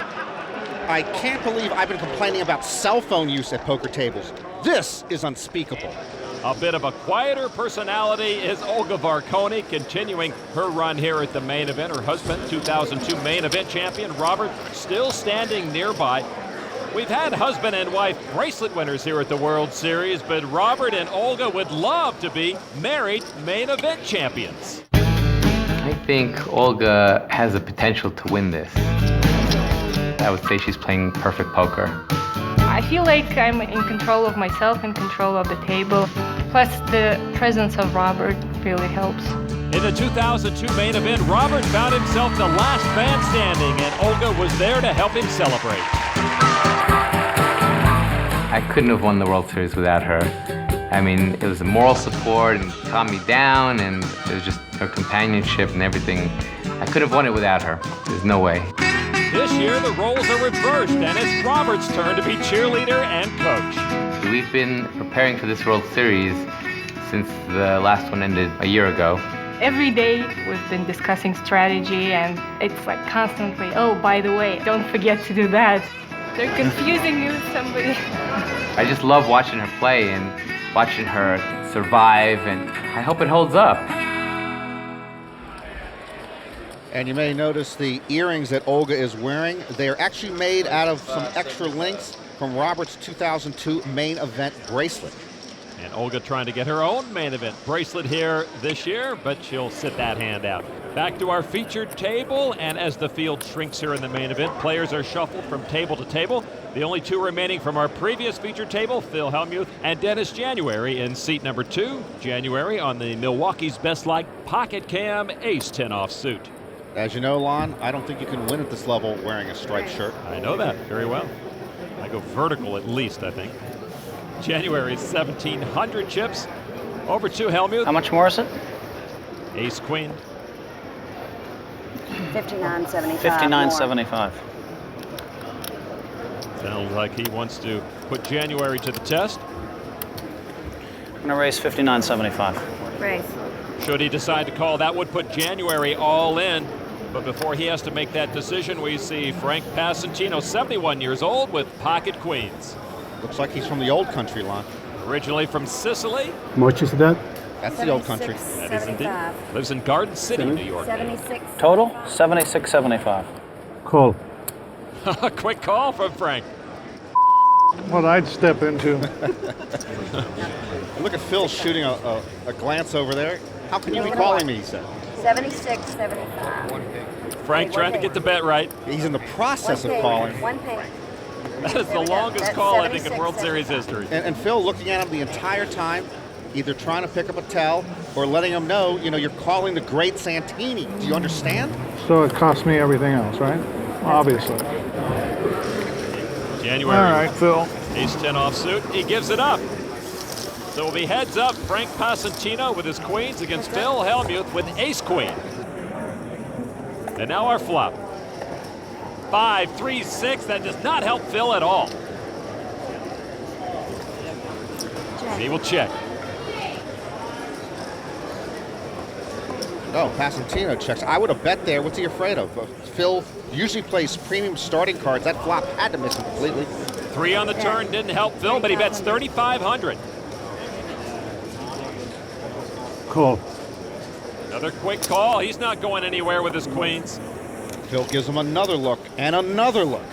I can't believe I've been complaining about cell phone use at poker tables. This is unspeakable. A bit of a quieter personality is Olga Varconi, continuing her run here at the main event. Her husband, 2002 main event champion, Robert, still standing nearby. We've had husband and wife bracelet winners here at the World Series, but Robert and Olga would love to be married main event champions. I think Olga has the potential to win this. I would say she's playing perfect poker. I feel like I'm in control of myself and control of the table. Plus, the presence of Robert really helps. In the 2002 main event, Robert found himself the last man standing, and Olga was there to help him celebrate. I couldn't have won the World Series without her. I mean, it was the moral support and calmed me down, and it was just her companionship and everything. I couldn't have won it without her. There's no way. This year, the roles are reversed, and it's Robert's turn to be cheerleader and coach. We've been preparing for this World Series since the last one ended a year ago. Every day, we've been discussing strategy, and it's like constantly, oh, by the way, don't forget to do that. They're confusing me with somebody. I just love watching her play and watching her survive, and I hope it holds up. And you may notice the earrings that Olga is wearing. They are actually made out of some extra links from Robert's 2002 main event bracelet. And Olga trying to get her own main event bracelet here this year, but she'll sit that hand out. Back to our featured table, and as the field shrinks here in the main event, players are shuffled from table to table. The only two remaining from our previous featured table, Phil Hellmuth and Dennis January in seat number 2. January on the Milwaukee's Best Like Pocket Cam Ace 10-off suit. As you know, Lon, I don't think you can win at this level wearing a striped shirt. I know that very well. I go vertical at least, I think. January's 1,700 chips. Over to Hellmuth. How much more is it? Ace Queen. $59.75. $59.75. Sounds like he wants to put January to the test. I'm gonna raise $59.75. Raise. Should he decide to call, that would put January all in. But before he has to make that decision, we see Frank Passantino, 71 years old, with pocket queens. Looks like he's from the old country, Lon. Originally from Sicily. How much is that? That's the old country. That is indeed. Lives in Garden City, New York. 76. Total, $76.75. Call. Quick call from Frank. What I'd step into. Look at Phil shooting a glance over there. How can you be calling me, he said. 76.75. Frank trying to get the bet right. He's in the process of calling. One pink. That is the longest call, I think, in World Series history. And Phil looking at him the entire time, either trying to pick up a tell or letting him know, you're calling the great Santini. Do you understand? So it cost me everything else, right? Obviously. January. All right, Phil. Ace 10 off suit. He gives it up. So it'll be heads up. Frank Passantino with his queens against Phil Hellmuth with ace queen. And now our flop. 5, 3, 6. That does not help Phil at all. He will check. Oh, Passantino checks. I would have bet there. What's he afraid of? Phil usually plays premium starting cards. That flop had to miss him completely. 3 on the turn didn't help Phil, but he bets 3,500. Call. Another quick call. He's not going anywhere with his queens. Phil gives him another look and another look.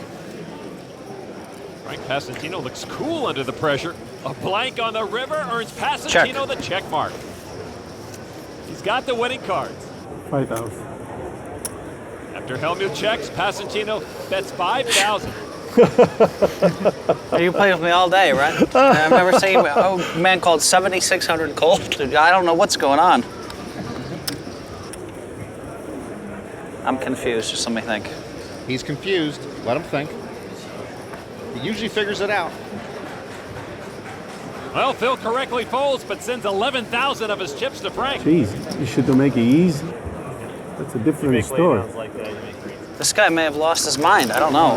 Frank Passantino looks cool under the pressure. A blank on the river earns Passantino the check mark. He's got the winning cards. 5,000. After Hellmuth checks, Passantino bets 5,000. You play with me all day, right? I've never seen a man called 7,600 cold. I don't know what's going on. I'm confused. Just let me think. He's confused. Let him think. He usually figures it out. Well, Phil correctly folds, but sends 11,000 of his chips to Frank. Jeez, you should make it easy. That's a different story. This guy may have lost his mind. I don't know.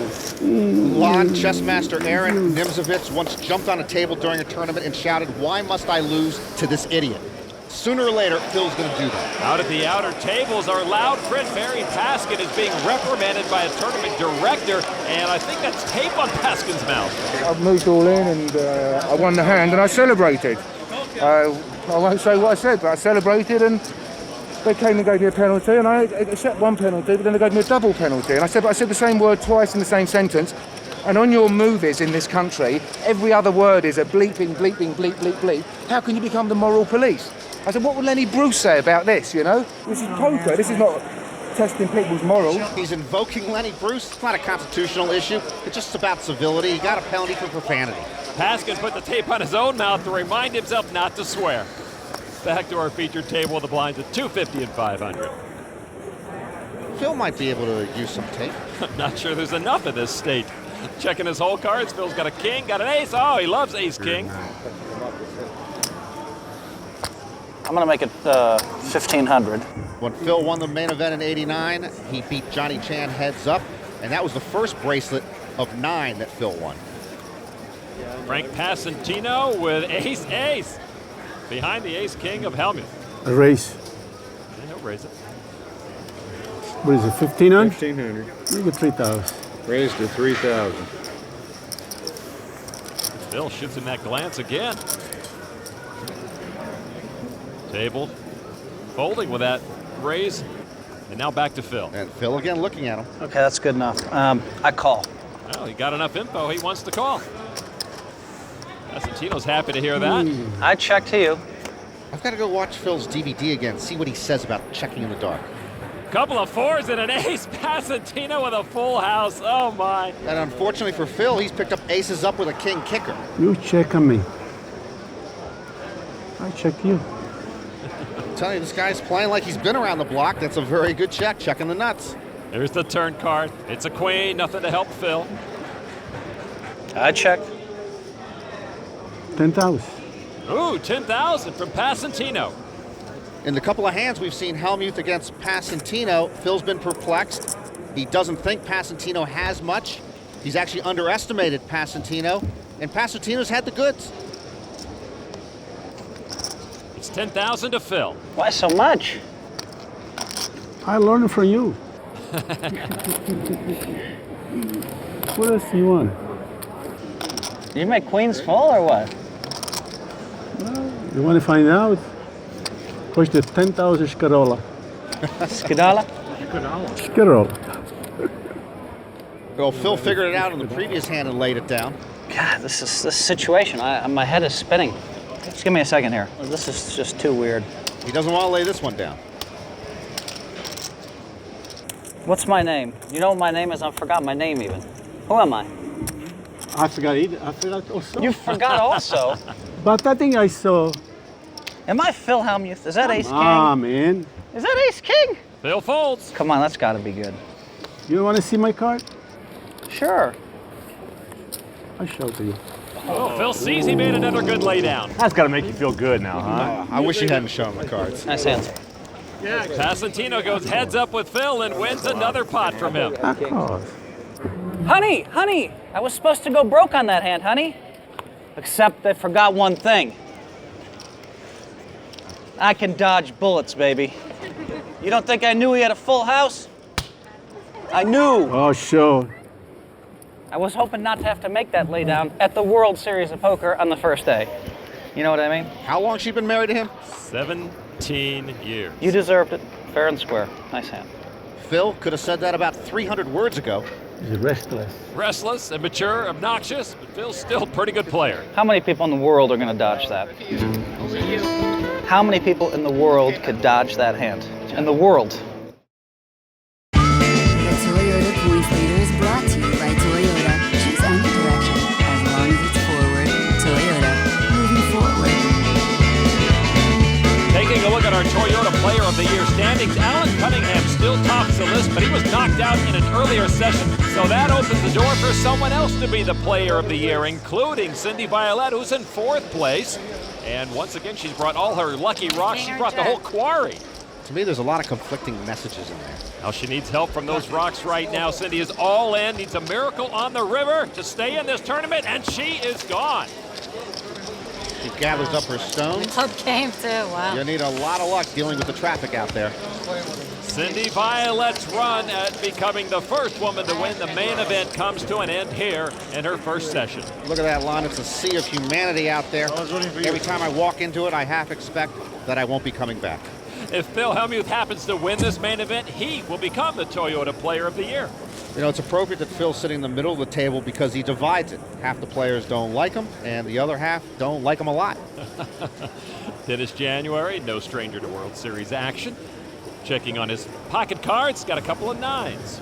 Lon chessmaster Aaron Nimzovitz once jumped on a table during a tournament and shouted, "Why must I lose to this idiot?" Sooner or later, Phil's going to do that. Out at the outer tables, our loud friend Barry Paskin is being reprimanded by a tournament director, and I think that's tape on Paskin's mouth. I moved all in and I won the hand and I celebrated. I won't say what I said, but I celebrated and they came and gave me a penalty and I accept one penalty, but then they gave me a double penalty. And I said the same word twice in the same sentence. And on your movies in this country, every other word is a bleeping, bleeping, bleep, bleep, bleep. How can you become the moral police? I said, what would Lenny Bruce say about this, This is poker. This is not testing people's morals. He's invoking Lenny Bruce. It's not a constitutional issue. It's just about civility. He got a penalty for profanity. Paskin put the tape on his own mouth to remind himself not to swear. Back to our featured table with the blinds at 250 and 500. Phil might be able to use some tape. I'm not sure there's enough of this state. Checking his whole cards. Phil's got a king, got an ace. Oh, he loves ace-king. I'm going to make it 1,500. When Phil won the main event in '89, he beat Johnny Chan heads up, and that was the first bracelet of 9 that Phil won. Frank Passantino with ace-ace. Behind the ace-king of Hellmuth. A raise. And he'll raise it. What is it, 1,500? 1,500. Maybe 3,000. Raised to 3,000. Phil shoots him that glance again. Table folding with that raise. And now back to Phil. And Phil again looking at him. Okay, that's good enough. I call. Well, he got enough info. He wants to call. Passantino's happy to hear that. I check to you. I've got to go watch Phil's DVD again, see what he says about checking in the dark. Couple of fours and an ace. Passantino with a full house. Oh, my. And unfortunately for Phil, he's picked up aces up with a king kicker. You check on me. I check you. I'm telling you, this guy's playing like he's been around the block. That's a very good check, checking the nuts. There's the turn card. It's a queen, nothing to help Phil. I check. 10,000. Ooh, 10,000 from Passantino. In the couple of hands we've seen Hellmuth against Passantino, Phil's been perplexed. He doesn't think Passantino has much. He's actually underestimated Passantino, and Passantino's had the goods. It's 10,000 to Phil. Why so much? I learned from you. What else do you want? Did you make queens full or what? You want to find out? Push the 10,000 Scarola. Scarola? Scarola. Well, Phil figured it out in the previous hand and laid it down. God, this situation, my head is spinning. Just give me a second here. This is just too weird. He doesn't want to lay this one down. What's my name? You know what my name is? I forgot my name even. Who am I? I forgot either. I forgot also. You forgot also? But I think I saw. Am I Phil Hellmuth? Is that ace king? Ah, man. Is that ace king? Phil folds. Come on, that's got to be good. You want to see my card? Sure. I'll show it to you. Oh, Phil sees he made another good laydown. That's got to make you feel good now, huh? I wish he hadn't shown the cards. Nice hands. Passantino goes heads up with Phil and wins another pot from him. Of course. Honey, I was supposed to go broke on that hand, honey. Except I forgot one thing. I can dodge bullets, baby. You don't think I knew he had a full house? I knew. Oh, sure. I was hoping not to have to make that laydown at the World Series of Poker on the first day. You know what I mean? How long she been married to him? 17 years. You deserved it, fair and square. Nice hand. Phil could have said that about 300 words ago. He's restless. Restless, immature, obnoxious, but Phil's still a pretty good player. How many people in the world are going to dodge that? How many people in the world could dodge that hand? In the world? The Toyota Points Leader is brought to you by Toyota. Choose any direction, as long as it's forward. Toyota, moving forward. Taking a look at our Toyota Player of the Year standings, Alan Cunningham still tops the list, but he was knocked out in an earlier session, so that opens the door for someone else to be the Player of the Year, including Cindy Violette, who's in 4th place. And once again, she's brought all her lucky rocks. She brought the whole quarry. To me, there's a lot of conflicting messages in there. Now she needs help from those rocks right now. Cindy is all in, needs a miracle on the river to stay in this tournament, and she is gone. She gathers up her stones. Club game too, wow. You need a lot of luck dealing with the traffic out there. Cindy Violette's run at becoming the first woman to win the main event comes to an end here in her first session. Look at that line. It's a sea of humanity out there. Every time I walk into it, I half expect that I won't be coming back. If Phil Hellmuth happens to win this main event, he will become the Toyota Player of the Year. You know, it's appropriate that Phil's sitting in the middle of the table because he divides it. Half the players don't like him, and the other half don't like him a lot. Dennis January, no stranger to World Series action. Checking on his pocket cards, got a couple of 9s.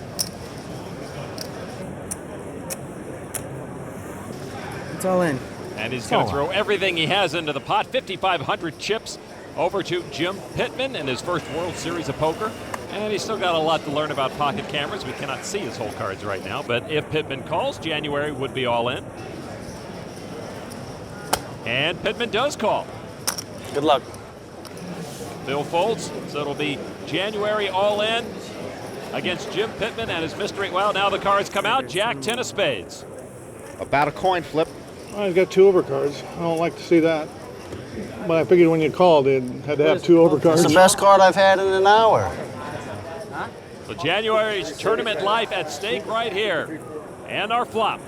It's all in. And he's going to throw everything he has into the pot. 5,500 chips over to Jim Pittman in his first World Series of Poker. And he's still got a lot to learn about pocket cameras. We cannot see his whole cards right now. But if Pittman calls, January would be all in. And Pittman does call. Good luck. Phil folds, so it'll be January all in against Jim Pittman and his mystery. Well, now the cards come out. Jack 10 of spades. About a coin flip. I've got 2 overcards. I don't like to see that. But I figured when you called, it had to have 2 overcards. It's the best card I've had in an hour. So January's tournament life at stake right here. And our flop.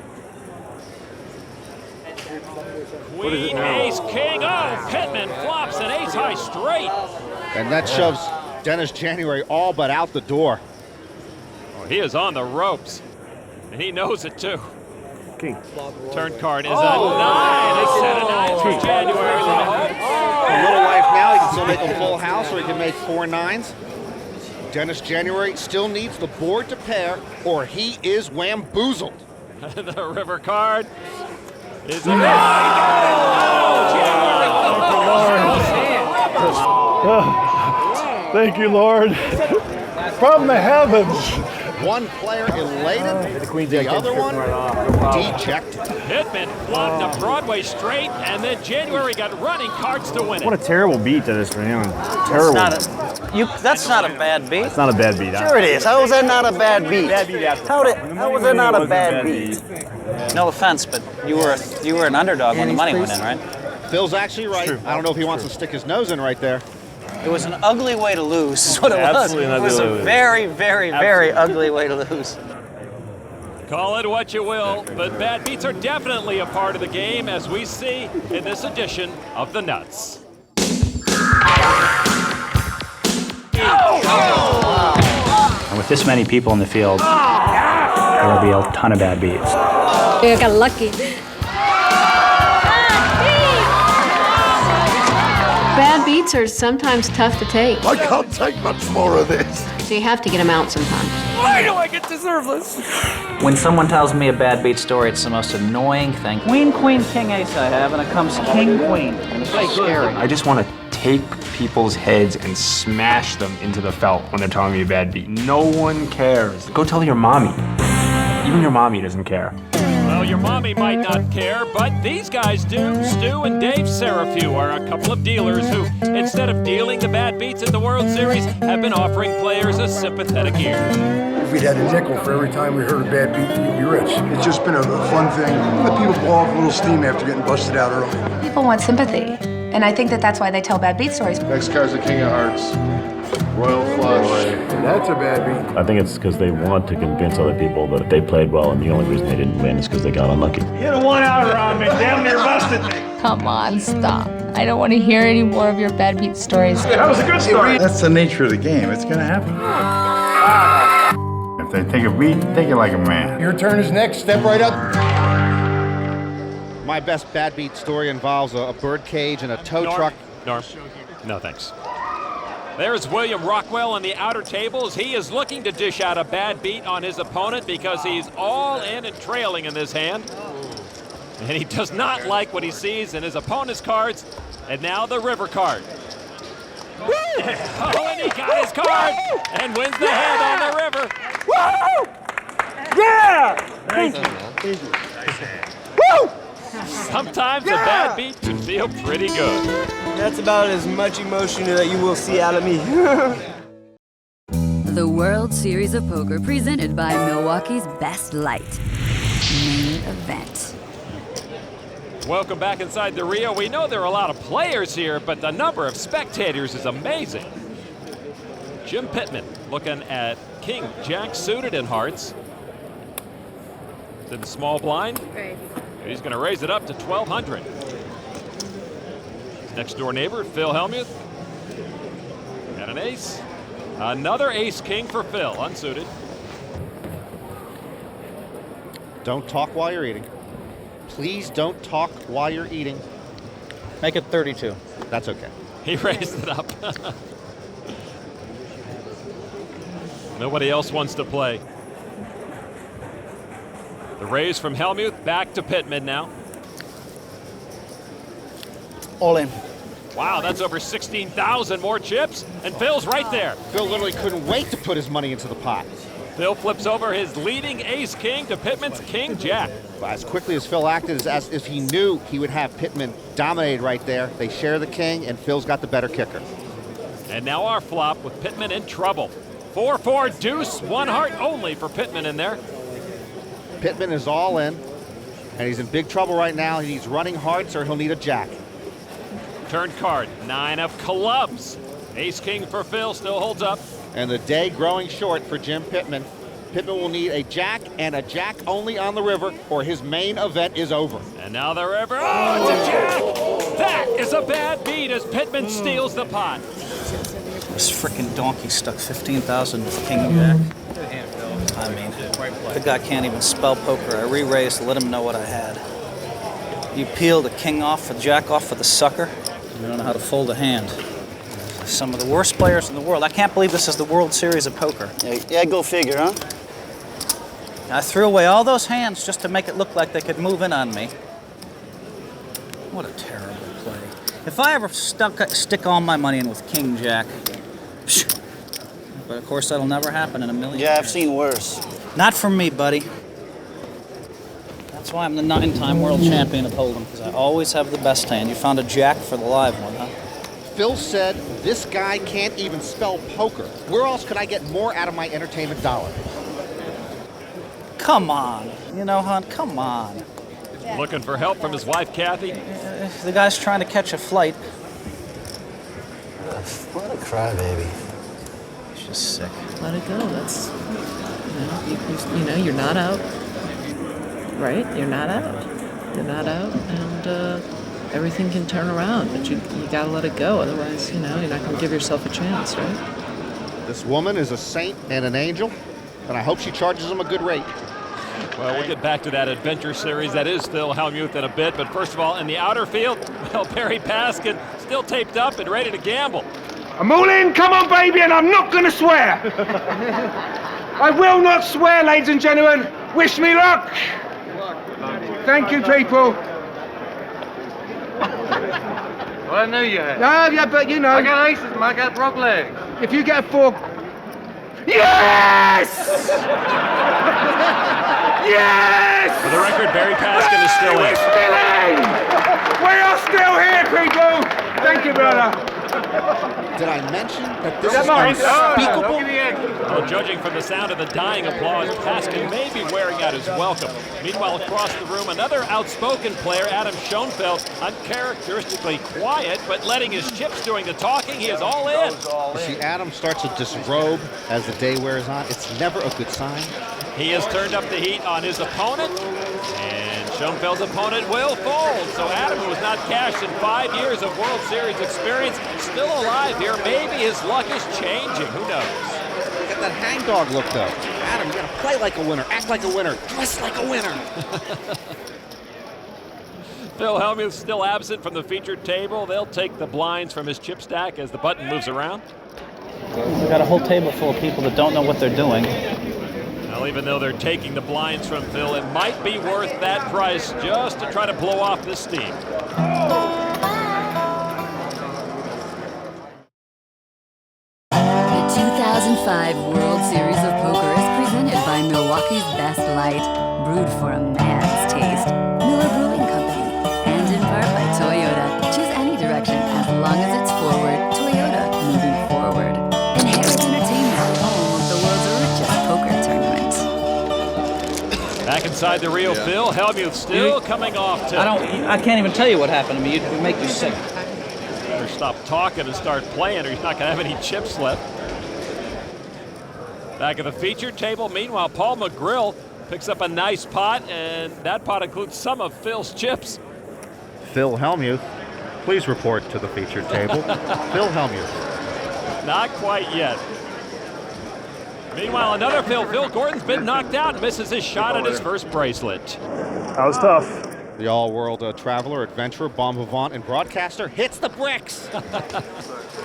Queen, ace, king. Oh, Pittman flops an ace high straight. And that shoves Dennis January all but out the door. Oh, he is on the ropes. And he knows it too. King. Turn card is a 9. They set a 9 for January. A little life now. He can still make a full house, or he can make 4 9s. Dennis January still needs the board to pair, or he is whamboozled. The river card is a Thank you, Lord. From the heavens. One player elated, the other one dejected. Pittman flopped a Broadway straight, and then January got running cards to win it. What a terrible beat that is for him. Terrible. That's not a bad beat. It's not a bad beat. Sure it is. How was that not a bad beat? How was that not a bad beat? No offense, but you were an underdog when the money went in, right? Phil's actually right. I don't know if he wants to stick his nose in right there. It was an ugly way to lose, is what it was. Absolutely It was a very, very, very ugly way to lose. Call it what you will, but bad beats are definitely a part of the game, as we see in this edition of The Nuts. And with this many people in the field, there will be a ton of bad beats. You got lucky. Bad beats are sometimes tough to take. I can't take much more of this. So you have to get them out sometimes. Why do I get deserve this? When someone tells me a bad beat story, it's the most annoying thing. Queen, queen, king, ace I have, and it comes king, queen. And it's so scary. I just want to take people's heads and smash them into the felt when they're telling me a bad beat. No one cares. Go tell your mommy. Even your mommy doesn't care. Well, your mommy might not care, but these guys do. Stu and Dave Serafew are a couple of dealers who, instead of dealing the bad beats at the World Series, have been offering players a sympathetic ear. If we'd had a nickel for every time we heard a bad beat, we'd be rich. It's just been a fun thing. Let people blow off a little steam after getting busted out early. People want sympathy, and I think that's why they tell bad beat stories. Next card's the king of hearts. Royal flush. That's a bad beat. I think it's because they want to convince other people that they played well, and the only reason they didn't win is because they got unlucky. Hit a 1-outer on me. Damn near busted me. Come on, stop. I don't want to hear any more of your bad beat stories. That was a good story. That's the nature of the game. It's going to happen. If they take a beat, take it like a man. Your turn is next. Step right up. My best bad beat story involves a bird cage and a tow truck. Norm. No, thanks. There's William Rockwell on the outer tables. He is looking to dish out a bad beat on his opponent because he's all in and trailing in this hand. And he does not like what he sees in his opponent's cards. And now the river card. Woo! Oh, and he got his card and wins the hand on the river. Woo! Yeah! Thank you. Thank you. Woo! Sometimes a bad beat can feel pretty good. That's about as much emotion that you will see out of me. The World Series of Poker presented by Milwaukee's Best Light. Main Event. Welcome back inside the Rio. We know there are a lot of players here, but the number of spectators is amazing. Jim Pittman looking at King Jack suited in hearts. To the small blind. Right. He's going to raise it up to 1,200. His next door neighbor, Phil Hellmuth. And an ace. Another ace-king for Phil, unsuited. Don't talk while you're eating. Please don't talk while you're eating. Make it 32. That's okay. He raised it up. Nobody else wants to play. The raise from Hellmuth back to Pittman now. All in. Wow, that's over 16,000 more chips, and Phil's right there. Phil literally couldn't wait to put his money into the pot. Phil flips over his leading ace-king to Pittman's king-jack. As quickly as Phil acted, as if he knew he would have Pittman dominated right there. They share the king, and Phil's got the better kicker. And now our flop with Pittman in trouble. 4-4 deuce, one heart only for Pittman in there. Pittman is all in, and he's in big trouble right now. He's running hearts or he'll need a jack. Turn card, 9 of clubs. Ace-king for Phil still holds up. And the day growing short for Jim Pittman. Pittman will need a jack and a jack only on the river or his main event is over. And now the river, oh, it's a jack! That is a bad beat as Pittman steals the pot. This frickin' donkey stuck 15,000 with king jack. I mean, the guy can't even spell poker. I re-raised to let him know what I had. You peel the king off, the jack off for the sucker. You don't know how to fold a hand. Some of the worst players in the world. I can't believe this is the World Series of Poker. Yeah, go figure, huh? I threw away all those hands just to make it look like they could move in on me. What a terrible play. If I ever stick all my money in with king jack, but of course that'll never happen in a million years. Yeah, I've seen worse. Not from me, buddy. That's why I'm the 9-time world champion of Hold'em, because I always have the best hand. You found a jack for the live one, huh? Phil said, this guy can't even spell poker. Where else could I get more out of my entertainment dollar? Come on. You know, hon, come on. Looking for help from his wife, Kathy. The guy's trying to catch a flight. What a crybaby. He's just sick. Let it go. That's, you know, you're not out. Right? You're not out. You're not out, and everything can turn around, but you gotta let it go. Otherwise, you know, you're not gonna give yourself a chance, right? This woman is a saint and an angel, and I hope she charges him a good rate. Well, we'll get back to that adventure series. That is Phil Hellmuth in a bit, but first of all, in the outer field, well, Barry Paskin still taped up and ready to gamble. I'm all in, come on, baby, and I'm not gonna swear. I will not swear, ladies and gentlemen. Wish me luck. Thank you, people. Well, I knew you had. No, yeah, but you know. I got aces, man. I got broke legs. If you get a 4... Yes! Yes! For the record, Barry Paskin is still in. We're still in! We are still here, people! Thank you, brother. Did I mention that this is unspeakable? Well, judging from the sound of the dying applause, Paskin may be wearing out his welcome. Meanwhile, across the room, another outspoken player, Adam Schoenfeld, uncharacteristically quiet, but letting his chips doing the talking. He is all in. You see, Adam starts to disrobe as the day wears on. It's never a good sign. He has turned up the heat on his opponent, and Schoenfeld's opponent will fold. So Adam, who has not cashed in 5 years of World Series experience, still alive here. Maybe his luck is changing. Who knows? Got that hangdog look, though. Adam, you gotta play like a winner, act like a winner, dress like a winner. Phil Hellmuth still absent from the featured table. They'll take the blinds from his chip stack as the button moves around. We've got a whole table full of people that don't know what they're doing. Well, even though they're taking the blinds from Phil, it might be worth that price just to try to blow off this steam. The 2005 World Series of Poker is presented by Milwaukee's Best Light, brewed for a man's taste. Miller Brewing Company, and in part by Toyota. Choose any direction as long as it's forward. Toyota, moving forward. And Harris Entertainment, home of the world's richest poker tournament. Back inside the Rio, Phil Hellmuth still coming off to. I can't even tell you what happened to me. It would make you sick. Better stop talking and start playing, or he's not going to have any chips left. Back at the featured table, meanwhile, Paul McGrill picks up a nice pot, and that pot includes some of Phil's chips. Phil Hellmuth, please report to the featured table. Phil Hellmuth. Not quite yet. Meanwhile, another Phil Gordon's been knocked out and misses his shot at his first bracelet. That was tough. The all-world traveler, adventurer, bon vivant, and broadcaster hits the bricks.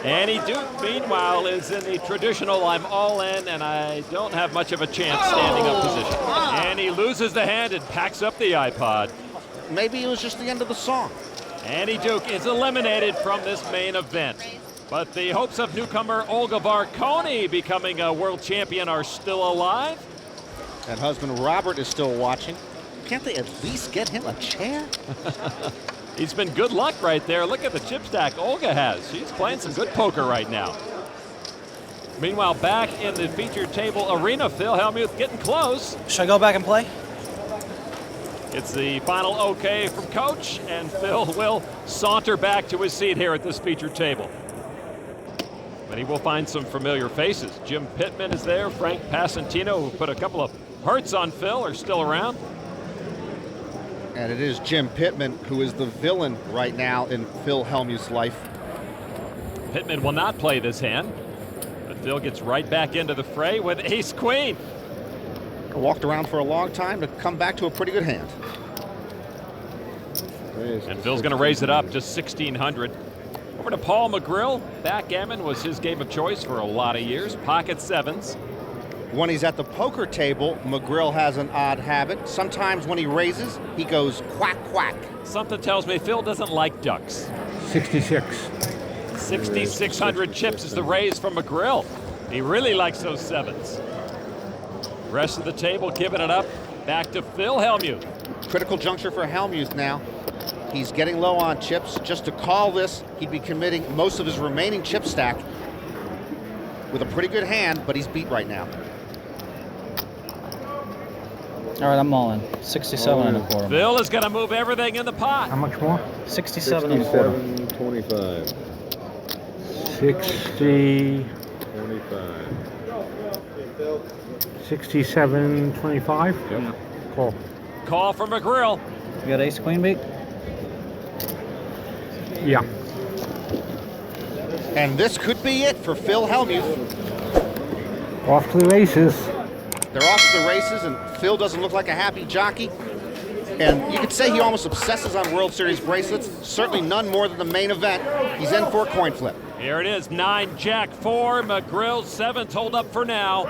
Annie Duke, meanwhile, is in the traditional I'm all in and I don't have much of a chance standing up position. Annie loses the hand and packs up the iPod. Maybe it was just the end of the song. Annie Duke is eliminated from this main event. But the hopes of newcomer Olga Varconi becoming a world champion are still alive. And husband Robert is still watching. Can't they at least get him a chair? He's been good luck right there. Look at the chip stack Olga has. She's playing some good poker right now. Meanwhile, back in the featured table arena, Phil Hellmuth getting close. Should I go back and play? It's the final okay from Coach, and Phil will saunter back to his seat here at this featured table. But he will find some familiar faces. Jim Pittman is there. Frank Passantino, who put a couple of hurts on Phil, are still around. And it is Jim Pittman who is the villain right now in Phil Hellmuth's life. Pittman will not play this hand, but Phil gets right back into the fray with ace-queen. Walked around for a long time to come back to a pretty good hand. And Phil's going to raise it up to 1,600. Over to Paul McGrill. Backgammon was his game of choice for a lot of years. Pocket sevens. When he's at the poker table, McGrill has an odd habit. Sometimes when he raises, he goes quack, quack. Something tells me Phil doesn't like ducks. 66. 6,600 chips is the raise from McGrill. He really likes those sevens. Rest of the table giving it up. Back to Phil Hellmuth. Critical juncture for Hellmuth now. He's getting low on chips. Just to call this, he'd be committing most of his remaining chip stack with a pretty good hand, but he's beat right now. All right, I'm all in. 67 and a quarter. Phil is going to move everything in the pot. How much more? 67 and a quarter. 25. 60. 25. 67, 25? Yep. Call. Call from McGrill. You got ace queen beat? Yeah. And this could be it for Phil Hellmuth. Off to the races. They're off to the races, and Phil doesn't look like a happy jockey. And you could say he almost obsesses on World Series bracelets. Certainly none more than the main event. He's in for a coin flip. Here it is, 9, Jack 4, McGrill 7's hold up for now.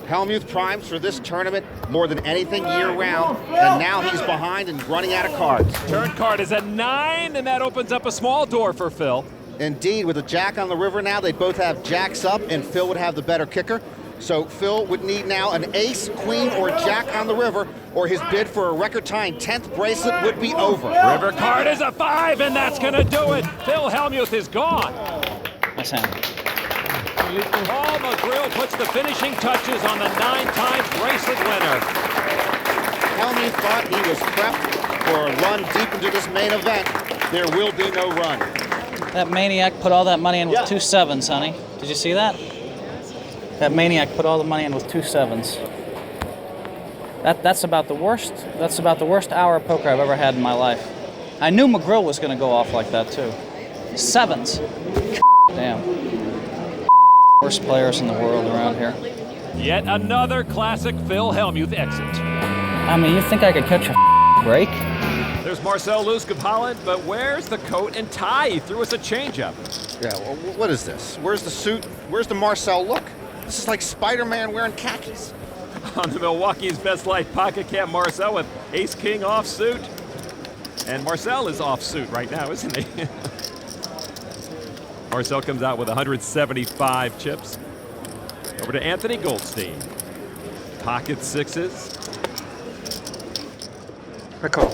Hellmuth primes for this tournament more than anything year-round, and now he's behind and running out of cards. Turn card is a 9, and that opens up a small door for Phil. Indeed, with a jack on the river now, they both have jacks up, and Phil would have the better kicker. So Phil would need now an ace, queen, or jack on the river, or his bid for a record-tying 10th bracelet would be over. River card is a 5, and that's going to do it. Phil Hellmuth is gone. Nice hand. Paul McGrill puts the finishing touches on the 9-time bracelet winner. Hellmuth thought he was prepped for a run deep into this main event. There will be no run. That maniac put all that money in with 2 7s, honey. Did you see that? That maniac put all the money in with 2 7s. That's about the worst. That's about the worst hour of poker I've ever had in my life. I knew McGrill was going to go off like that too. 7s. Damn. Worst players in the world around here. Yet another classic Phil Hellmuth exit. I mean, you think I could catch a break? There's Marcel Lusk of Holland, but where's the coat and tie? He threw us a changeup. Yeah, well, what is this? Where's the suit? Where's the Marcel look? This is like Spider-Man wearing khakis. On the Milwaukee's Best Light pocket cap, Marcel with ace-king offsuit. And Marcel is offsuit right now, isn't he? Marcel comes out with 175 chips. Over to Anthony Goldstein. Pocket sixes. I call.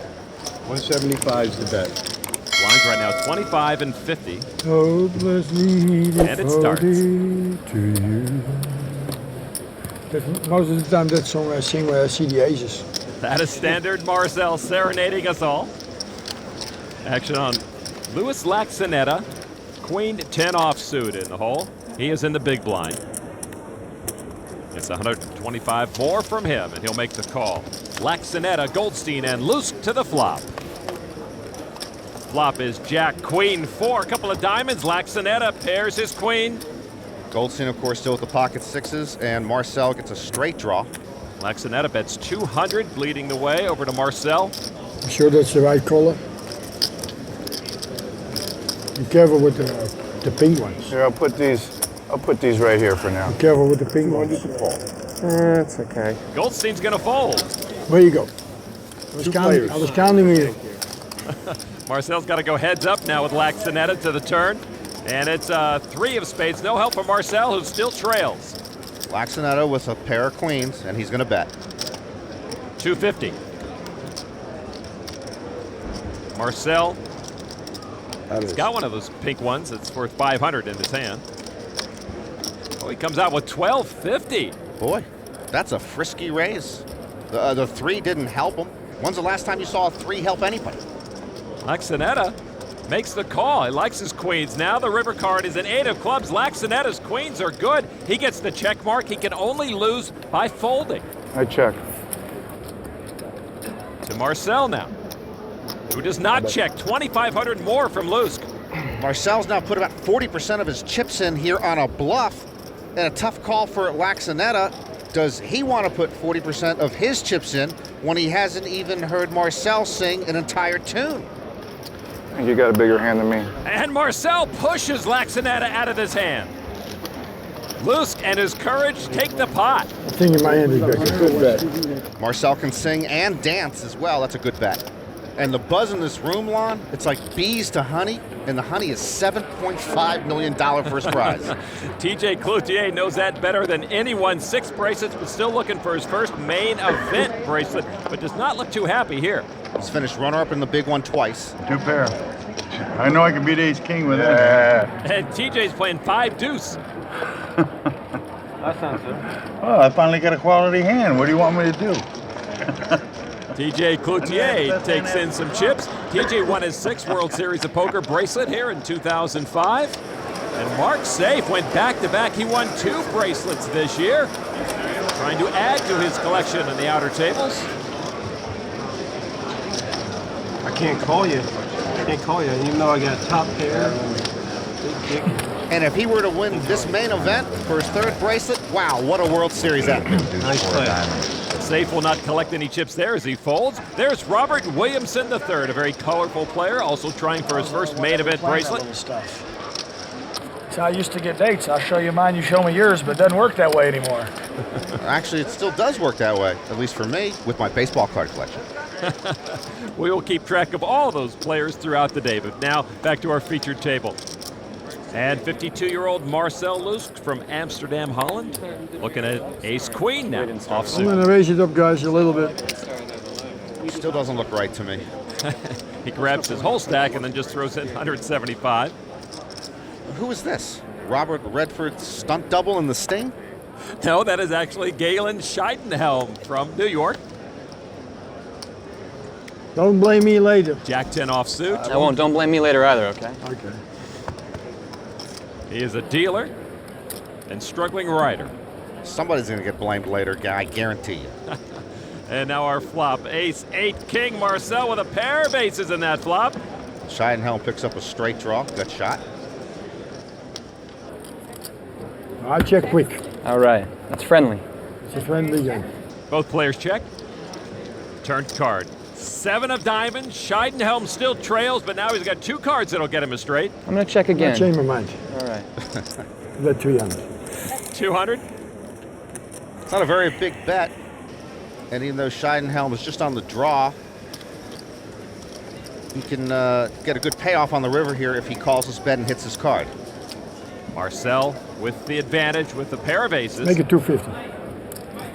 175 is the bet. Lines right now 25 and 50. Hopelessly And it starts. To you. Most of the time that song I sing when I see the aces. That is standard Marcel serenading us all. Action on Louis Laxanetta. Queen 10 offsuit in the hole. He is in the big blind. It's 125 more from him, and he'll make the call. Laxanetta, Goldstein, and Lusk to the flop. Flop is Jack, Queen 4, a couple of diamonds. Laxanetta pairs his queen. Goldstein, of course, still with the pocket sixes, and Marcel gets a straight draw. Laxanetta bets 200, bleeding the way over to Marcel. You sure that's the right color? Be careful with the pink ones. Here, I'll put these right here for now. Be careful with the pink ones. It's okay. Goldstein's going to fold. Where you go? I was counting it. Marcel's got to go heads up now with Laxinetta to the turn. And it's 3 of spades. No help for Marcel, who still trails. Laxinetta with a pair of queens, and he's going to bet. 250. Marcel. He's got one of those pink ones. It's worth 500 in his hand. Oh, he comes out with 1250. Boy, that's a frisky raise. The 3 didn't help him. When's the last time you saw a 3 help anybody? Laxinetta makes the call. He likes his queens. Now the river card is an 8 of clubs. Laxinetta's queens are good. He gets the check mark. He can only lose by folding. I check. To Marcel now, who does not check. 2,500 more from Lusk. Marcel's now put about 40% of his chips in here on a bluff, and a tough call for Laxinetta. Does he want to put 40% of his chips in when he hasn't even heard Marcel sing an entire tune? I think you got a bigger hand than me. And Marcel pushes Laxinetta out of his hand. Lusk and his courage take the pot. I think in my hand is a good bet. Marcel can sing and dance as well. That's a good bet. And the buzz in this room, Lon, it's like bees to honey, and the honey is $7.5 million first prize. TJ Cloutier knows that better than anyone. 6 bracelets, but still looking for his first main event bracelet, but does not look too happy here. He's finished runner-up in the big one twice. 2 pair. I know I can beat ace-king with that. And TJ's playing 5 deuce. That sounds good. Oh, I finally got a quality hand. What do you want me to do? TJ Cloutier takes in some chips. TJ won his 6th World Series of Poker bracelet here in 2005. And Mark Safe went back-to-back. He won 2 bracelets this year, trying to add to his collection in the outer tables. I can't call you. Even though I got top pair. And if he were to win this main event for his 3rd bracelet, wow, what a World Series that would be. Nice play. Safe will not collect any chips there as he folds. There's Robert Williamson III, a very colorful player, also trying for his first main event bracelet. That's how I used to get dates. I'll show you mine, you show me yours, but it doesn't work that way anymore. Actually, it still does work that way, at least for me, with my baseball card collection. We will keep track of all those players throughout the day, but now back to our featured table. And 52-year-old Marcel Lusk from Amsterdam, Holland, looking at ace-queen now, offsuit. I'm going to raise it up, guys, a little bit. Still doesn't look right to me. He grabs his whole stack and then just throws in 175. Who is this? Robert Redford's stunt double in the Sting? No, that is actually Galen Scheidenhelm from New York. Don't blame me later. Jack 10 offsuit. I won't. Don't blame me later either, okay? Okay. He is a dealer and struggling writer. Somebody's going to get blamed later, guy, I guarantee you. And now our flop, ace, 8, king. Marcel with a pair of aces in that flop. Scheidenhelm picks up a straight draw, good shot. I check quick. All right. That's friendly. It's a friendly game. Both players check. Turned card. 7 of diamonds. Scheidenhelm still trails, but now he's got 2 cards that'll get him a straight. I'm going to check again. I change my mind. All right. Bet 300. 200? It's not a very big bet. And even though Scheidenhelm is just on the draw, he can get a good payoff on the river here if he calls his bet and hits his card. Marcel with the advantage with a pair of aces. Make it 250.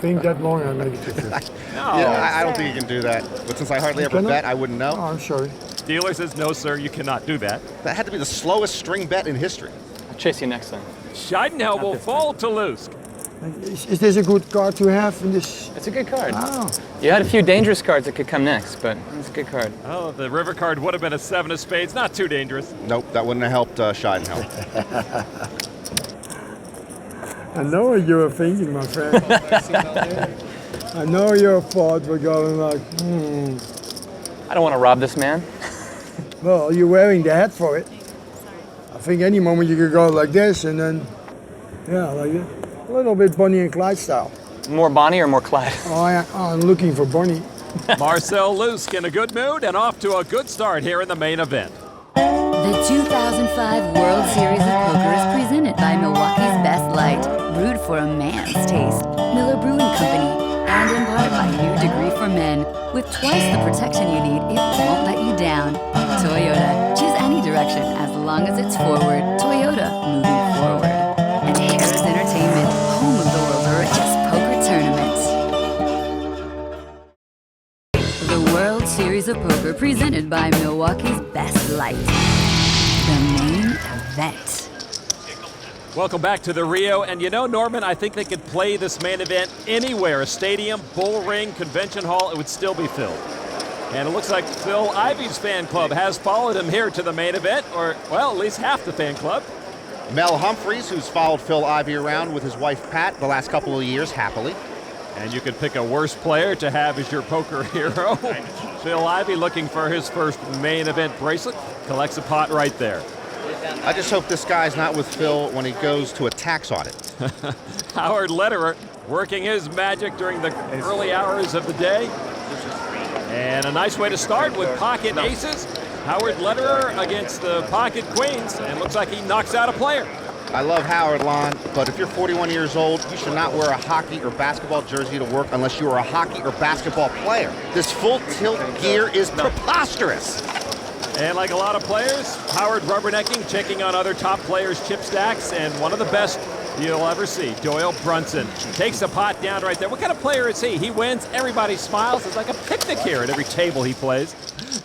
Think that long, I make it 250. No. Yeah, I don't think you can do that. But since I hardly ever bet, I wouldn't know. Oh, I'm sorry. Dealer says, no, sir, you cannot do that. That had to be the slowest string bet in history. I'll chase you next time. Scheidenhelm will fall to Lusk. Is this a good card to have in this? It's a good card. Oh. You had a few dangerous cards that could come next, but it's a good card. Oh, the river card would have been a 7 of spades. Not too dangerous. Nope, that wouldn't have helped Scheidenhelm. I know what you were thinking, my friend. I know your thoughts were going like, I don't want to rob this man. Well, you're wearing the hat for it. I think any moment you could go like this and then, yeah, like that. A little bit Bonnie and Clyde style. More Bonnie or more Clyde? Oh, I'm looking for Bonnie. Marcel Lusk in a good mood and off to a good start here in the main event. The 2005 World Series of Poker is presented by Milwaukee's Best Light, brewed for a man's taste. Miller Brewing Company, and in part by New Degree for Men. With twice the protection you need, it won't let you down. Toyota, choose any direction as long as it's forward. Toyota, moving forward. And Harris Entertainment, home of the world's richest poker tournament. The World Series of Poker presented by Milwaukee's Best Light. The main event. Welcome back to the Rio, and you know, Norman, I think they could play this main event anywhere, a stadium, bull ring, convention hall, it would still be filled. And it looks like Phil Ivey's fan club has followed him here to the main event, or, well, at least half the fan club. Mel Humphreys, who's followed Phil Ivey around with his wife Pat the last couple of years, happily. And you could pick a worse player to have as your poker hero. Phil Ivey looking for his first main event bracelet, collects a pot right there. I just hope this guy's not with Phil when he goes to a tax audit. Howard Lederer working his magic during the early hours of the day. And a nice way to start with pocket aces. Howard Lederer against the pocket queens, and looks like he knocks out a player. I love Howard, Lon, but if you're 41 years old, you should not wear a hockey or basketball jersey to work unless you are a hockey or basketball player. This full tilt gear is preposterous. And like a lot of players, Howard rubbernecking, checking on other top players' chip stacks, and one of the best you'll ever see, Doyle Brunson, takes a pot down right there. What kind of player is he? He wins, everybody smiles. It's like a picnic here at every table he plays.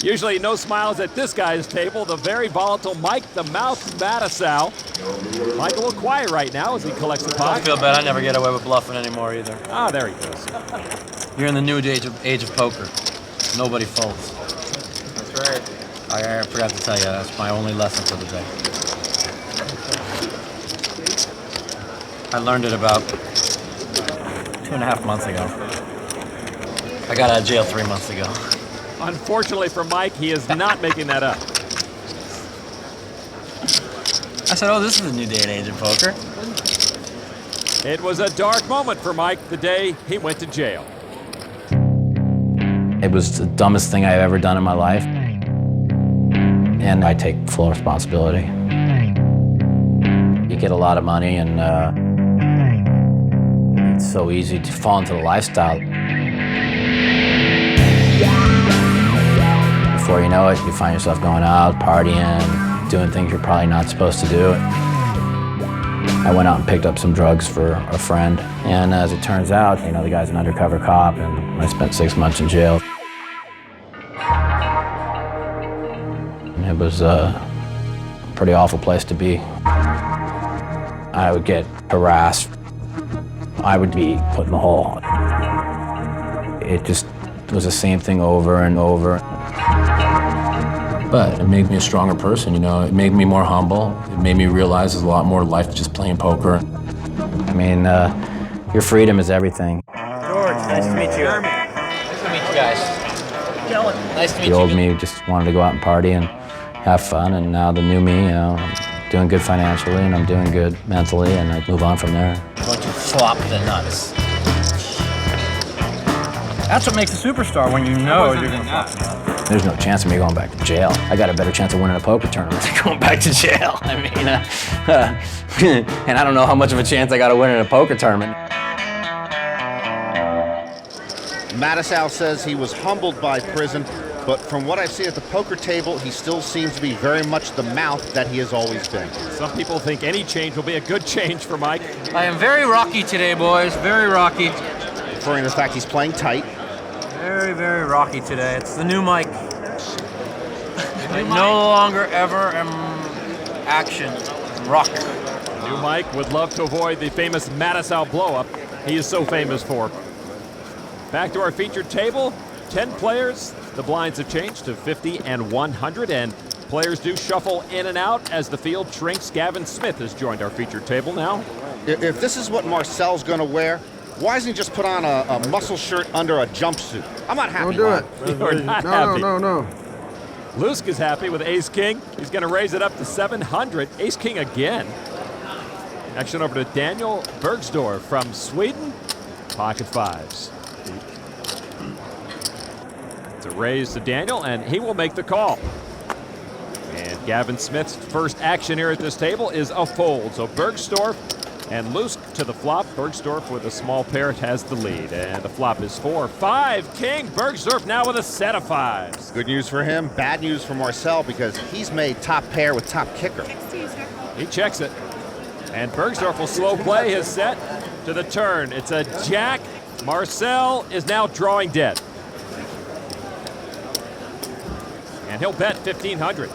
Usually no smiles at this guy's table, the very volatile Mike the Mouth Matisow. Mike a little quiet right now as he collects the pot. Don't feel bad, I never get away with bluffing anymore either. Ah, there he goes. You're in the new age of poker. Nobody folds. That's right. I forgot to tell you, that's my only lesson for the day. I learned it about 2.5 months ago. I got out of jail 3 months ago. Unfortunately for Mike, he is not making that up. I said, oh, this is a new day and age of poker. It was a dark moment for Mike the day he went to jail. It was the dumbest thing I've ever done in my life. And I take full responsibility. You get a lot of money, and it's so easy to fall into the lifestyle. Before you know it, you find yourself going out, partying, doing things you're probably not supposed to do. I went out and picked up some drugs for a friend, and as it turns out, you know, the guy's an undercover cop, and I spent 6 months in jail. It was a pretty awful place to be. I would get harassed. I would be put in the hole. It just was the same thing over and over. But it made me a stronger person, you know. It made me more humble. It made me realize there's a lot more to life than just playing poker. I mean, your freedom is everything. George, nice to meet you. Nice to meet you guys. Dylan, nice to meet you. The old me just wanted to go out and party and have fun, and now the new me, you know, I'm doing good financially and I'm doing good mentally, and I move on from there. Going to flop the nuts. That's what makes a superstar, when you know you're going to flop the nuts. There's no chance of me going back to jail. I got a better chance of winning a poker tournament than going back to jail. I mean, and I don't know how much of a chance I got of winning a poker tournament. Matisow says he was humbled by prison, but from what I've seen at the poker table, he still seems to be very much the mouth that he has always been. Some people think any change will be a good change for Mike. I am very rocky today, boys. Very rocky. Referring to the fact he's playing tight. Very, very rocky today. It's the new Mike. I no longer ever am action. Rock. New Mike would love to avoid the famous Matisow blow-up he is so famous for. Back to our featured table, 10 players. The blinds have changed to 50 and 100, and players do shuffle in and out as the field shrinks. Gavin Smith has joined our featured table now. If this is what Marcel's going to wear, why doesn't he just put on a muscle shirt under a jumpsuit? I'm not happy. Don't do it. You're not happy. No. Lusk is happy with ace-king. He's going to raise it up to 700. Ace-king again. Action over to Daniel Bergsdorf from Sweden. Pocket fives. a raise to Daniel, and he will make the call. And Gavin Smith's first action here at this table is a fold. So Bergsdorf and Lusk to the flop. Bergsdorf with a small pair has the lead. And the flop is 4-5 king. Bergsdorf now with a set of fives. Good news for him, bad news for Marcel because he's made top pair with top kicker. He checks it. And Bergsdorf will slow play his set to the turn. It's a jack. Marcel is now drawing dead. And he'll bet 1,500.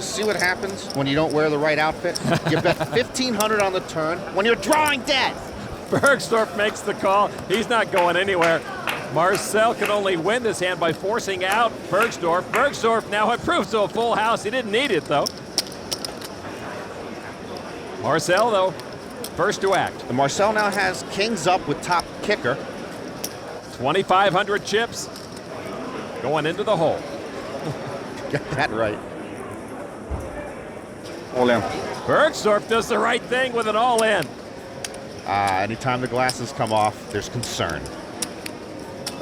See what happens when you don't wear the right outfit? You bet 1,500 on the turn when you're drawing dead. Bergsdorf makes the call. He's not going anywhere. Marcel can only win this hand by forcing out Bergsdorf. Bergsdorf now improves to a full house. He didn't need it, though. Marcel, though, first to act. The Marcel now has kings up with top kicker. 2,500 chips going into the hole. Got that right. All in. Bergsdorf does the right thing with an all-in. Anytime the glasses come off, there's concern.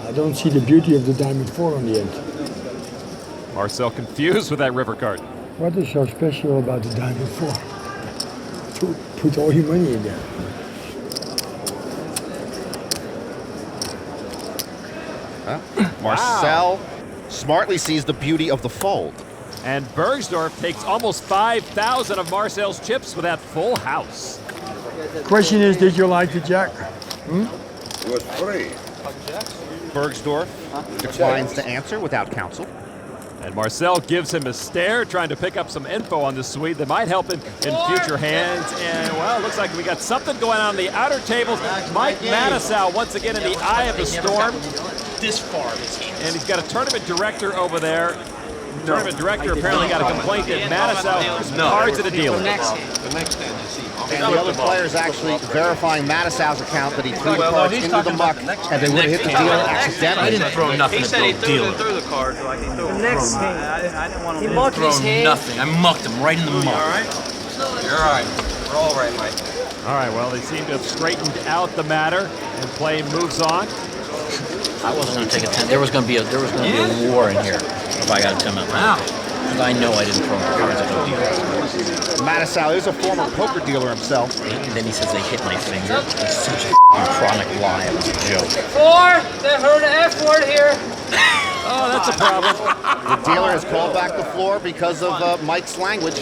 I don't see the beauty of the diamond 4 on the end. Marcel confused with that river card. What is so special about the diamond 4? To put all your money in there. Marcel smartly sees the beauty of the fold. And Bergsdorf takes almost 5,000 of Marcel's chips with that full house. Question is, did you like the jack? It was free. Bergsdorf declines to answer without counsel. And Marcel gives him a stare, trying to pick up some info on the Swede that might help him in future hands. And, well, it looks like we got something going on the outer tables. Mike Matusow once again in the eye of the storm. This far. And he's got a tournament director over there. Tournament director apparently got a complaint that Matusow cards at a dealer. The next stand, you see. And the other players actually verifying Matusow's account that he threw the cards into the muck and they would have hit the dealer accidentally. I didn't throw nothing at the dealer. He threw the cards like he threw The them. next I didn't want He to mucked throw his hand. Nothing. I mucked him right in the muck. You all right? You're all right. We're all right, Mike. All right, well, they seem to have straightened out the matter and play moves on. I wasn't going to take a 10. There was going to be a war in here if I got a 10 minute. Wow. Because I know I didn't throw the cards at the dealer. Matusow is a former poker dealer himself. And then he says they hit my finger. It's such a chronic lie. It was a joke. 4. They heard an F word here. Oh, that's a problem. The dealer has called back the floor because of Mike's language.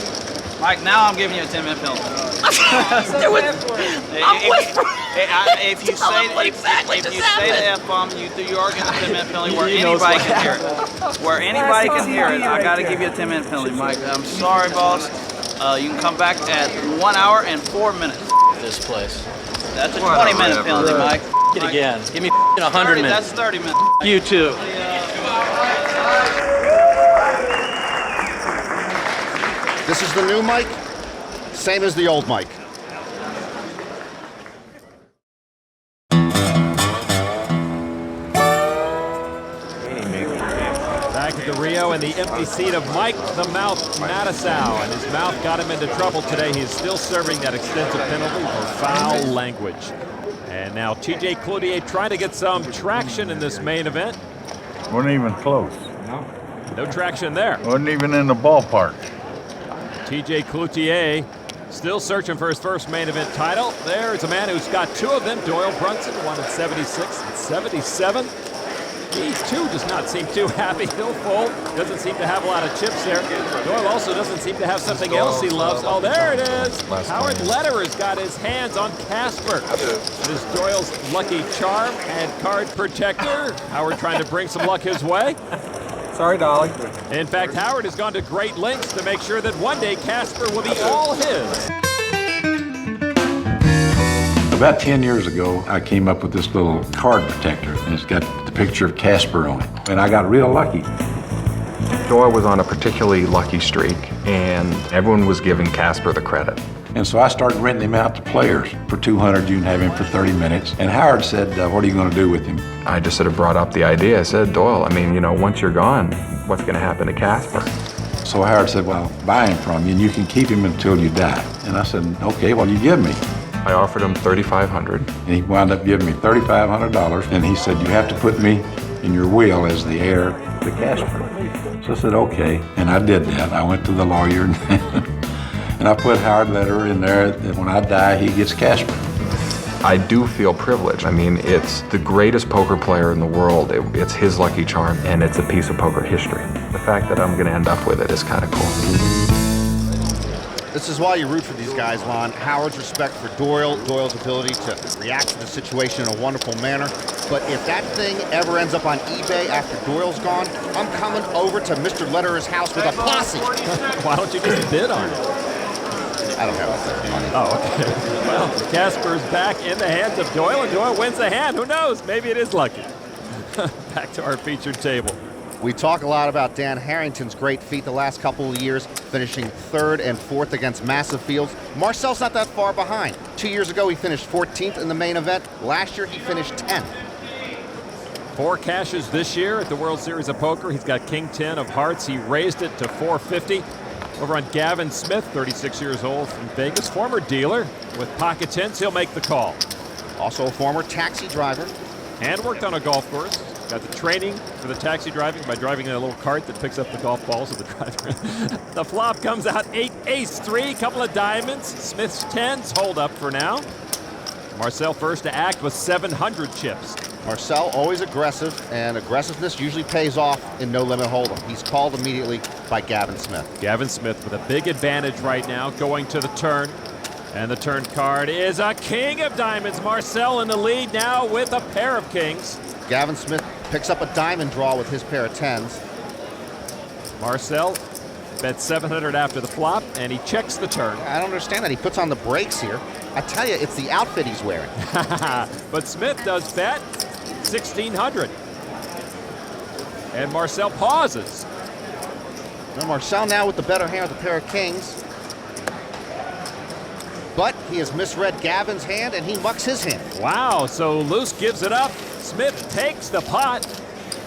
Mike, now I'm giving you a 10-minute penalty. If you say the F-bomb, you are getting a 10-minute penalty where anybody can hear it. Where anybody can hear it, I got to give you a 10-minute penalty, Mike. I'm sorry, boss. You can come back at 1 hour and 4 minutes. This place. That's a 20-minute penalty, Mike. Get it again. Give me 100 minutes. That's 30 minutes. You too. This is the new Mike, same as the old Mike. Back at the Rio in the empty seat of Mike the Mouth Matusow, and his mouth got him into trouble today. He's still serving that extensive penalty for foul language. And now TJ Cloutier trying to get some traction in this main event. Wasn't even close. No traction there. Wasn't even in the ballpark. TJ Cloutier still searching for his first main event title. There's a man who's got two of them. Doyle Brunson won at 76 and 77. He too does not seem too happy. He'll fold. Doesn't seem to have a lot of chips there. Doyle also doesn't seem to have something else he loves. Oh, there it is. Howard Lederer's got his hands on Casper. It is Doyle's lucky charm and card protector. Howard trying to bring some luck his way. Sorry, Dolly. In fact, Howard has gone to great lengths to make sure that one day Casper will be all his. About 10 years ago, I came up with this little card protector, and it's got the picture of Casper on it. And I got real lucky. Doyle was on a particularly lucky streak, and everyone was giving Casper the credit. And so I started renting him out to players. For $200, you can have him for 30 minutes. And Howard said, what are you going to do with him? I just sort of brought up the idea. I said, Doyle, I mean, once you're gone, what's going to happen to Casper? So Howard said, well, I'll buy him from you, and you can keep him until you die. And I said, okay, well, you give me. I offered him $3,500. And he wound up giving me $3,500. And he said, you have to put me in your will as the heir to Casper. So I said, okay, and I did that. I went to the lawyer and I put Howard Lederer in there that when I die, he gets Casper. I do feel privileged. I mean, it's the greatest poker player in the world. It's his lucky charm, and it's a piece of poker history. The fact that I'm going to end up with it is kind of cool. This is why you root for these guys, Lon. Howard's respect for Doyle, Doyle's ability to react to the situation in a wonderful manner. But if that thing ever ends up on eBay after Doyle's gone, I'm coming over to Mr. Lederer's house with a posse. Why don't you just bid on it? I don't have that money. Oh, okay. Well, Casper's back in the hands of Doyle, and Doyle wins the hand. Who knows? Maybe it is lucky. Back to our featured table. We talk a lot about Dan Harrington's great feat the last couple of years, finishing 3rd and 4th against massive fields. Marcel's not that far behind. 2 years ago, he finished 14th in the main event. Last year, he finished 10th. 4 cashes this year at the World Series of Poker. He's got King 10 of hearts. He raised it to 450. Over on Gavin Smith, 36 years old from Vegas, former dealer. With pocket tens, he'll make the call. Also a former taxi driver. And worked on a golf course. Got the training for the taxi driving by driving in a little cart that picks up the golf balls of the driver. The flop comes out 8, ace, 3, couple of diamonds. Smith's 10s hold up for now. Marcel first to act with 700 chips. Marcel always aggressive, and aggressiveness usually pays off in no-limit hold'em. He's called immediately by Gavin Smith. Gavin Smith with a big advantage right now, going to the turn. And the turn card is a king of diamonds. Marcel in the lead now with a pair of kings. Gavin Smith picks up a diamond draw with his pair of 10s. Marcel bet 700 after the flop, and he checks the turn. I don't understand that. He puts on the brakes here. I tell you, it's the outfit he's wearing. But Smith does bet 1,600. And Marcel pauses. Well, Marcel now with the better hand with the pair of kings. But he has misread Gavin's hand, and he mucks his hand. Wow, so Luce gives it up. Smith takes the pot.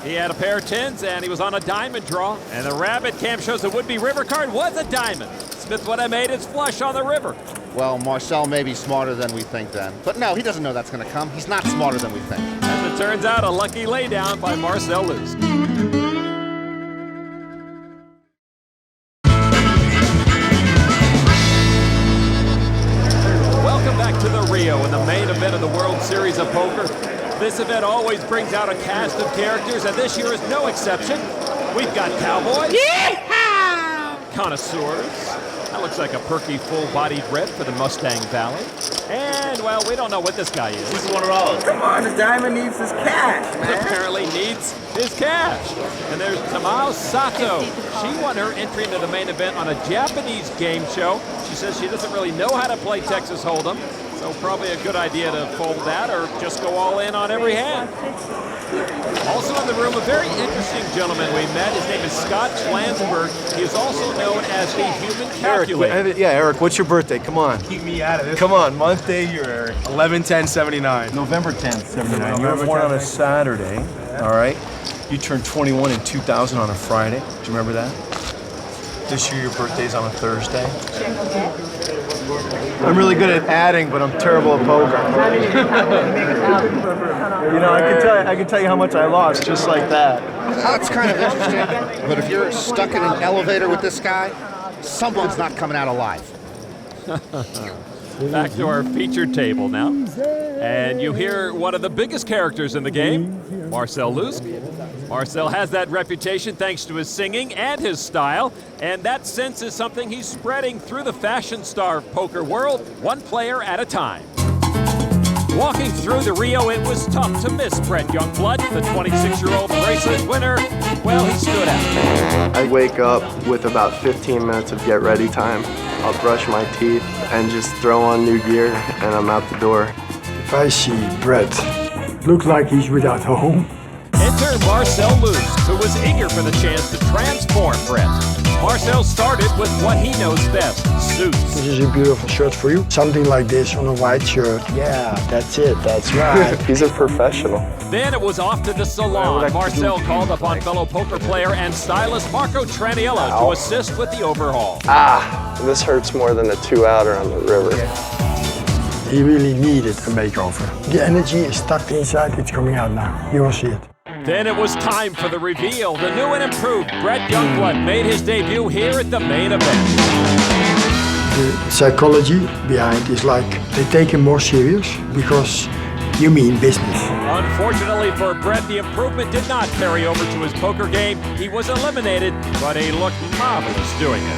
He had a pair of 10s, and he was on a diamond draw. And the rabbit cam shows the would-be river card was a diamond. Smith would have made his flush on the river. Well, Marcel may be smarter than we think then. But no, he doesn't know that's going to come. He's not smarter than we think. As it turns out, a lucky laydown by Marcel Luce. Welcome back to the Rio in the main event of the World Series of Poker. This event always brings out a cast of characters, and this year is no exception. We've got cowboys, connoisseurs. That looks like a perky, full-bodied red for the Mustang Valley. And, well, we don't know what this guy is. This is one of those. Come on, this diamond needs his cash, man. Apparently needs his cash. And there's Tamao Sato. She won her entry into the main event on a Japanese game show. She says she doesn't really know how to play Texas Hold'em, so probably a good idea to fold that or just go all in on every hand. Also in the room, a very interesting gentleman we met. His name is Scott Flansburgh. He is also known as the Human Calculator. Eric, what's your birthday? Come on. Keep me out of this. Come on, month, day, year, Eric. 11/10/79. November 10th, 79. You were born on a Saturday, all right? You turned 21 in 2000 on a Friday. Do you remember that? This year your birthday's on a Thursday. I'm really good at adding, but I'm terrible at poker. You know, I can tell you how much I lost just like that. That's kind of interesting. But if you're stuck in an elevator with this guy, someone's not coming out alive. Back to our featured table now. And you hear one of the biggest characters in the game, Marcel Luce. Marcel has that reputation thanks to his singing and his style, and that sense is something he's spreading through the fashion star poker world, one player at a time. Walking through the Rio, it was tough to miss Brett Youngblood, the 26-year-old bracelet winner. Well, he stood out. I wake up with about 15 minutes of get ready time. I'll brush my teeth and just throw on new gear, and I'm out the door. If I see Brett, looks like he's without a home. Enter Marcel Luce, who was eager for the chance to transform Brett. Marcel started with what he knows best, suits. This is a beautiful shirt for you. Something like this on a white shirt. Yeah, that's it, that's right. He's a professional. Then it was off to the salon. Marcel called upon fellow poker player and stylist Marco Traniello to assist with the overhaul. This hurts more than a 2-outer on the river. He really needed a makeover. The energy is tucked inside, it's coming out now. You will see it. Then it was time for the reveal. The new and improved Brett Youngblood made his debut here at the main event. The psychology behind is like they take him more serious because you mean business. Unfortunately for Brett, the improvement did not carry over to his poker game. He was eliminated, but he looked marvelous doing it.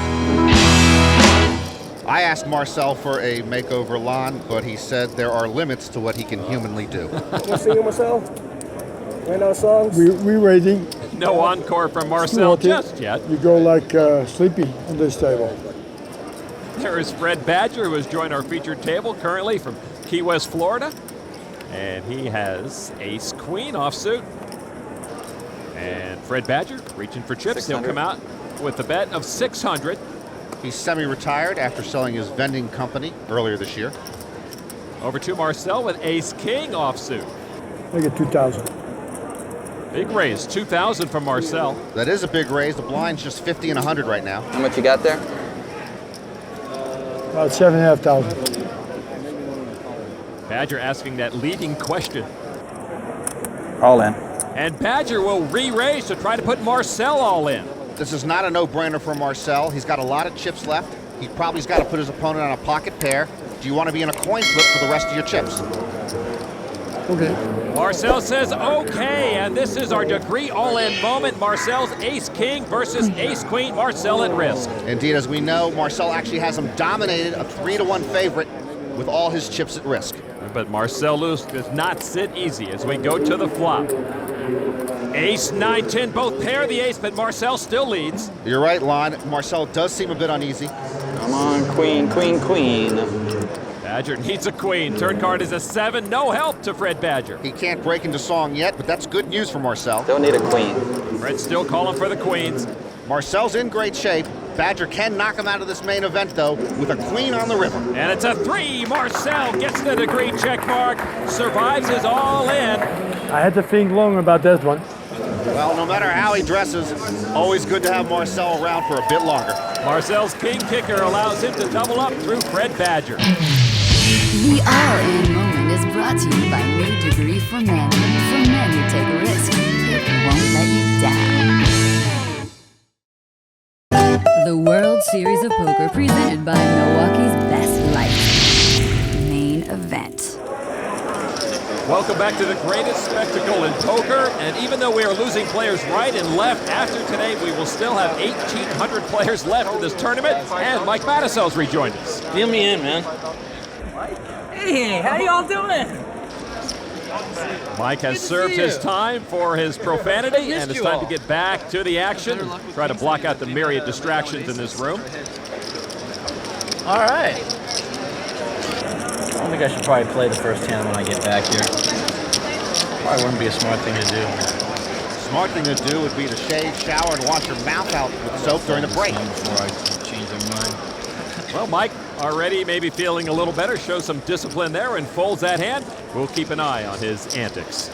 I asked Marcel for a makeover, Lon, but he said there are limits to what he can humanly do. You singing, Marcel? Right now songs? We waiting. No encore from Marcel just yet. You go like sleepy on this table. There is Fred Badger, who has joined our featured table currently from Key West, Florida. And he has ace-queen offsuit. And Fred Badger reaching for chips. He'll come out with a bet of 600. He's semi-retired after selling his vending company earlier this year. Over to Marcel with ace-king offsuit. Make it 2,000. Big raise, 2,000 from Marcel. That is a big raise. The blind's just 50 and 100 right now. How much you got there? About 7,500. Badger asking that leading question. All in. And Badger will re-raise to try to put Marcel all in. This is not a no-brainer for Marcel. He's got a lot of chips left. He probably's got to put his opponent on a pocket pair. Do you want to be in a coin flip for the rest of your chips? Okay. Marcel says okay, and this is our degree all-in moment. Marcel's ace-king versus ace-queen. Marcel at risk. Indeed, as we know, Marcel actually has him dominated, a 3-1 favorite with all his chips at risk. But Marcel Luz does not sit easy as we go to the flop. Ace, 9, 10, both pair the ace, but Marcel still leads. You're right, Lon. Marcel does seem a bit uneasy. Come on, queen, queen, queen. Badger needs a queen. Turn card is a 7. No help to Fred Badger. He can't break into song yet, but that's good news for Marcel. Don't need a queen. Fred's still calling for the queens. Marcel's in great shape. Badger can knock him out of this main event, though, with a queen on the river. And it's a 3. Marcel gets the degree check mark, survives his all-in. I had to think long about that one. Well, no matter how he dresses, always good to have Marcel around for a bit longer. Marcel's king kicker allows him to double up through Fred Badger. The all-in moment is brought to you by New Degree for Men. For men who take a risk, it won't let you down. The World Series of Poker presented by Milwaukee's Best Light. Main event. Welcome back to the greatest spectacle in poker, and even though we are losing players right and left, after today we will still have 1,800 players left in this tournament, and Mike Matisel's rejoined us. Deal me in, man. Hey, how y'all doing? Mike has served his time for his profanity, and it's time to get back to the action. Try to block out the myriad distractions in this room. All right. I think I should probably play the first hand when I get back here. Probably wouldn't be a smart thing to do. Smart thing to do would be to shave, shower, and wash your mouth out with soap during the break. Before I change their mind. Well, Mike already maybe feeling a little better, shows some discipline there and folds that hand. We'll keep an eye on his antics.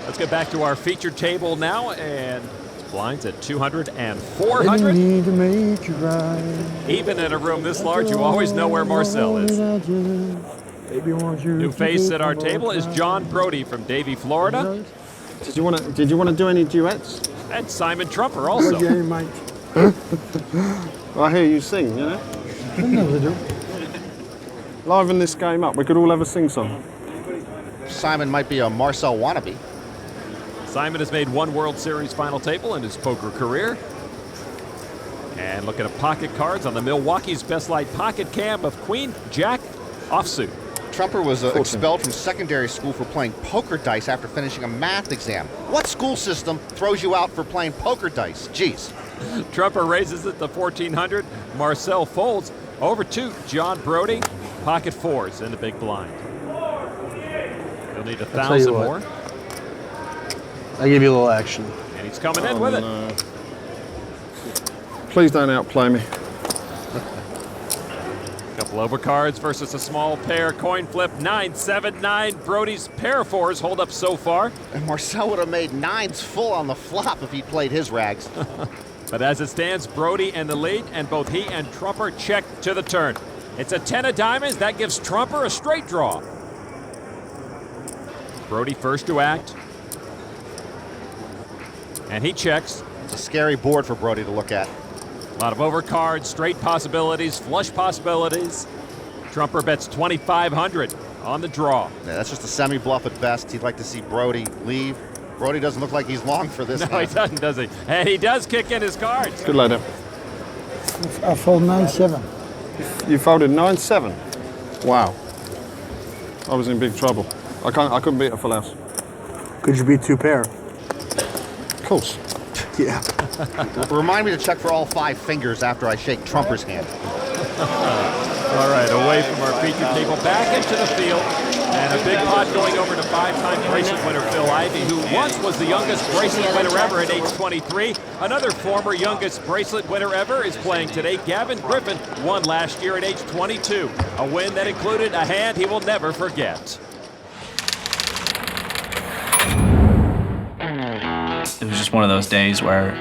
Let's get back to our featured table now, and blinds at 200 and 400. Need to make you right. Even in a room this large, you always know where Marcel is. New face at our table is John Brody from Davie, Florida. Did you want to do any duets? And Simon Trumper also. Well, I hear you sing, you know? Liven this game up. We could all have a sing-song. Simon might be a Marcel wannabe. Simon has made one World Series final table in his poker career. And look at a pocket cards on the Milwaukee's Best Light pocket cam of Queen Jack offsuit. Trumper was expelled from secondary school for playing poker dice after finishing a math exam. What school system throws you out for playing poker dice? Jeez. Trumper raises it to 1,400. Marcel folds over to John Brody. Pocket fours in the big blind. He'll need 1,000 more. I'll give you a little action. And he's coming in with it. Please don't outplay me. Couple overcards versus a small pair. Coin flip 9-7-9. Brody's pair of fours hold up so far. And Marcel would have made nines full on the flop if he played his rags. But as it stands, Brody in the lead, and both he and Trumper check to the turn. It's a 10 of diamonds. That gives Trumper a straight draw. Brody first to act. And he checks. It's a scary board for Brody to look at. A lot of overcards, straight possibilities, flush possibilities. Trumper bets 2,500 on the draw. Yeah, that's just a semi-bluff at best. He'd like to see Brody leave. Brody doesn't look like he's long for this. No, he doesn't, does he? And he does kick in his cards. Good later. I fold 9-7. You folded 9-7. Wow. I was in big trouble. I couldn't beat a full house. Could you beat 2 pair? Of course. Yeah. Remind me to check for all 5 fingers after I shake Trumper's hand. All right, away from our feature table, back into the field, and a big pot going over to 5-time bracelet winner Phil Ivey, who once was the youngest bracelet winner ever at age 23. Another former youngest bracelet winner ever is playing today. Gavin Griffin won last year at age 22, a win that included a hand he will never forget. It was just one of those days where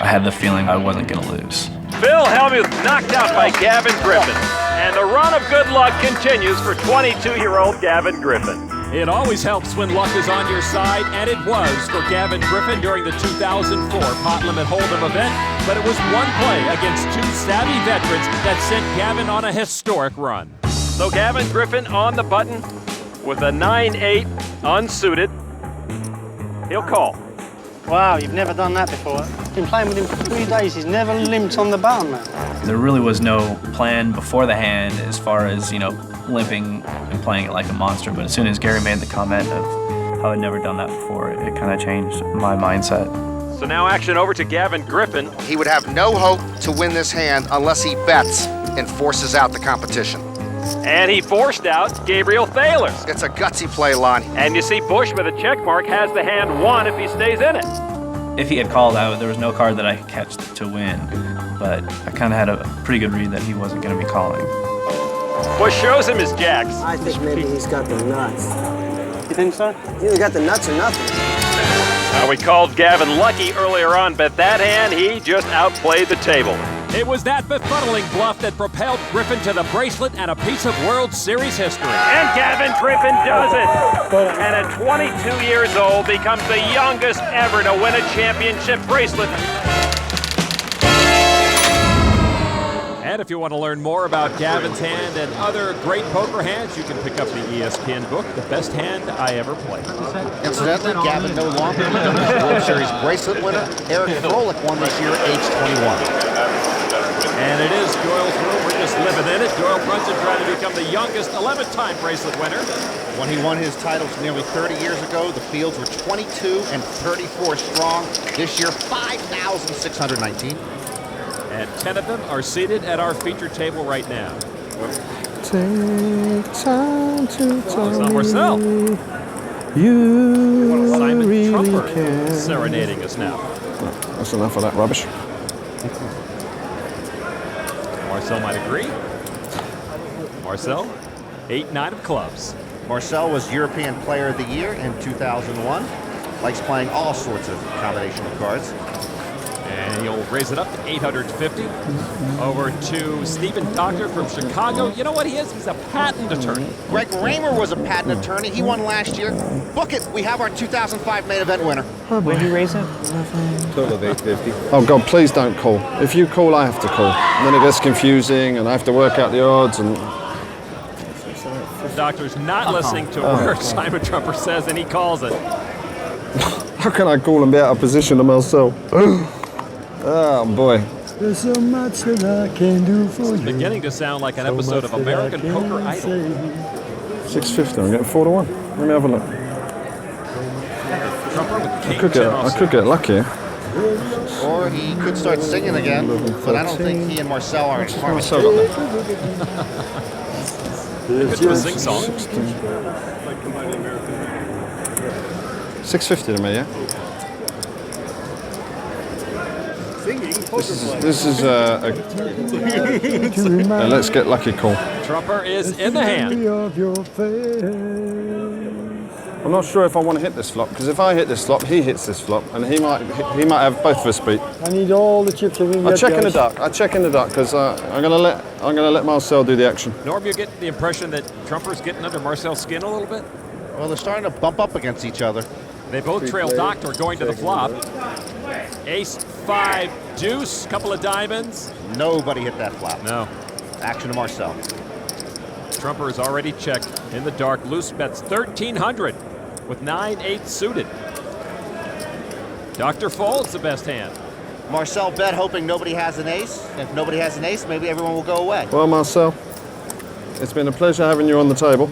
I had the feeling I wasn't going to lose. Phil Hellmuth knocked out by Gavin Griffin. And the run of good luck continues for 22-year-old Gavin Griffin. It always helps when luck is on your side, and it was for Gavin Griffin during the 2004 Pot Limit Hold'em event, but it was one play against 2 savvy veterans that sent Gavin on a historic run. So Gavin Griffin on the button with a 9-8 unsuited. He'll call. Wow, you've never done that before. Been playing with him for 3 days. He's never limped on the button, man. There really was no plan before the hand as far as, limping and playing it like a monster. But as soon as Gary made the comment of how I'd never done that before, it kind of changed my mindset. So now action over to Gavin Griffin. He would have no hope to win this hand unless he bets and forces out the competition. And he forced out Gabriel Thaler. It's a gutsy play, Lon. And you see Bush with a check mark has the hand won if he stays in it. If he had called out, there was no card that I could catch to win. But I kind of had a pretty good read that he wasn't going to be calling. Bush shows him his jacks. I think maybe he's got the nuts. You think so? You either got the nuts or nothing. We called Gavin lucky earlier on, but that hand, he just outplayed the table. It was that befuddling bluff that propelled Griffin to the bracelet and a piece of World Series history. And Gavin Griffin does it! And at 22 years old, becomes the youngest ever to win a championship bracelet. And if you want to learn more about Gavin's hand and other great poker hands, you can pick up the ESPN book, The Best Hand I Ever Played. Incidentally, Gavin no longer the World Series bracelet winner. Eric Froelich won this year at age 21. And it is Doyle's room. We're just living in it. Doyle Brunson trying to become the youngest 11th-time bracelet winner. When he won his titles nearly 30 years ago, the fields were 22 and 34 strong. This year, 5,619. And 10 of them are seated at our feature table right now. Take time to tell me Marcel. You Simon really Trumper can. serenading us now. That's enough of that rubbish. Marcel might agree. Marcel, 8-9 of clubs. Marcel was European Player of the Year in 2001. Likes playing all sorts of combination of cards. And he'll raise it up to 850. Over to Stephen Doctor from Chicago. You know what he is? He's a patent attorney. Greg Raymer was a patent attorney. He won last year. Book it. We have our 2005 main event winner. Where did he raise it? Total of 850. Oh God, please don't call. If you call, I have to call. And then it gets confusing and I have to work out the odds and... The doctor's not listening to a word Simon Trumper says and he calls it. How can I call and be out of position to myself? Oh boy. There's so much that I can do for It's you. beginning to sound like an episode of American Poker Idol. 650, I'm getting 4 to 1. Let me have a look. Trumper with King I could get lucky. Or he could start singing again, but I don't think he and Marcel are in harmony. Marcel got that. Could do a sing song. 650 to me, yeah? This is a let's get lucky call. Trumper is in the hand. I'm not sure if I want to hit this flop because if I hit this flop, he hits this flop, and he might have both of us beat. I need all the chips in I check in the dark. I check in the dark because I'm gonna let Marcel do the action. Norm, you get the impression that Trumper's getting under Marcel's skin a little bit? Well, they're starting to bump up against each other. They both trail Doctor going to the flop. Ace-5 deuce, couple of diamonds. Nobody hit that flop. No. Action to Marcel. Trumper is already checked in the dark. Loose bets 1,300 with 9-8 suited. Dr. folds the best hand. Marcel bet hoping nobody has an ace. If nobody has an ace, maybe everyone will go away. Well, Marcel, it's been a pleasure having you on the table.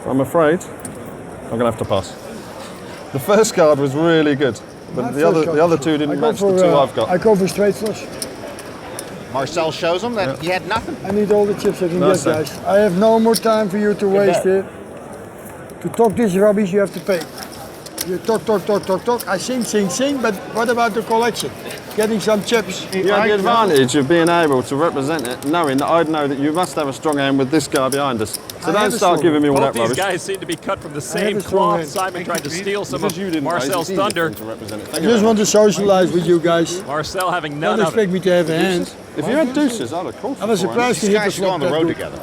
I'm afraid I'm going to have to pass. The first card was really good, but the other two didn't match the two I've got. I go for straight flush. Marcel shows him that he had nothing. I need all the chips I can No, get, sir. guys. I have no more time for you to waste it. To talk this rubbish, you have to pay. You talk. I sing, but what about the collection? Getting some chips. You have the advantage of being able to represent it, knowing that I'd know that you must have a strong hand with this guy behind us. So don't start giving me all that Both these rubbish. guys seem to be cut from the same cloth. Simon tried to steal some of Marcel's thunder. I just want to socialize with you guys. Marcel having none Don't of it. expect me to have a hand. If you had deuces, I'd have called. I was surprised to These hit the guys should go flop on the that road good. together.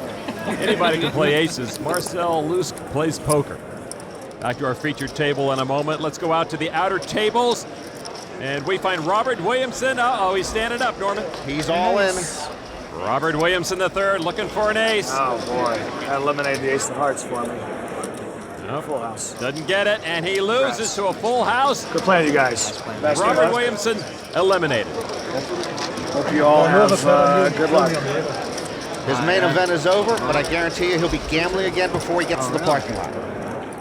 Anybody can play aces. Marcel Lusk plays poker. Back to our featured table in a moment. Let's go out to the outer tables. And we find Robert Williamson. Uh-oh, he's standing up, Norman. He's all in. Robert Williamson III looking for an ace. Oh boy, that eliminated the ace of hearts for me. Nope. Full house. Doesn't get it, and he loses to a full house. Good plan, you guys. Robert Williamson eliminated. Hope you all have good luck. His main event is over, but I guarantee you he'll be gambling again before he gets to the parking lot.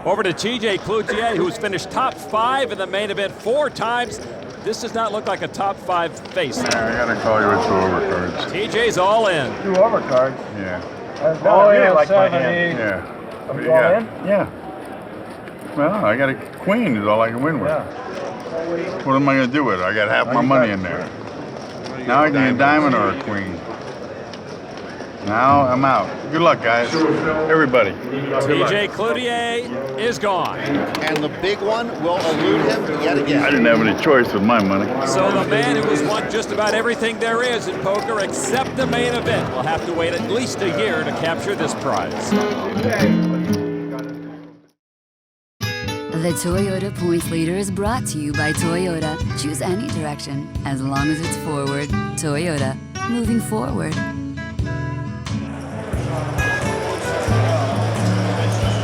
Over to TJ Cloutier, who's finished top 5 in the main event 4 times. This does not look like a top 5 face. I gotta call you with 2 overcards. TJ's all in. 2 overcards. Yeah. Oh, yeah, like my hand. Yeah. Are What do you you all got? in? Yeah. Well, I got a queen is all I can win with. What am I gonna do with it? I got half my money in there. Now I need a diamond or a queen. Now I'm out. Good luck, guys. Everybody. TJ Cloutier is gone. And the big one will elude him yet again. I didn't have any choice with my money. So the man who has won just about everything there is in poker except the main event will have to wait at least a year to capture this prize. The Toyota Points Leader is brought to you by Toyota. Choose any direction, as long as it's forward. Toyota, moving forward.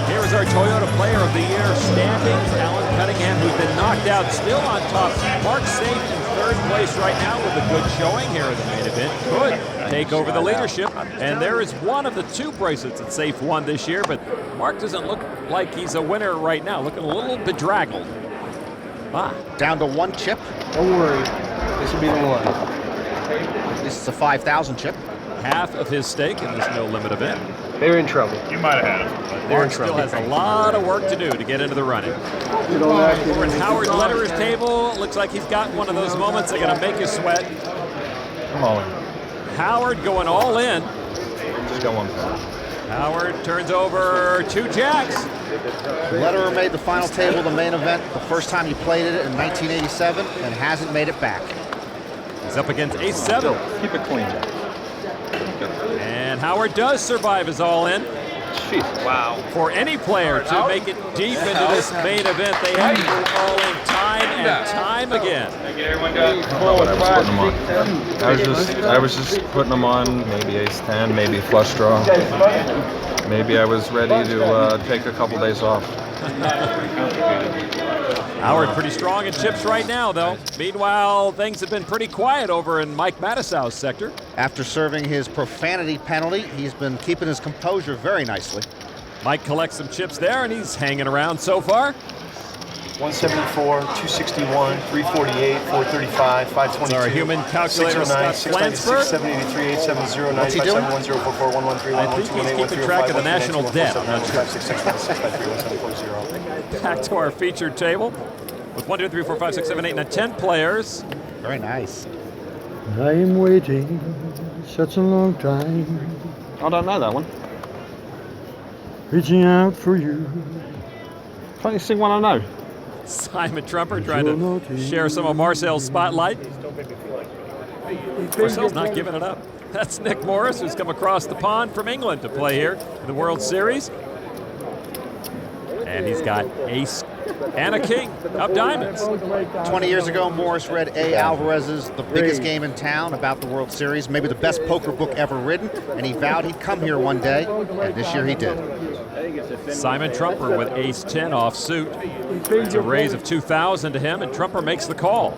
Here is our Toyota Player of the Year standings. Alan Cunningham, who's been knocked out, still on top. Mark safe in 3rd place right now with a good showing here in the main event. Could take over the leadership. And there is one of the 2 bracelets that Safe won this year, but Mark doesn't look like he's a winner right now. Looking a little bedraggled. Down to 1 chip. Don't worry. This will be the one. This is a 5,000 chip. Half of his stake in this no-limit event. They're in trouble. You might have had it. Mark still has a lot of work to do to get into the running. Over at Howard Lederer's table, it looks like he's got one of those moments that are going to make you sweat. Come on. Howard going all in. Just got 1 card. Howard turns over 2 jacks. Lederer made the final table of the main event the first time he played it in 1987 and hasn't made it back. He's up against Ace-7. Keep it clean. And Howard does survive his all-in. Wow. For any player to make it deep into this main event, they have to go all in time and time again. I was just putting them on, maybe ace-10, maybe flush draw. Maybe I was ready to take a couple days off. Howard pretty strong in chips right now, though. Meanwhile, things have been pretty quiet over in Mike Mattisau's sector. After serving his profanity penalty, he's been keeping his composure very nicely. Mike collects some chips there, and he's hanging around so far. 174, 261, 348, 435, 522. It's our human calculator, Scott Flansburgh. 783, 870, What's he doing? 1044, 113, I think he's keeping track of the national debt. I'm not sure. Back to our featured table with 1, 2, 3, 4, 5, 6, 7, 8, 9, 10 players. Very nice. I am waiting such a long time. I don't know that one. Reaching out for you. Can't you sing one I know? Simon Trumper trying to share some of Marcel's spotlight. Marcel's not giving it up. That's Nick Morris, who's come across the pond from England to play here in the World Series. And he's got ace and a king of diamonds. 20 years ago, Morris read A. Alvarez's The Biggest Game in Town about the World Series, maybe the best poker book ever written, and he vowed he'd come here one day, and this year he did. Simon Trumper with ace-10 off suit. It's a raise of 2,000 to him, and Trumper makes the call.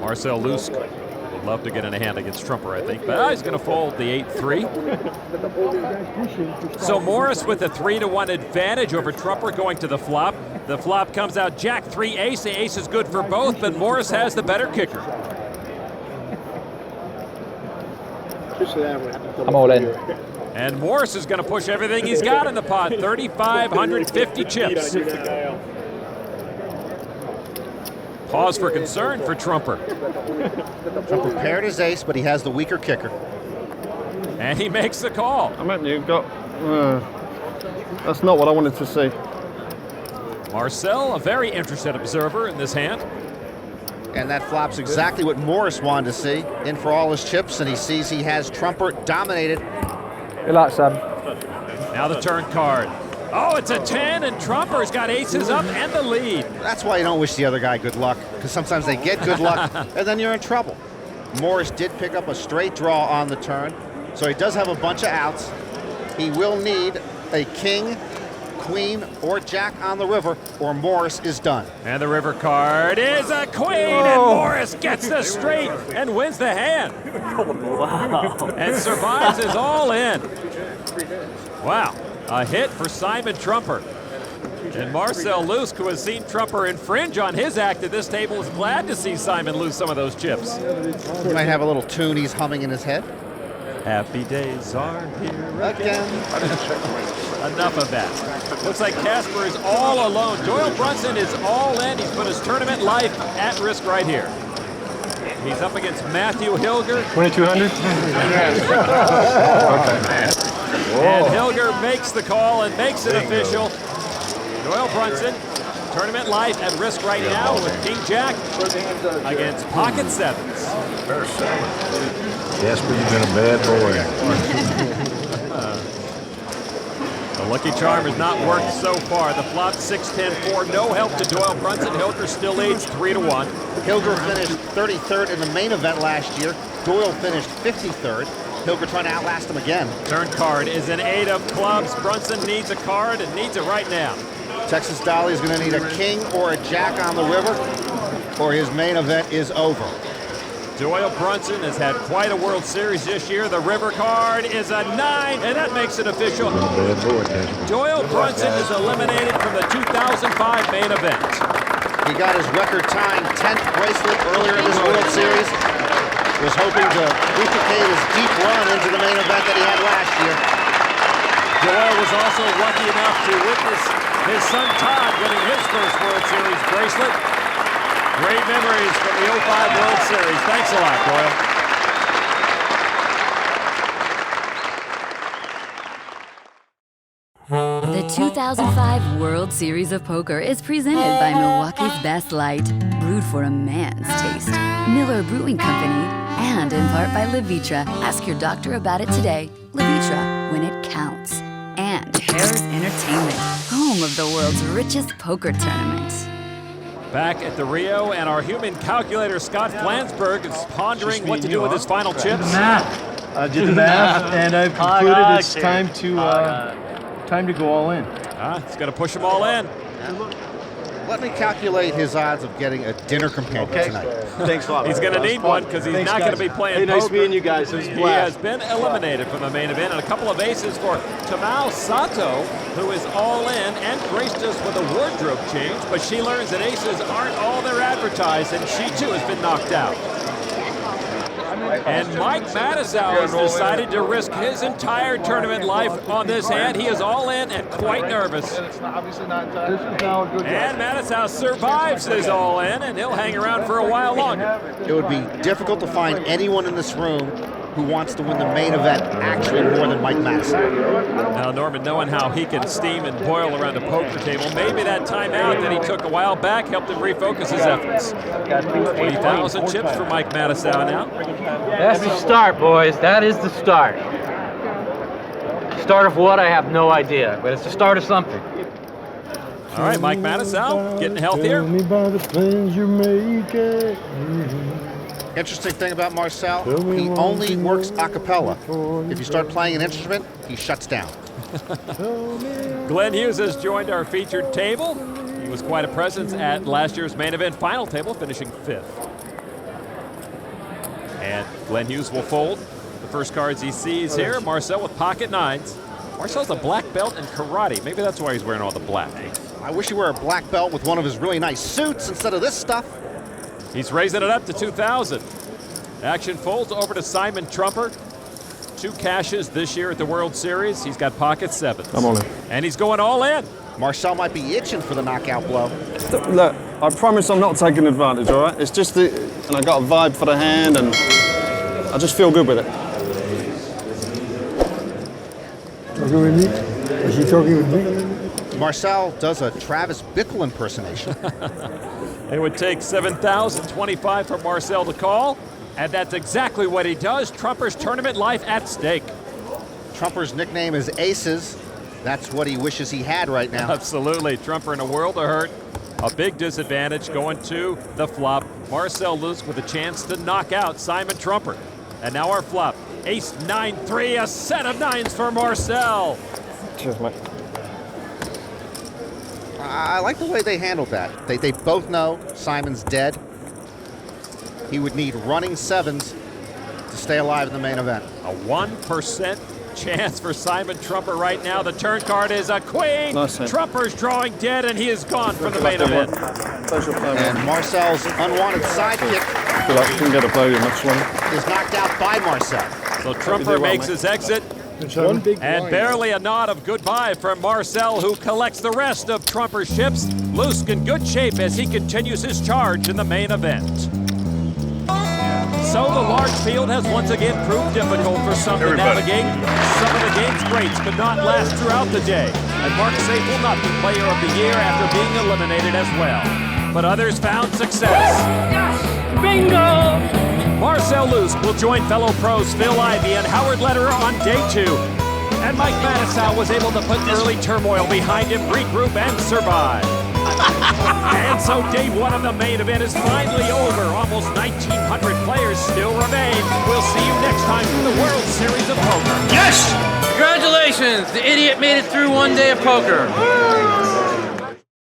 Marcel Lusk would love to get in a hand against Trumper, I think, but he's going to fold the 8-3. So Morris with a 3-1 advantage over Trumper going to the flop. The flop comes out Jack-3 ace. The ace is good for both, but Morris has the better kicker. I'm all in. And Morris is going to push everything he's got in the pot, 3,550 chips. Pause for concern for Trumper. Trumper paired his ace, but he has the weaker kicker. And he makes the call. I mean, you've got... that's not what I wanted to see. Marcel, a very interested observer in this hand. And that flop's exactly what Morris wanted to see. In for all his chips, and he sees he has Trumper dominated. Good luck, Sam. Now the turn card. Oh, it's a 10, and Trumper's got aces up and the lead. That's why you don't wish the other guy good luck, because sometimes they get good luck, and then you're in trouble. Morris did pick up a straight draw on the turn, so he does have a bunch of outs. He will need a king, queen, or jack on the river, or Morris is done. And the river card is a queen, and Morris gets the straight and wins the hand. Wow. And survives his all-in. Wow, a hit for Simon Trumper. And Marcel Lusk, who has seen Trumper infringe on his act at this table, is glad to see Simon lose some of those chips. He might have a little tune he's humming in his head. Happy days are here again. Enough of that. Looks like Casper is all alone. Doyle Brunson is all in. He's put his tournament life at risk right here. He's up against Matthew Hilger. 2,200? And Hilger makes the call and makes it official. Doyle Brunson, tournament life at risk right now with King Jack against pocket sevens. Jasper, you've been a bad boy. The lucky charm has not worked so far. The flop 6-10-4, no help to Doyle Brunson. Hilger still leads 3-1. Hilger finished 33rd in the main event last year. Doyle finished 53rd. Hilger trying to outlast him again. Turn card is an 8 of clubs. Brunson needs a card and needs it right now. Texas Dolly is going to need a king or a jack on the river, or his main event is over. Doyle Brunson has had quite a World Series this year. The river card is a 9, and that makes it official. Doyle Brunson is eliminated from the 2005 main event. He got his record-tying 10th bracelet earlier in this World Series. Was hoping to duplicate his deep run into the main event that he had last year. Doyle was also lucky enough to witness his son Todd winning his first World Series bracelet. Great memories from the 05 World Series. Thanks a lot, Doyle. The 2005 World Series of Poker is presented by Milwaukee's Best Light, brewed for a man's taste. Miller Brewing Company, and in part by Levitra. Ask your doctor about it today. Levitra, when it counts. And Harris Entertainment, home of the world's richest poker tournament. Back at the Rio, and our human calculator, Scott Flansburgh, is pondering what to do with his final chips. I did the math, and I've concluded it's time to go all in. It's going to push them all in. Let me calculate his odds of getting a dinner companion tonight. Thanks a lot. He's going to need one because he's not going to be playing poker. Nice meeting you guys. It was a He blast. has been eliminated from the main event, and a couple of aces for Tamao Sato, who is all in and graced us with a wardrobe change, but she learns that aces aren't all they're advertised, and she too has been knocked out. And Mike Matusow has decided to risk his entire tournament life on this hand. He is all in and quite nervous. And Matusow survives his all in, and he'll hang around for a while longer. It would be difficult to find anyone in this room who wants to win the main event actually more than Mike Matusow. Now, Norman, knowing how he can steam and boil around a poker table, maybe that timeout that he took a while back helped him refocus his efforts. 20,000 chips for Mike Matusow now. That's the start, boys. That is the start. Start of what? I have no idea, but it's the start of something. All right, Mike Mattisau getting healthier. Tell me about the plans you're making. Interesting thing about Marcel, he only works a cappella. If you start playing an instrument, he shuts down. Glenn Hughes has joined our featured table. He was quite a presence at last year's main event final table, finishing 5th. And Glenn Hughes will fold the first cards he sees here. Marcel with pocket nines. Marcel's a black belt in karate. Maybe that's why he's wearing all the black. I wish he wore a black belt with one of his really nice suits instead of this stuff. He's raising it up to 2,000. Action folds over to Simon Trumper. 2 cashes this year at the World Series. He's got pocket 7s. I'm on it. And he's going all in. Marcel might be itching for the knockout blow. Look, I promise I'm not taking advantage, all right? It's just and I got a vibe for the hand, and I just feel good with it. Talking with me? Is he talking with me? Marcel does a Travis Bickle impersonation. It would take 7,025 for Marcel to call, and that's exactly what he does. Trumper's tournament life at stake. Trumper's nickname is Aces. That's what he wishes he had right now. Absolutely. Trumper in a world of hurt. A big disadvantage going to the flop. Marcel Lusk with a chance to knock out Simon Trumper. And now our flop. Ace 9-3, a set of 9s for Marcel. Cheers, mate. I like the way they handled that. They both know Simon's dead. He would need running 7s to stay alive in the main event. A 1% chance for Simon Trumper right now. The turn card is a queen. Nice. Trumper's drawing dead, and he is gone from the main event. And Marcel's unwanted sidekick I feel like I can get a podium next one. is knocked out by Marcel. So Trumper makes his exit. And barely a nod of goodbye from Marcel, who collects the rest of Trumper's chips. Lusk in good shape as he continues his charge in the main event. So the large field has once again proved difficult for some to navigate. Some of the game's greats could not last throughout the day. And Mark Safe will not be Player of the Year after being eliminated as well. But others found success. Bingo! Marcel Lusk will join fellow pros Phil Ivey and Howard Lederer on day 2. And Mike Mattisau was able to put early turmoil behind him, regroup, and survive. And so day 1 of the main event is finally over. Almost 1,900 players still remain. We'll see you next time for the World Series of Poker. Yes! Congratulations! The idiot made it through one day of poker.